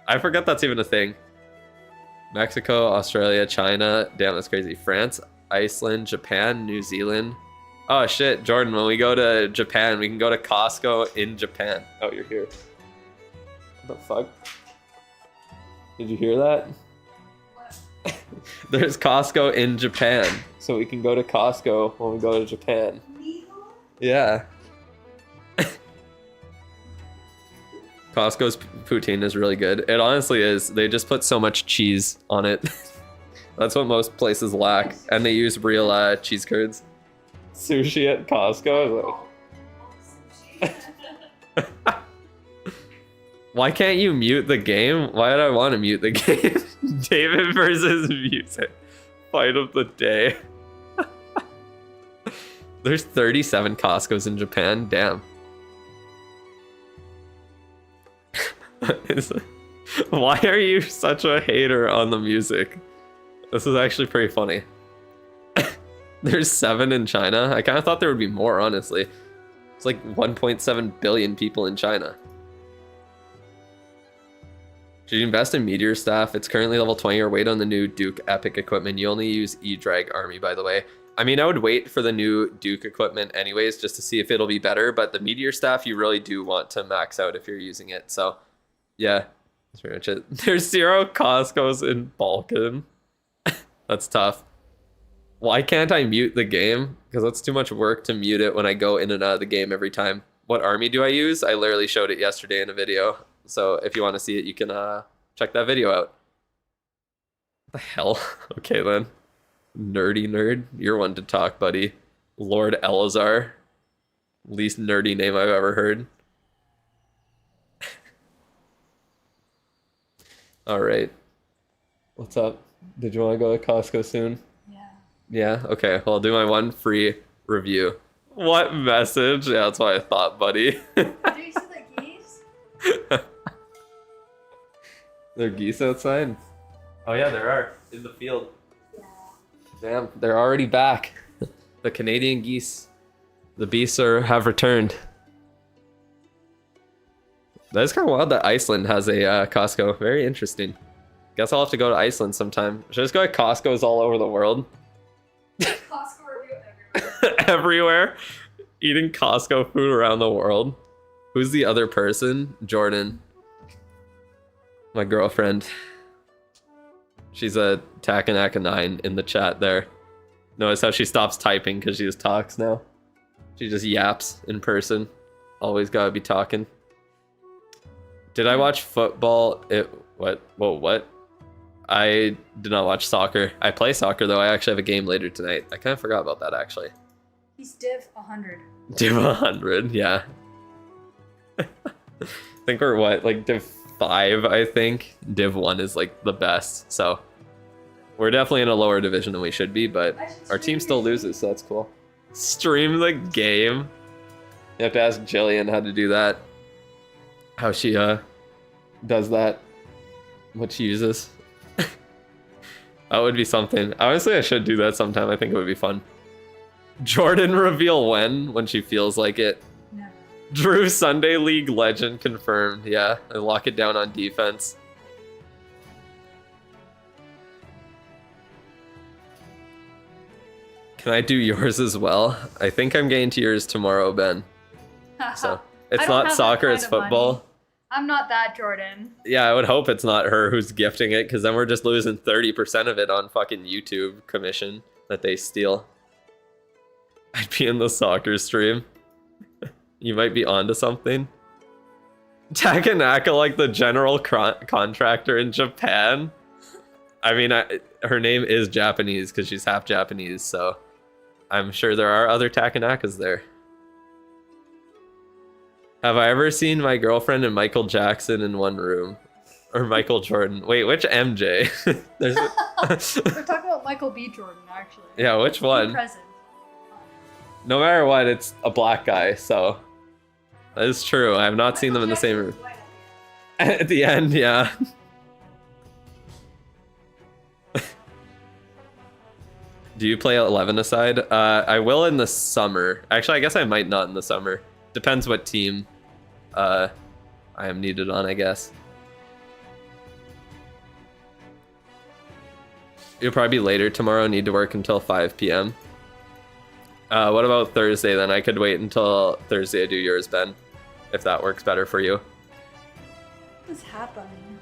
I forget that's even a thing. Mexico, Australia, China. Damn, that's crazy. France, Iceland, Japan, New Zealand. Oh shit, Jordan, when we go to Japan, we can go to Costco in Japan. Oh, you're here. What the fuck? Did you hear that? What? There's Costco in Japan. So we can go to Costco when we go to Japan. Yeah. Costco's poutine is really good. It honestly is. They just put so much cheese on it. That's what most places lack. And they use real cheese curds. Sushi at Costco? Why can't you mute the game? Why would I want to mute the game? David versus music. Fight of the day. There's 37 Costco's in Japan. Damn. Why are you such a hater on the music? This is actually pretty funny. There's 7 in China. I kind of thought there would be more, honestly. It's like 1.7 billion people in China. Should you invest in Meteor Staff? It's currently level 20 or wait on the new Duke Epic equipment. You only use E-Drag Army, by the way. I mean, I would wait for the new Duke equipment anyways, just to see if it'll be better, but the Meteor Staff, you really do want to max out if you're using it. So, yeah, that's pretty much it. There's 0 Costco's in Balkan. That's tough. Why can't I mute the game? Because that's too much work to mute it when I go in and out of the game every time. What army do I use? I literally showed it yesterday in a video. So if you want to see it, you can check that video out. What the hell? Okay then. Nerdy nerd. You're one to talk, buddy. Lord Elazar. Least nerdy name I've ever heard. Alright. What's up? Did you want to go to Costco soon? Yeah. Yeah? Okay. Well, I'll do my one free review. What message? Yeah, that's what I thought, buddy. Do you see the geese? There are geese outside? Oh yeah, there are. In the field. Yeah. Damn, they're already back. The Canadian geese. The beasts have returned. That is kind of wild that Iceland has a Costco. Very interesting. Guess I'll have to go to Iceland sometime. Should I just go to Costco's all over the world? Costco review everywhere. Everywhere. Eating Costco food around the world. Who's the other person? Jordan. My girlfriend. She's a Takanaka 9 in the chat there. Notice how she stops typing because she just talks now. She just yaps in person. Always gotta be talking. Did I watch football? What? Whoa, what? I did not watch soccer. I play soccer though. I actually have a game later tonight. I kind of forgot about that actually. He's Div 100. Div 100, yeah. I think we're what, like Div 5, I think. Div 1 is like the best, so we're definitely in a lower division than we should be, but our team still loses, so that's cool. Stream the game. You have to ask Jillian how to do that. How she does that. What she uses. That would be something. Honestly, I should do that sometime. I think it would be fun. Jordan reveal when she feels like it. No. Drew Sunday League legend confirmed. Yeah, I lock it down on defense. Can I do yours as well? I think I'm getting to yours tomorrow, Ben. So it's not soccer, it's football. Money. I'm not that Jordan. Yeah, I would hope it's not her who's gifting it, because then we're just losing 30% of it on fucking YouTube commission that they steal. I'd be in the soccer stream. You might be onto something. Takanaka, like the general contractor in Japan. I mean, her name is Japanese because she's half Japanese, so I'm sure there are other Takanakas there. Have I ever seen my girlfriend and Michael Jackson in one room? Or Michael Jordan? Wait, which MJ? We're talking about Michael B. Jordan, actually. Yeah, which one? Present. No matter what, it's a black guy, so that is true. I have not seen them in the same room. At the end, yeah. Do you play 11-a-side? I will in the summer. Actually, I guess I might not in the summer. Depends what team I am needed on, I guess. You'll probably be later tomorrow. Need to work until 5 p.m. What about Thursday then? I could wait until Thursday to do yours, Ben. If that works better for you. What's happening?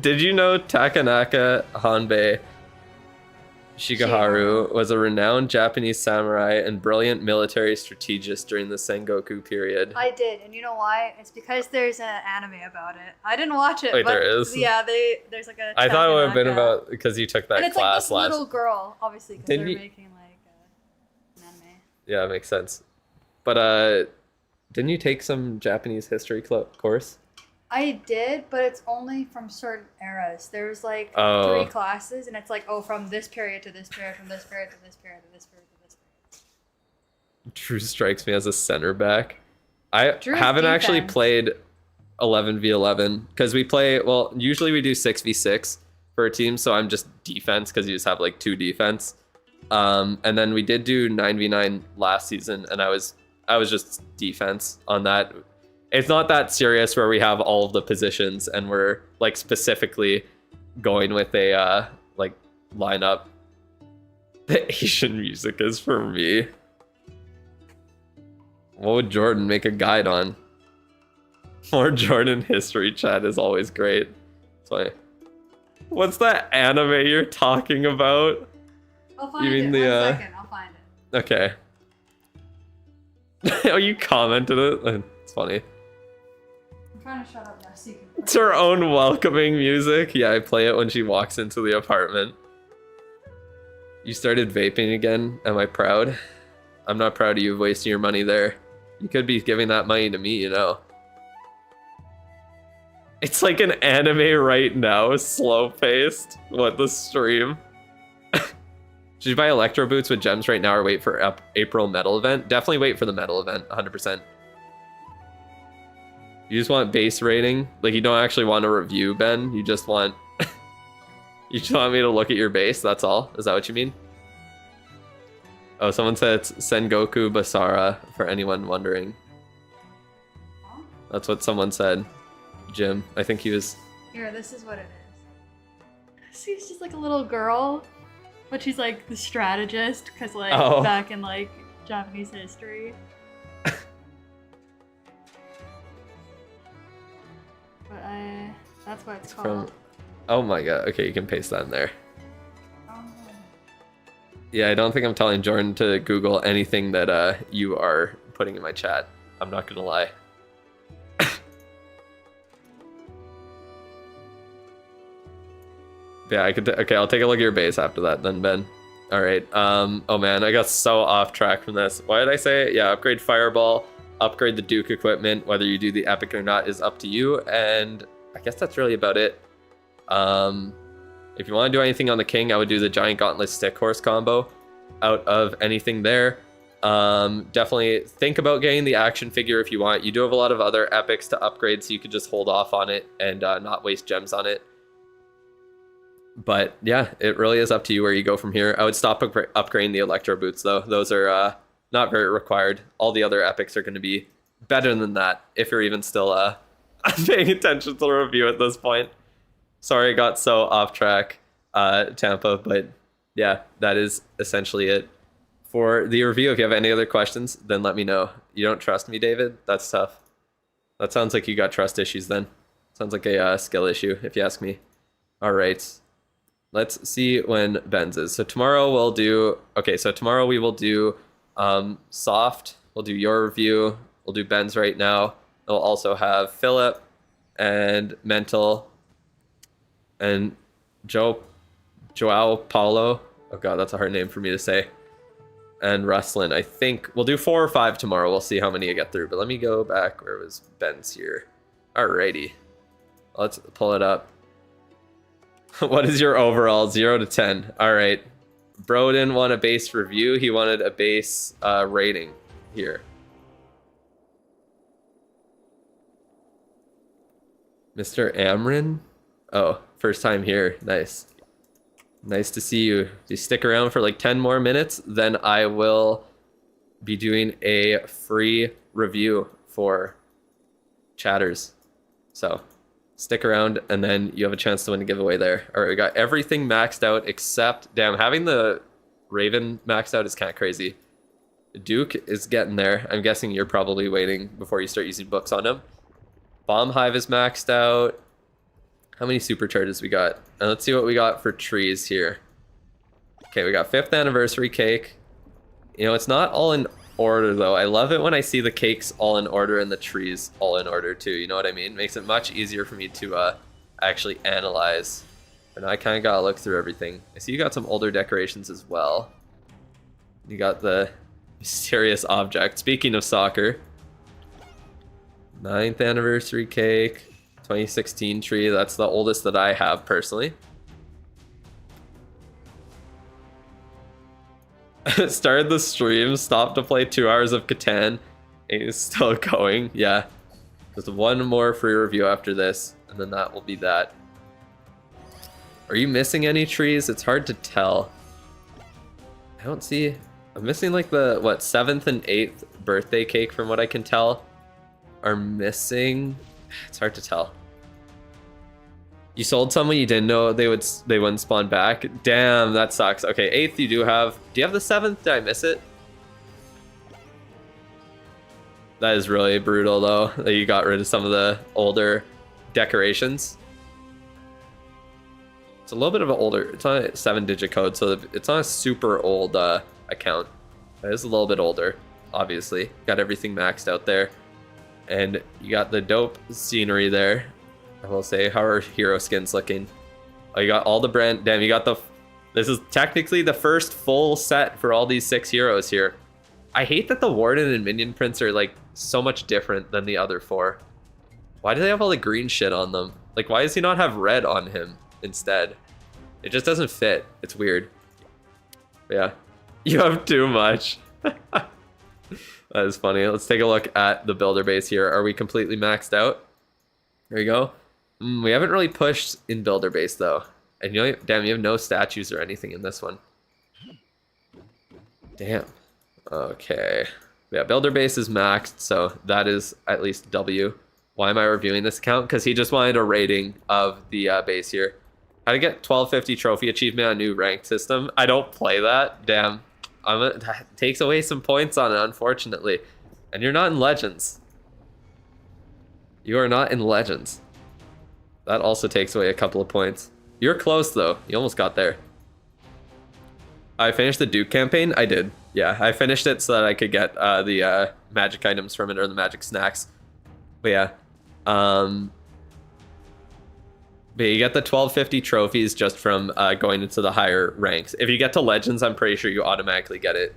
Did you know Takanaka Hanbei Shigeharu was a renowned Japanese samurai and brilliant military strategist during the Sengoku period? I did, and you know why? It's because there's an anime about it. I didn't watch it. Wait, but there is? Yeah, there's like a. I thought it would have been Takanaka. about because you took that And it's class like last. this little girl, obviously, because they're Didn't you- making like an anime. Yeah, it makes sense. But didn't you take some Japanese history course? I did, but it's only from certain eras. There's like Oh. 3 classes, and it's like, oh, from this period to this period, from this period to this period to this period to this period. Drew strikes me as a center back. I Drew's haven't actually defense. played 11v11 because we play, well, usually we do 6v6 for a team, so I'm just defense because you just have like 2 defense. And then we did do 9v9 last season, and I was just defense on that. It's not that serious where we have all of the positions and we're like specifically going with a like lineup. The Asian music is for me. What would Jordan make a guide on? More Jordan history chat is always great. So, what's that anime you're talking about? I'll find You mean it. the, One second, I'll find it. Okay. Oh, you commented it? It's funny. I'm trying to shut up now so you can. It's her own welcoming music. Yeah, I play it when she walks into the apartment. You started vaping again. Am I proud? I'm not proud of you wasting your money there. You could be giving that money to me, you know. It's like an anime right now, slow paced. What, the stream? Should you buy Electro Boots with gems right now or wait for April metal event? Definitely wait for the metal event, 100%. You just want base rating? Like, you don't actually want a review, Ben? You just want... you just want me to look at your base, that's all? Is that what you mean? Oh, someone said it's Sengoku Basara, for anyone wondering. That's what someone said. Jim, I think he was... Here, this is what it is. She's just like a little girl, but she's like the strategist, because like back in like Japanese history. But that's what it's called. Oh my god, okay, you can paste that in there. Yeah, I don't think I'm telling Jordan to Google anything that you are putting in my chat. I'm not gonna lie. Yeah, I could. Okay, I'll take a look at your base after that, then, Ben. All right. Oh man, I got so off track from this. Why did I say it? Yeah, upgrade Fireball, upgrade the Duke equipment. Whether you do the epic or not is up to you. And I guess that's really about it. If you want to do anything on the King, I would do the Giant Gauntlet Stick Horse combo. Out of anything there, definitely think about getting the action figure if you want. You do have a lot of other epics to upgrade, so you could just hold off on it and not waste gems on it. But yeah, it really is up to you where you go from here. I would stop upgrading the Electro Boots though. Those are not very required. All the other epics are going to be better than that if you're even still paying attention to the review at this point. Sorry I got so off track, Tampa, but yeah, that is essentially it for the review. If you have any other questions, then let me know. You don't trust me, David? That's tough. That sounds like you got trust issues then. Sounds like a skill issue, if you ask me. All right. Let's see when Ben's is. So tomorrow we'll do... Okay, so tomorrow we will do Soft. We'll do your review. We'll do Ben's right now. We'll also have Philip and Mental and Joao Paulo. Oh god, that's a hard name for me to say. And Rustlin. I think we'll do 4 or 5 tomorrow. We'll see how many I get through. But let me go back. Where was Ben's here? Alrighty. Let's pull it up. What is your overall? 0 to 10. All right. Bro didn't want a base review. He wanted a base rating here. Mr. Amrin? Oh, first time here. Nice. Nice to see you. If you stick around for like 10 more minutes, then I will be doing a free review for chatters. So... stick around, and then you have a chance to win a giveaway there. All right, we got everything maxed out except... Damn, having the Raven maxed out is kind of crazy. Duke is getting there. I'm guessing you're probably waiting before you start using books on him. Bomb Hive is maxed out. How many supercharges we got? And let's see what we got for trees here. Okay, we got 5th anniversary cake. You know, it's not all in order though. I love it when I see the cakes all in order and the trees all in order too. You know what I mean? Makes it much easier for me to actually analyze. And I kind of gotta look through everything. I see you got some older decorations as well. You got the mysterious object. Speaking of soccer, 9th anniversary cake, 2016 tree. That's the oldest that I have personally. Started the stream, stopped to play 2 hours of Catan, and it's still going. Yeah, just one more free review after this, and then that will be that. Are you missing any trees? It's hard to tell. I don't see... I'm missing like the, what, 7th and 8th birthday cake from what I can tell. are missing. It's hard to tell. You sold someone you didn't know they wouldn't spawn back. Damn, that sucks. Okay, 8th you do have. Do you have the 7th? Did I miss it? That is really brutal though, that you got rid of some of the older decorations. It's a little bit of an older, it's on a 7-digit code, so it's not a super old account. It is a little bit older, obviously. Got everything maxed out there. And you got the dope scenery there. I will say, how are hero skins looking? Oh, you got all the brand, damn, you got the, this is technically the first full set for all these 6 heroes here. I hate that the Warden and Minion Prince are like so much different than the other 4. Why do they have all the green shit on them? Like, why does he not have red on him instead? It just doesn't fit. It's weird. But yeah, you have too much. That is funny. Let's take a look at the builder base here. Are we completely maxed out? There you go. We haven't really pushed in builder base though. And you know, damn, you have no statues or anything in this one. Damn. Okay. Yeah, builder base is maxed, so that is at least W. Why am I reviewing this account? Because he just wanted a rating of the base here. How to get 1250 trophy achievement on new ranked system. I don't play that. Damn. That takes away some points on it, unfortunately. And you're not in Legends. You are not in Legends. That also takes away a couple of points. You're close, though. You almost got there. I finished the Duke campaign? I did. Yeah, I finished it so that I could get the magic items from it, or the magic snacks. But yeah. But you get the 1250 trophies just from going into the higher ranks. If you get to Legends, I'm pretty sure you automatically get it.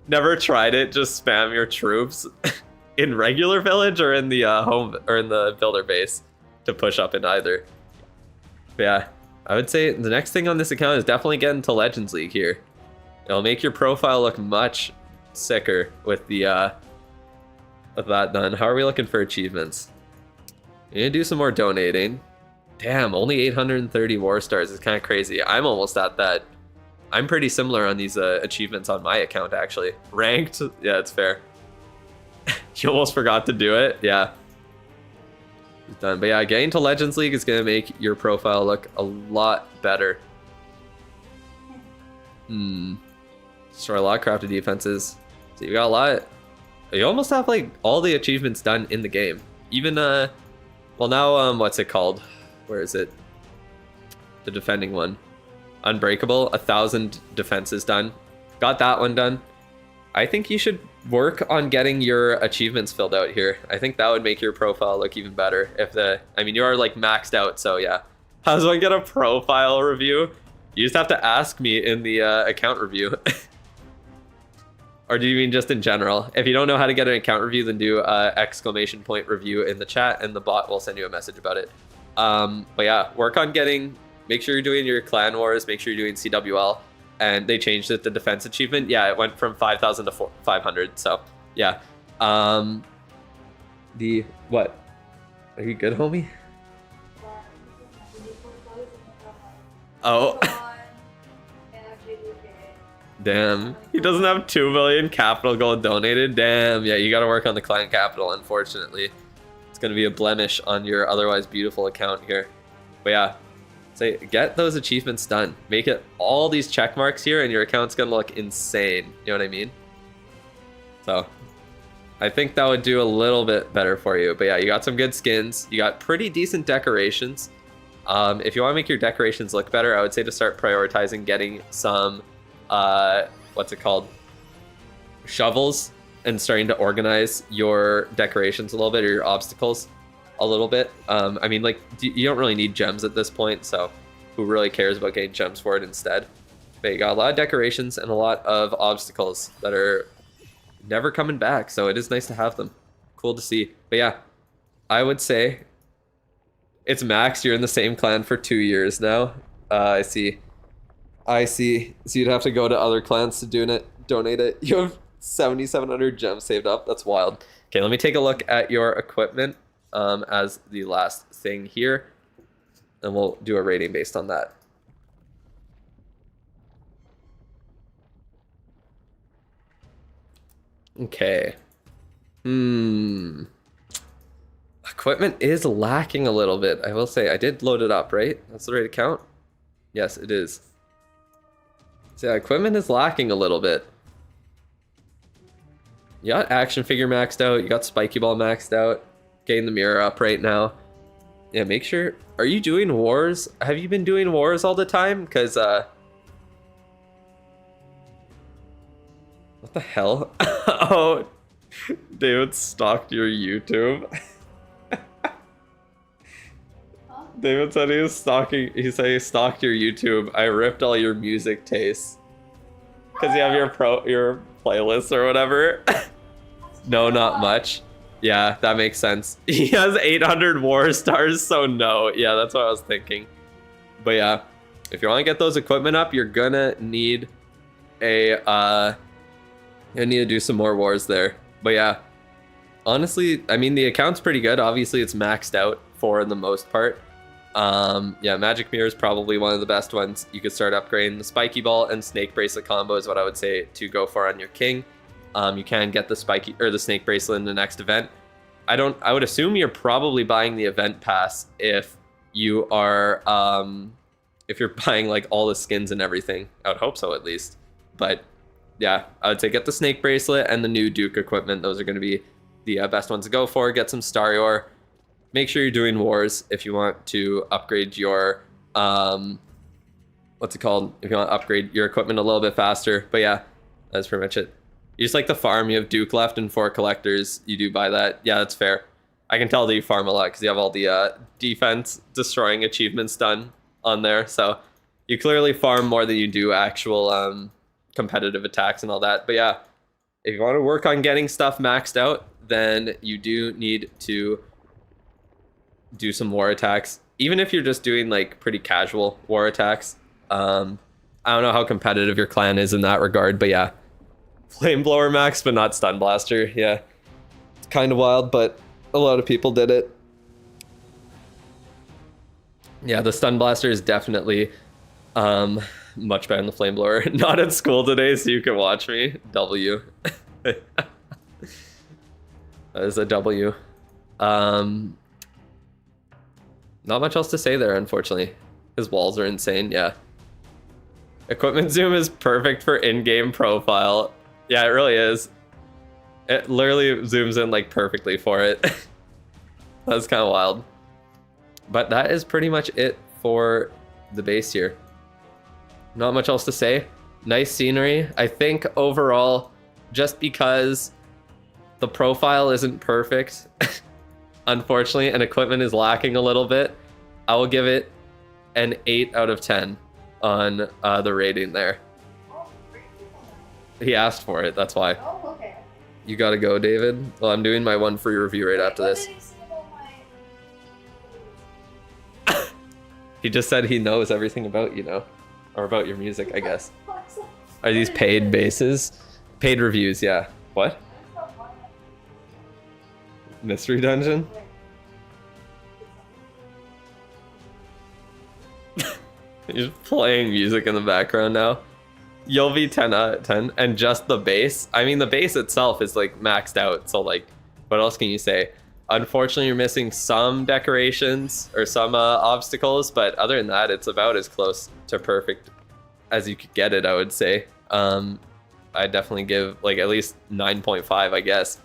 Never tried it, just spam your troops in regular village or in the home or in the builder base to push up in either. But yeah, I would say the next thing on this account is definitely getting to Legends League here. It'll make your profile look much sicker with the with that done. How are we looking for achievements? You need to do some more donating. Damn, only 830 war stars is kind of crazy. I'm almost at that. I'm pretty similar on these achievements on my account, actually. Ranked? Yeah, it's fair. You almost forgot to do it? Yeah. It's done. But yeah, getting to Legends League is going to make your profile look a lot better. Destroy a lot of crafted defenses. So you got a lot. You almost have like all the achievements done in the game. Even, well now, what's it called? Where is it? The defending one. Unbreakable, 1,000 defenses done. Got that one done. I think you should work on getting your achievements filled out here. I think that would make your profile look even better. I mean, you are like maxed out, so yeah. How does one get a profile review? You just have to ask me in the account review. Or do you mean just in general? If you don't know how to get an account review, then do exclamation point review in the chat and the bot will send you a message about it. But yeah, work on make sure you're doing your clan wars, make sure you're doing CWL, and they changed it to defense achievement. Yeah, it went from 5,000 to 500, so yeah. What? Are you good, homie? Oh. Damn, he doesn't have 2 million capital gold donated. Damn, yeah, you gotta work on the clan capital, unfortunately. It's gonna be a blemish on your otherwise beautiful account here. But yeah, say get those achievements done. Make it all these check marks here and your account's gonna look insane. You know what I mean? So I think that would do a little bit better for you. But yeah, you got some good skins. You got pretty decent decorations. If you want to make your decorations look better, I would say to start prioritizing getting some what's it called? Shovels, and starting to organize your decorations a little bit, or your obstacles a little bit. I mean, like, you don't really need gems at this point, so who really cares about getting gems for it instead? But you got a lot of decorations and a lot of obstacles that are never coming back, so it is nice to have them. Cool to see. But yeah, I would say it's max. You're in the same clan for 2 years now. I see. So you'd have to go to other clans to donate it. You have 7,700 gems saved up. That's wild. Okay, let me take a look at your equipment as the last thing here, and we'll do a rating based on that. Okay. Equipment is lacking a little bit. I will say I did load it up, right? That's the right account? Yes, it is. So yeah, equipment is lacking a little bit. You got action figure maxed out. You got spiky ball maxed out. Getting the mirror up right now. Yeah, make sure. Are you doing wars? Have you been doing wars all the time? Because, what the hell? Oh, David stalked your YouTube. David said he was stalking. He said he stalked your YouTube. I ripped all your music tastes because you have your playlist or whatever. No, not much. Yeah, that makes sense. He has 800 war stars, so no. Yeah, that's what I was thinking. But yeah, if you want to get those equipment up, you're gonna need you need to do some more wars there. But yeah, honestly, I mean the account's pretty good. Obviously, it's maxed out for the most part. Yeah, Magic Mirror is probably one of the best ones. You could start upgrading. The Spiky Ball and Snake Bracelet combo is what I would say to go for on your king. You can get the Spiky or the Snake Bracelet in the next event. I would assume you're probably buying the event pass if you are if you're buying like all the skins and everything. I would hope so at least. But yeah, I would say get the Snake Bracelet and the new Duke equipment. Those are going to be the best ones to go for. Get some Starior. Make sure you're doing wars if you want to upgrade your, what's it called? If you want to upgrade your equipment a little bit faster. But yeah, that's pretty much it. You just like the farm. You have Duke left and 4 collectors. You do buy that. Yeah, that's fair. I can tell that you farm a lot because you have all the defense destroying achievements done on there. So you clearly farm more than you do actual competitive attacks and all that. But yeah, if you want to work on getting stuff maxed out, then you do need to do some war attacks, even if you're just doing like pretty casual war attacks. I don't know how competitive your clan is in that regard, but yeah, flame blower max but not stun blaster. Yeah, it's kind of wild, but a lot of people did it. Yeah, the stun blaster is definitely much better than the flame blower. Not at school today, so you can watch me. W. That is a W. Not much else to say there, unfortunately. His walls are insane, yeah. Equipment zoom is perfect for in-game profile. Yeah, it really is. It literally zooms in like perfectly for it. That's kind of wild. But that is pretty much it for the base here. Not much else to say. Nice scenery. I think overall, just because the profile isn't perfect, unfortunately, and equipment is lacking a little bit, I will give it an 8 out of 10 on the rating there. He asked for it, that's why. Oh, okay. You gotta go, David. Well, I'm doing my one free review right after this. He just said he knows everything about you know, or about your music, I guess. Are these paid bases? Paid reviews, yeah. What? Mystery Dungeon? He's playing music in the background now. You'll be 10 out of 10, and just the base. I mean, the base itself is like maxed out, so like, what else can you say? Unfortunately, you're missing some decorations or some obstacles, but other than that, it's about as close to perfect as you could get it, I would say. I'd definitely give like at least 9.5, I guess,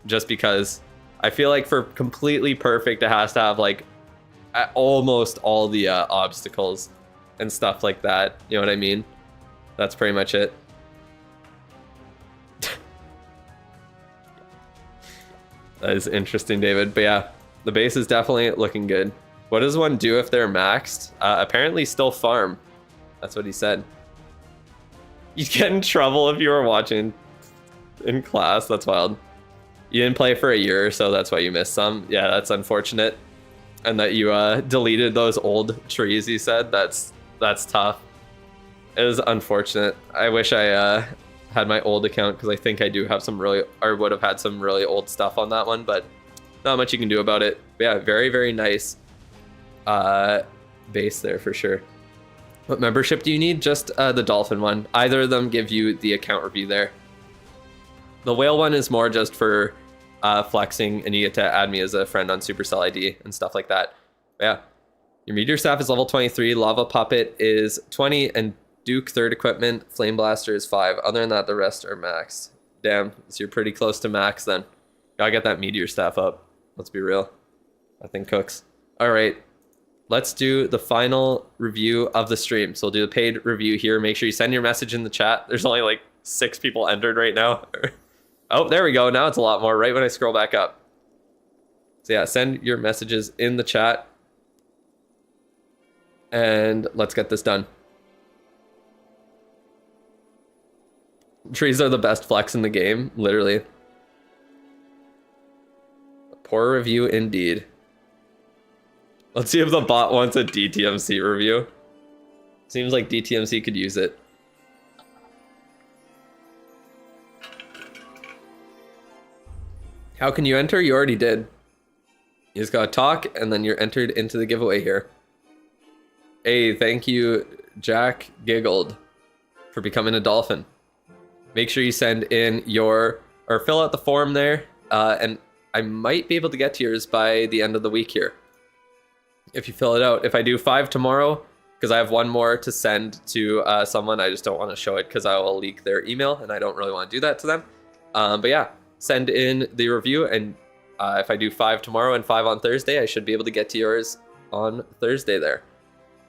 just because I feel like for completely perfect, it has to have like almost all the obstacles and stuff like that. You know what I mean? That's pretty much it. That is interesting, David. But yeah, the base is definitely looking good. What does one do if they're maxed? Apparently still farm. That's what he said. You'd get in trouble if you were watching in class. That's wild. You didn't play for a year or so, that's why you missed some. Yeah, that's unfortunate. And that you deleted those old trees, he said. That's tough. It was unfortunate. I wish I had my old account, because I think I do have some really, or would have had some really old stuff on that one, but not much you can do about it. But yeah, very, very nice base there for sure. What membership do you need? Just the Dolphin one. Either of them give you the account review there. The Whale one is more just for flexing, and you get to add me as a friend on Supercell ID and stuff like that. But yeah, your Meteor Staff is level 23, Lava Puppet is 20, and Duke third equipment, Flame Blaster is 5. Other than that, the rest are maxed. Damn, so you're pretty close to max then. Gotta get that Meteor Staff up. Let's be real. That thing cooks. All right, let's do the final review of the stream. So we'll do the paid review here. Make sure you send your message in the chat. There's only like 6 people entered right now. Oh, there we go. Now it's a lot more right when I scroll back up. So yeah, send your messages in the chat. And let's get this done. Trees are the best flex in the game, literally. A poor review indeed. Let's see if the bot wants a DTMC review. Seems like DTMC could use it. How can you enter? You already did. You just gotta talk, and then you're entered into the giveaway here. Hey, thank you, Jack Giggled, for becoming a dolphin. Make sure you send in your, or fill out the form there, and I might be able to get to yours by the end of the week here. If you fill it out. If I do 5 tomorrow, because I have 1 more to send to someone, I just don't want to show it because I will leak their email, and I don't really want to do that to them. But yeah, send in the review, and if I do 5 tomorrow and 5 on Thursday, I should be able to get to yours on Thursday there.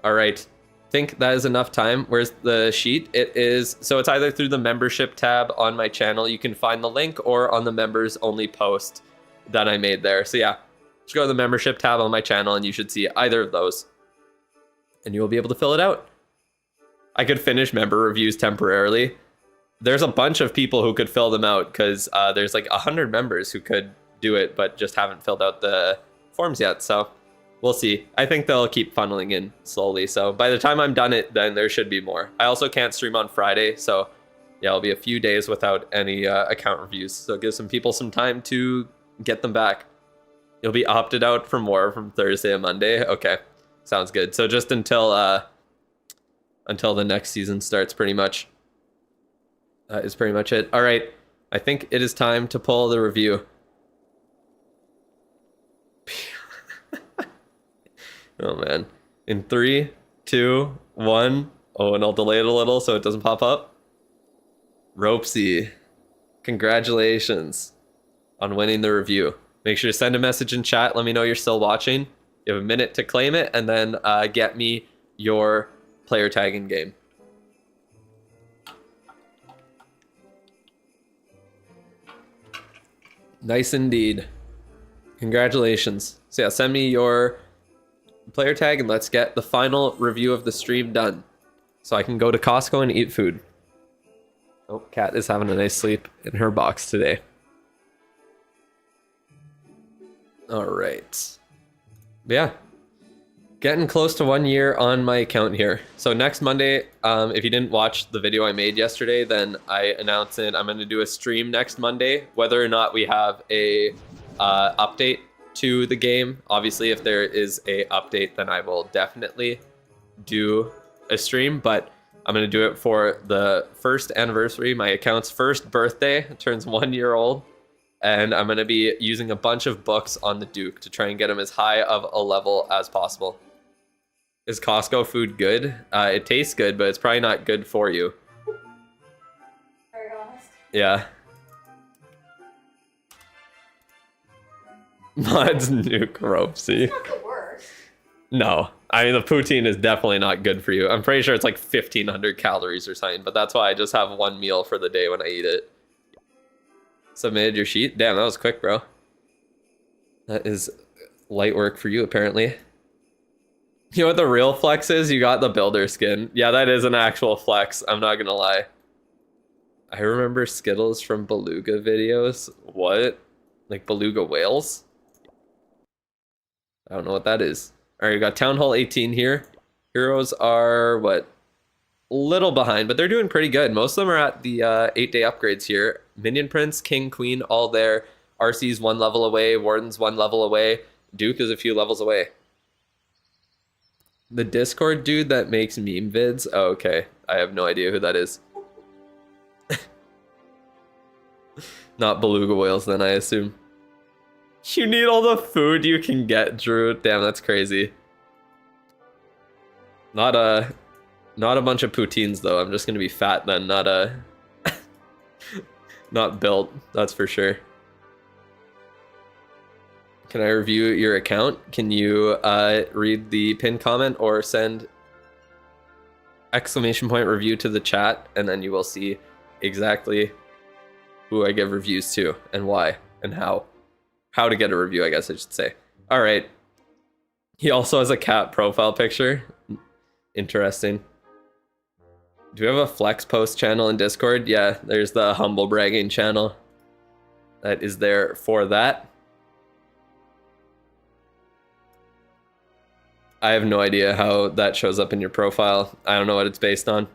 All right. Think that is enough time. Where's the sheet? It is, so it's either through the membership tab on my channel. You can find the link, or on the members only post that I made there. So yeah, just go to the membership tab on my channel and you should see either of those, and you will be able to fill it out. I could finish member reviews temporarily. There's a bunch of people who could fill them out because there's like 100 members who could do it, but just haven't filled out the forms yet. So we'll see. I think they'll keep funneling in slowly. So by the time I'm done it, then there should be more. I also can't stream on Friday. So yeah, it'll be a few days without any account reviews. So give some people some time to get them back. You'll be opted out for more from Thursday and Monday. Okay, sounds good. So just until the next season starts, pretty much. That is pretty much it. All right, I think it is time to pull the review. Oh man. In 3, 2, 1. Oh, and I'll delay it a little so it doesn't pop up. Ropesy, congratulations on winning the review. Make sure to send a message in chat. Let me know you're still watching. You have a minute to claim it, and then get me your player tag in game. Nice indeed. Congratulations. So yeah, send me your player tag and let's get the final review of the stream done so I can go to Costco and eat food. Oh, Kat is having a nice sleep in her box today. All right. Yeah, getting close to 1 year on my account here. So next Monday, if you didn't watch the video I made yesterday, then I announced it. I'm going to do a stream next Monday, whether or not we have a update to the game. Obviously, if there is a update, then I will definitely do a stream, but I'm going to do it for the first anniversary, my account's first birthday. It turns 1 year old, and I'm going to be using a bunch of books on the Duke to try and get him as high of a level as possible. Is Costco food good? It tastes good, but it's probably not good for you. Very honest. Yeah. Mod's Nuke Ropesy. It's not the worst. No. I mean, the poutine is definitely not good for you. I'm pretty sure it's like 1,500 calories or something, but that's why I just have 1 meal for the day when I eat it. Submitted your sheet? Damn, that was quick, bro. That is light work for you, apparently. You know what the real flex is? You got the builder skin. Yeah, that is an actual flex. I'm not gonna lie. I remember Skittles from Beluga videos. What? Like Beluga whales? I don't know what that is. All right, we got Town Hall 18 here. Heroes are, what? A little behind, but they're doing pretty good. Most of them are at the 8-day upgrades here. Minion Prince, King, Queen, all there. RC's 1 level away. Warden's 1 level away. Duke is a few levels away. The Discord dude that makes meme vids? Oh, okay. I have no idea who that is. Not Beluga whales then, I assume. You need all the food you can get, Drew. Damn, that's crazy. Not a bunch of poutines though. I'm just gonna be fat then, not built, that's for sure. Can I review your account? Can you read the pinned comment or send !review to the chat, and then you will see exactly who I give reviews to and why and how to get a review, I guess I should say. All right. He also has a cat profile picture. Interesting. Do we have a flex post channel in Discord? Yeah, there's the humble bragging channel that is there for that. I have no idea how that shows up in your profile. I don't know what it's based on.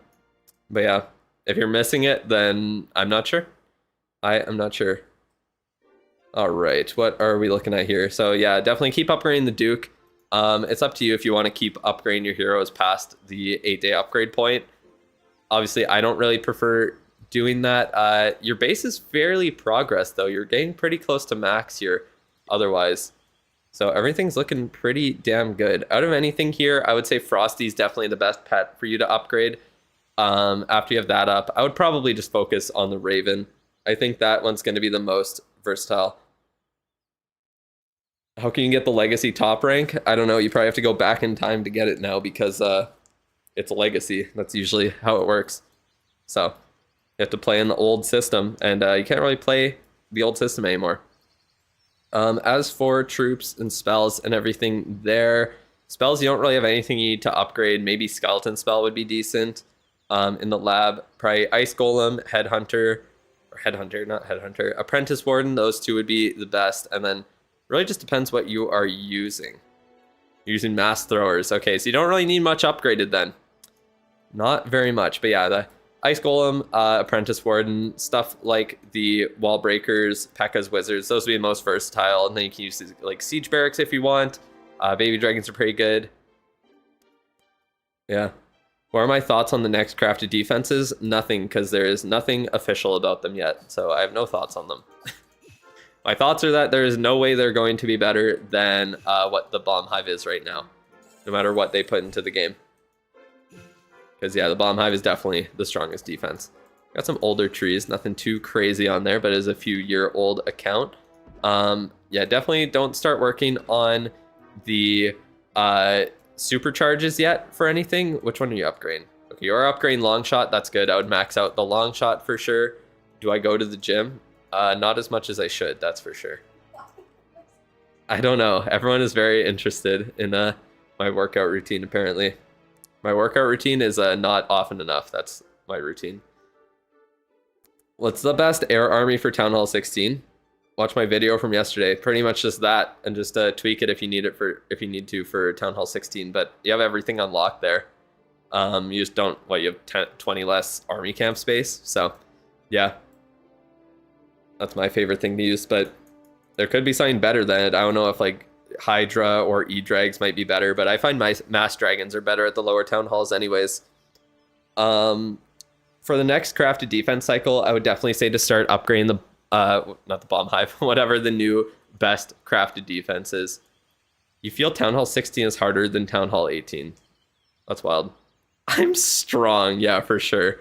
But yeah, if you're missing it, then I'm not sure. I am not sure. All right, what are we looking at here? So yeah, definitely keep upgrading the Duke. It's up to you if you want to keep upgrading your heroes past the 8-day upgrade point. Obviously, I don't really prefer doing that. Your base is fairly progressed, though. You're getting pretty close to max here otherwise. So everything's looking pretty damn good. Out of anything here, I would say Frosty's definitely the best pet for you to upgrade. After you have that up, I would probably just focus on the Raven. I think that one's going to be the most versatile. How can you get the Legacy top rank? I don't know. You probably have to go back in time to get it now because it's a Legacy. That's usually how it works. So you have to play in the old system, and you can't really play the old system anymore. As for troops and spells and everything there, spells, you don't really have anything you need to upgrade. Maybe Skeleton Spell would be decent. In the lab, probably Ice Golem, Headhunter, not Headhunter, Apprentice Warden, those two would be the best. And then really just depends what you are using. You're using Mass Throwers. Okay, so you don't really need much upgraded then. Not very much, but yeah, the Ice Golem, Apprentice Warden, stuff like the Wall Breakers, P.E.K.K.A.'s Wizards, those would be the most versatile. And then you can use like Siege Barracks if you want. Baby Dragons are pretty good. Yeah. What are my thoughts on the next crafted defenses? Nothing, because there is nothing official about them yet. So I have no thoughts on them. My thoughts are that there is no way they're going to be better than what the Bomb Hive is right now. No matter what they put into the game. Because yeah, the Bomb Hive is definitely the strongest defense. Got some older trees, nothing too crazy on there, but it is a few year old account. Yeah, definitely don't start working on the supercharges yet for anything. Which one are you upgrading? Okay, you're upgrading long shot, that's good. I would max out the long shot for sure. Do I go to the gym? Not as much as I should, that's for sure. I don't know. Everyone is very interested in my workout routine apparently. My workout routine is not often enough. That's my routine. What's the best air army for Town Hall 16? Watch my video from yesterday. Pretty much just that, and just tweak it if you need it for Town Hall 16. But you have everything unlocked there. You just don't. Well, you have 20 less army camp space. So, yeah, that's my favorite thing to use. But there could be something better than it. I don't know if like Hydra or E-Drags might be better, but I find my Mass Dragons are better at the lower town halls anyways. For the next crafted defense cycle, I would definitely say to start upgrading the not the Bomb Hive, whatever the new best crafted defense is. You feel Town Hall 16 is harder than Town Hall 18. That's wild. I'm strong, yeah, for sure.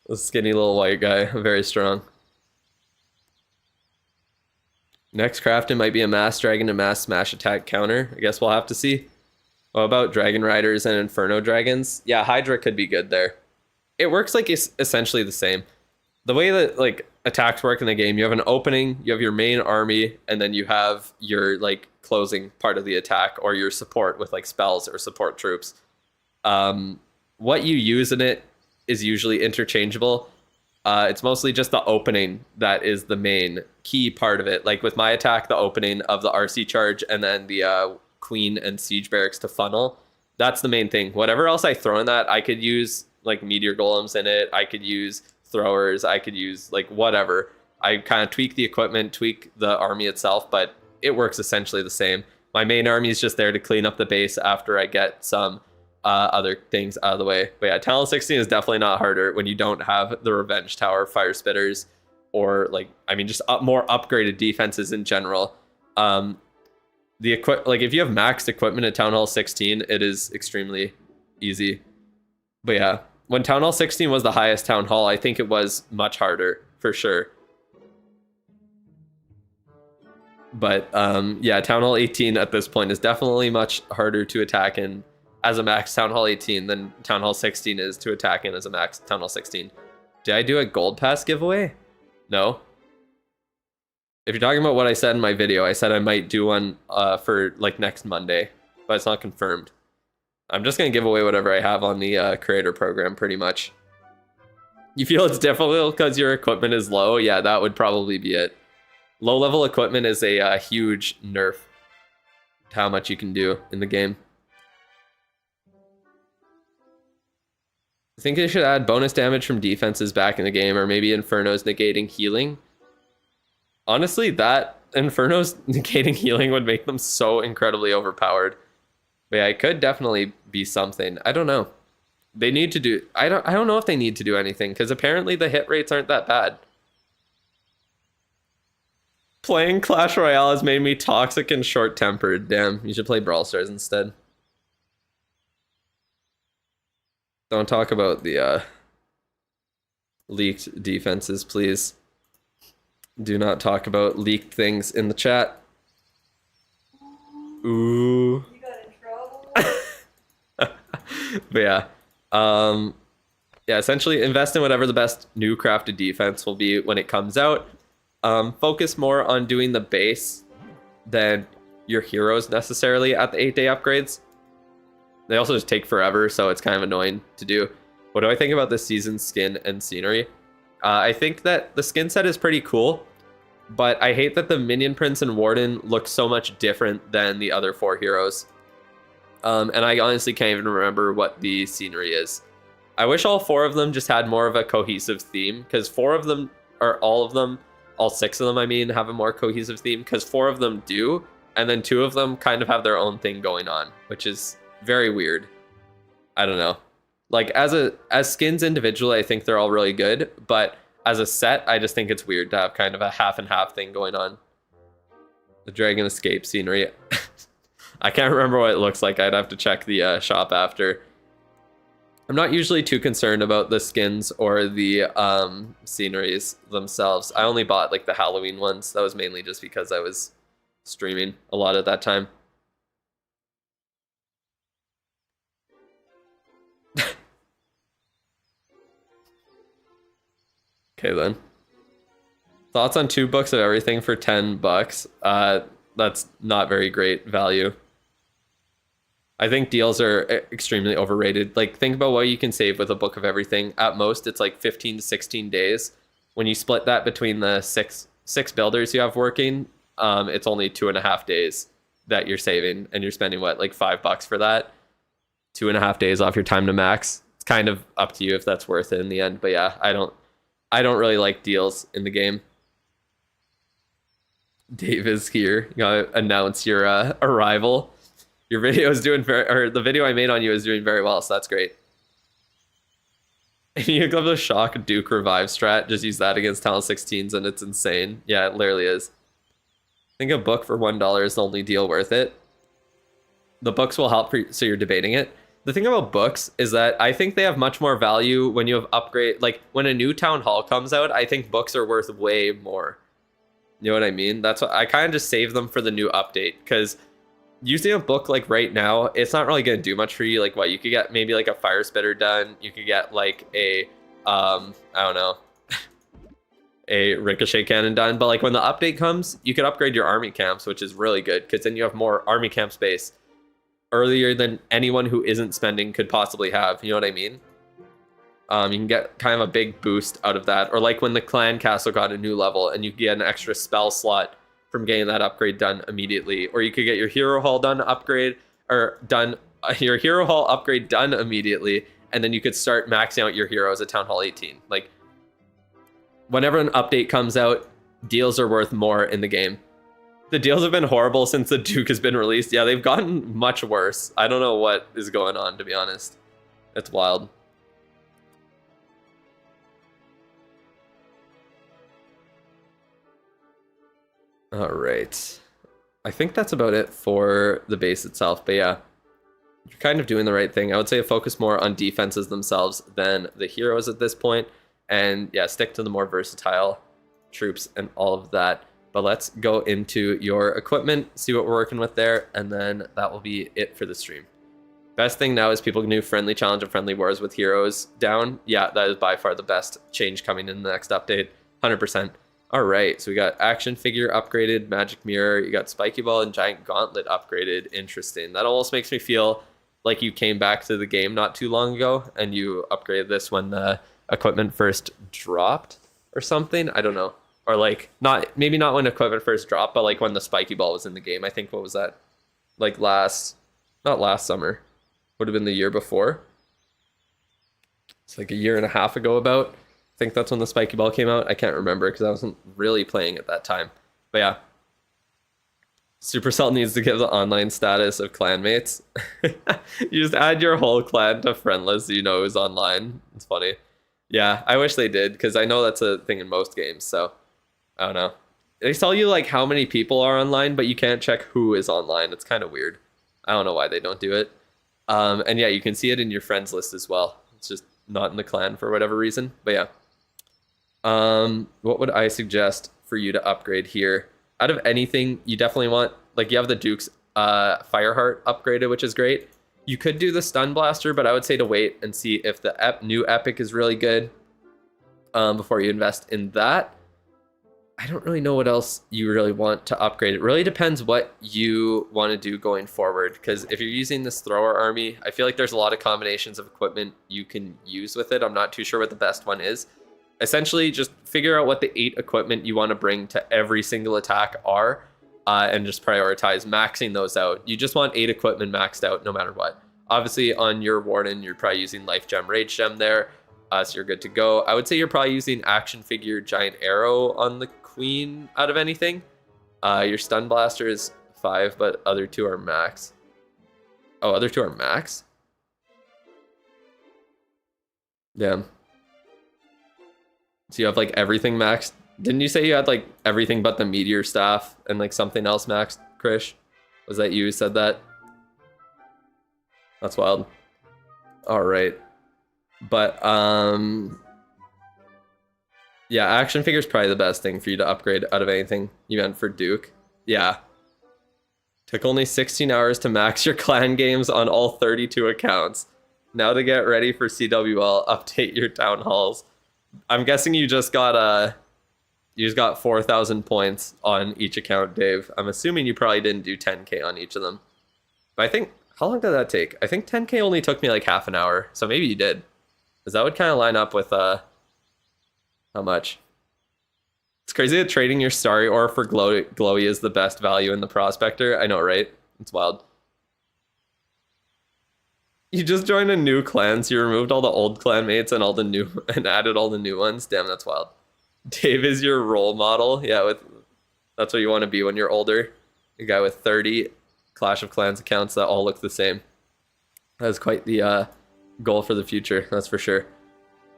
The skinny little white guy, I'm very strong. Next crafting might be a Mass Dragon and Mass Smash Attack counter. I guess we'll have to see. What about Dragon Riders and Inferno Dragons? Yeah, Hydra could be good there. It works like it's essentially the same. The way that like attacks work in the game, you have an opening, you have your main army, and then you have your like closing part of the attack or your support with like spells or support troops. What you use in it is usually interchangeable. It's mostly just the opening that is the main key part of it. Like with my attack, the opening of the RC charge and then the Queen and Siege Barracks to funnel. That's the main thing. Whatever else I throw in that, I could use like Meteor Golems in it. I could use throwers. I could use like whatever. I kind of tweak the equipment, tweak the army itself, but it works essentially the same. My main army is just there to clean up the base after I get some other things out of the way. But yeah, Town Hall 16 is definitely not harder when you don't have the Revenge Tower, Fire Spitters, or like, I mean, just more upgraded defenses in general. Like if you have maxed equipment at Town Hall 16, it is extremely easy. But yeah, when Town Hall 16 was the highest Town Hall, I think it was much harder for sure. But yeah, Town Hall 18 at this point is definitely much harder to attack in as a max Town Hall 18 than Town Hall 16 is to attack in as a max Town Hall 16. Did I do a gold pass giveaway? No. If you're talking about what I said in my video, I said I might do one for like next Monday, but it's not confirmed. I'm just gonna give away whatever I have on the creator program pretty much. You feel it's difficult because your equipment is low? Yeah, that would probably be it. Low level equipment is a huge nerf to how much you can do in the game. I think they should add bonus damage from defenses back in the game, or maybe Inferno's negating healing. Honestly, that Inferno's negating healing would make them so incredibly overpowered. But yeah, it could definitely be something. I don't know. They need to do... I don't know if they need to do anything, because apparently the hit rates aren't that bad. Playing Clash Royale has made me toxic and short-tempered. Damn, you should play Brawl Stars instead. Don't talk about the leaked defenses, please. Do not talk about leaked things in the chat. Ooh. You got in trouble? But yeah. Yeah, essentially invest in whatever the best new crafted defense will be when it comes out. Focus more on doing the base than your heroes necessarily at the 8-day upgrades. They also just take forever, so it's kind of annoying to do. What do I think about this season's skin and scenery? I think that the skin set is pretty cool, but I hate that the Minion Prince and Warden look so much different than the other 4 heroes. And I honestly can't even remember what the scenery is. I wish all 4 of them just had more of a cohesive theme, because 4 of them, or all of them, all 6 of them, I mean, have a more cohesive theme, because 4 of them do, and then 2 of them kind of have their own thing going on, which is very weird. I don't know. Like, as skins individually, I think they're all really good, but as a set, I just think it's weird to have kind of a half and half thing going on. The Dragon Escape scenery. I can't remember what it looks like. I'd have to check the shop after. I'm not usually too concerned about the skins or the sceneries themselves. I only bought like the Halloween ones. That was mainly just because I was streaming a lot at that time. Okay then. Thoughts on 2 books of everything for $10? That's not very great value. I think deals are extremely overrated. Like, think about what you can save with a book of everything. At most, it's like 15 to 16 days. When you split that between the six builders you have working, it's only 2.5 days that you're saving, and you're spending what, like $5 for that? 2.5 days off your time to max. It's kind of up to you if that's worth it in the end. But yeah, I don't really like deals in the game. Dave is here. You gotta announce your arrival. Your video is doing the video I made on you is doing very well, so that's great. And you have the Shock Duke revive strat. Just use that against Talent 16s, and it's insane. Yeah, it literally is. I think a book for $1 is the only deal worth it. The books will help, so you're debating it. The thing about books is that I think they have much more value when you have upgrade. Like, when a new Town Hall comes out, I think books are worth way more. You know what I mean? That's what I kind of just save them for the new update, because using a book like right now, it's not really going to do much for you. Like, what, you could get maybe like a fire spitter done. You could get like a I don't know, a ricochet cannon done. But like when the update comes, you can upgrade your army camps, which is really good, because then you have more army camp space earlier than anyone who isn't spending could possibly have. You know what I mean? You can get kind of a big boost out of that. Or like when the clan castle got a new level, and you get an extra spell slot from getting that upgrade done immediately. Or you could get your hero hall done upgrade, or your hero hall upgrade done immediately, and then you could start maxing out your heroes at Town Hall 18. Like, whenever an update comes out, deals are worth more in the game. The deals have been horrible since the Duke has been released. Yeah, they've gotten much worse. I don't know what is going on, to be honest. It's wild. All right. I think that's about it for the base itself. But yeah, you're kind of doing the right thing. I would say focus more on defenses themselves than the heroes at this point. And yeah, stick to the more versatile troops and all of that. But let's go into your equipment, see what we're working with there, and then that will be it for the stream. Best thing now is people can do friendly challenge and friendly wars with heroes down. Yeah, that is by far the best change coming in the next update. 100%. All right, so we got action figure upgraded, magic mirror, you got spiky ball and giant gauntlet upgraded. Interesting. That almost makes me feel like you came back to the game not too long ago and you upgraded this when the equipment first dropped or something. I don't know. Or like maybe not when equipment first dropped, but like when the spiky ball was in the game. I think, what was that? Like not last summer. Would have been the year before. It's like a year and a half ago about. I think that's when the spiky ball came out. I can't remember because I wasn't really playing at that time. But yeah. Supercell needs to give the online status of clanmates. You just add your whole clan to friendless so you know who's online. It's funny. Yeah, I wish they did because I know that's a thing in most games. So I don't know. They tell you like how many people are online, but you can't check who is online. It's kind of weird. I don't know why they don't do it. And yeah, you can see it in your friends list as well. It's just not in the clan for whatever reason. But yeah. What would I suggest for you to upgrade here? Out of anything, you definitely want, like, you have the Duke's Fireheart upgraded, which is great. You could do the Stun Blaster, but I would say to wait and see if the new Epic is really good before you invest in that. I don't really know what else you really want to upgrade. It really depends what you want to do going forward, because if you're using this thrower army, I feel like there's a lot of combinations of equipment you can use with it. I'm not too sure what the best one is. Essentially, just figure out what the 8 equipment you want to bring to every single attack are, and just prioritize maxing those out. You just want 8 equipment maxed out no matter what. Obviously, on your Warden, you're probably using Life Gem, Rage Gem there, so you're good to go. I would say you're probably using Action Figure, Giant Arrow on the Queen out of anything. Your Stun Blaster is 5, but other 2 are max. Oh, other 2 are max? Yeah. So you have like everything maxed. Didn't you say you had like everything but the meteor staff and like something else maxed, Krish? Was that you who said that? That's wild. All right. But yeah, action figure is probably the best thing for you to upgrade out of anything you went for Duke. Yeah. Took only 16 hours to max your clan games on all 32 accounts. Now to get ready for CWL, update your town halls. I'm guessing you just got 4,000 points on each account, Dave. I'm assuming you probably didn't do 10k on each of them. But I think, how long did that take? I think 10k only took me like half an hour, so maybe you did. Because that would kind of line up with how much. It's crazy that trading your Starry Ore for Glowy is the best value in the Prospector. I know, right? It's wild. You just joined a new clan, so you removed all the old clanmates and and added all the new ones. Damn, that's wild. Dave is your role model. Yeah, that's what you want to be when you're older. A guy with 30 Clash of Clans accounts that all look the same. That's quite the goal for the future, that's for sure.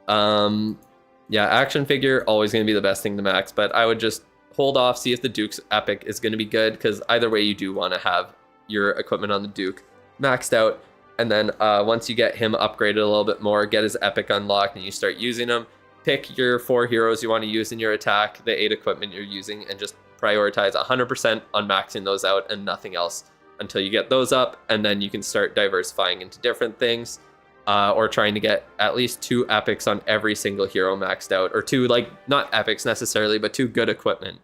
Yeah, action figure, always going to be the best thing to max, but I would just hold off, see if the Duke's Epic is going to be good, because either way you do want to have your equipment on the Duke maxed out. And then once you get him upgraded a little bit more, get his Epic unlocked, and you start using him, pick your 4 heroes you want to use in your attack, the 8 equipment you're using, and just prioritize 100% on maxing those out and nothing else until you get those up, and then you can start diversifying into different things, or trying to get at least 2 epics on every single hero maxed out, or 2, like, not epics necessarily, but 2 good equipment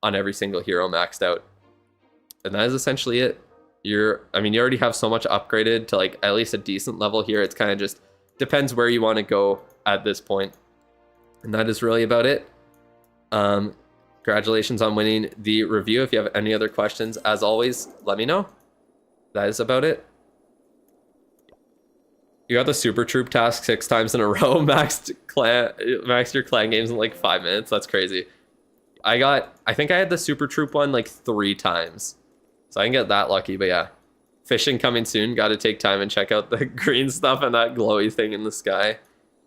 on every single hero maxed out. And that is essentially it. You already have so much upgraded to like at least a decent level here. It's kind of just depends where you want to go at this point. And that is really about it. Congratulations on winning the review. If you have any other questions, as always, let me know. That is about it. You got the Super Troop task 6 times in a row, maxed your clan games in like 5 minutes. That's crazy. I think I had the Super Troop one like 3 times. So I can get that lucky, but yeah. Fishing coming soon. Got to take time and check out the green stuff and that glowy thing in the sky.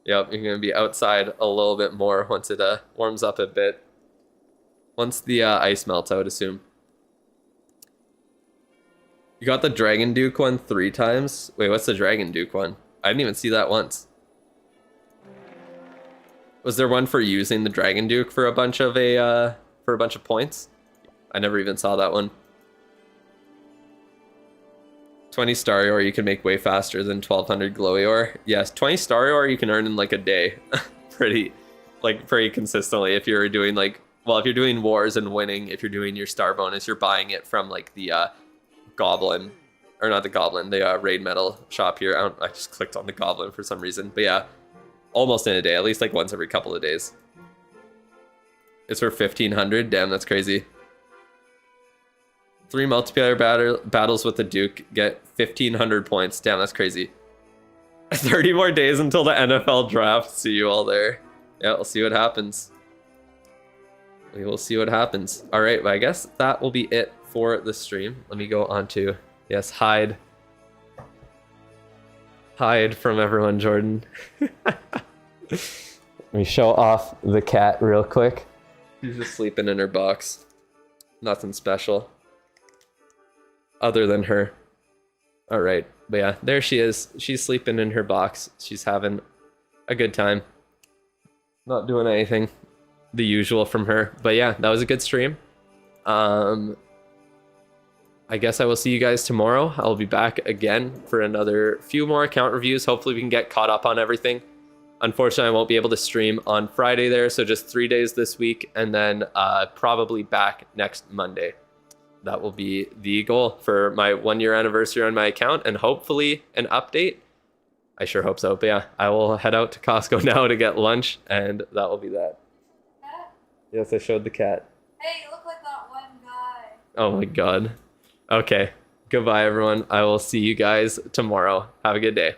Yep, you're going to be outside a little bit more once it warms up a bit. Once the ice melts, I would assume. You got the Dragon Duke one 3 times? Wait, what's the Dragon Duke one? I didn't even see that once. Was there one for using the Dragon Duke for a bunch of points? I never even saw that one. 20 Star Ore you can make way faster than 1200 Glowy Ore. Yes, 20 Star Ore you can earn in like a day. pretty consistently if you're doing like, well, if you're doing wars and winning, if you're doing your star bonus, you're buying it from like the Goblin, or not the Goblin, the Raid Metal shop here. I just clicked on the Goblin for some reason, but yeah, almost in a day, at least like once every couple of days. It's for 1500. Damn, that's crazy. 3 multiplayer battles with the Duke get 1500 points. Damn, that's crazy. 30 more days until the NFL draft. See you all there. Yeah, we'll see what happens. We will see what happens. All right, but I guess that will be it for the stream. Let me go on to, yes, hide from everyone, Jordan. Let me show off the cat real quick. She's just sleeping in her box. Nothing special other than her. All right, but yeah, there she is. She's sleeping in her box. She's having a good time. Not doing anything. The usual from her. But yeah, that was a good stream. I guess I will see you guys tomorrow. I'll be back again for another few more account reviews. Hopefully we can get caught up on everything. Unfortunately, I won't be able to stream on Friday there, so just 3 days this week, and then probably back next Monday. That will be the goal for my 1-year anniversary on my account, and hopefully an update. I sure hope so. But yeah, I will head out to Costco now to get lunch, and that will be that. Cat? Yes, I showed the cat. Hey, you look like that one guy. Oh my god. Okay. Goodbye, everyone. I will see you guys tomorrow. Have a good day.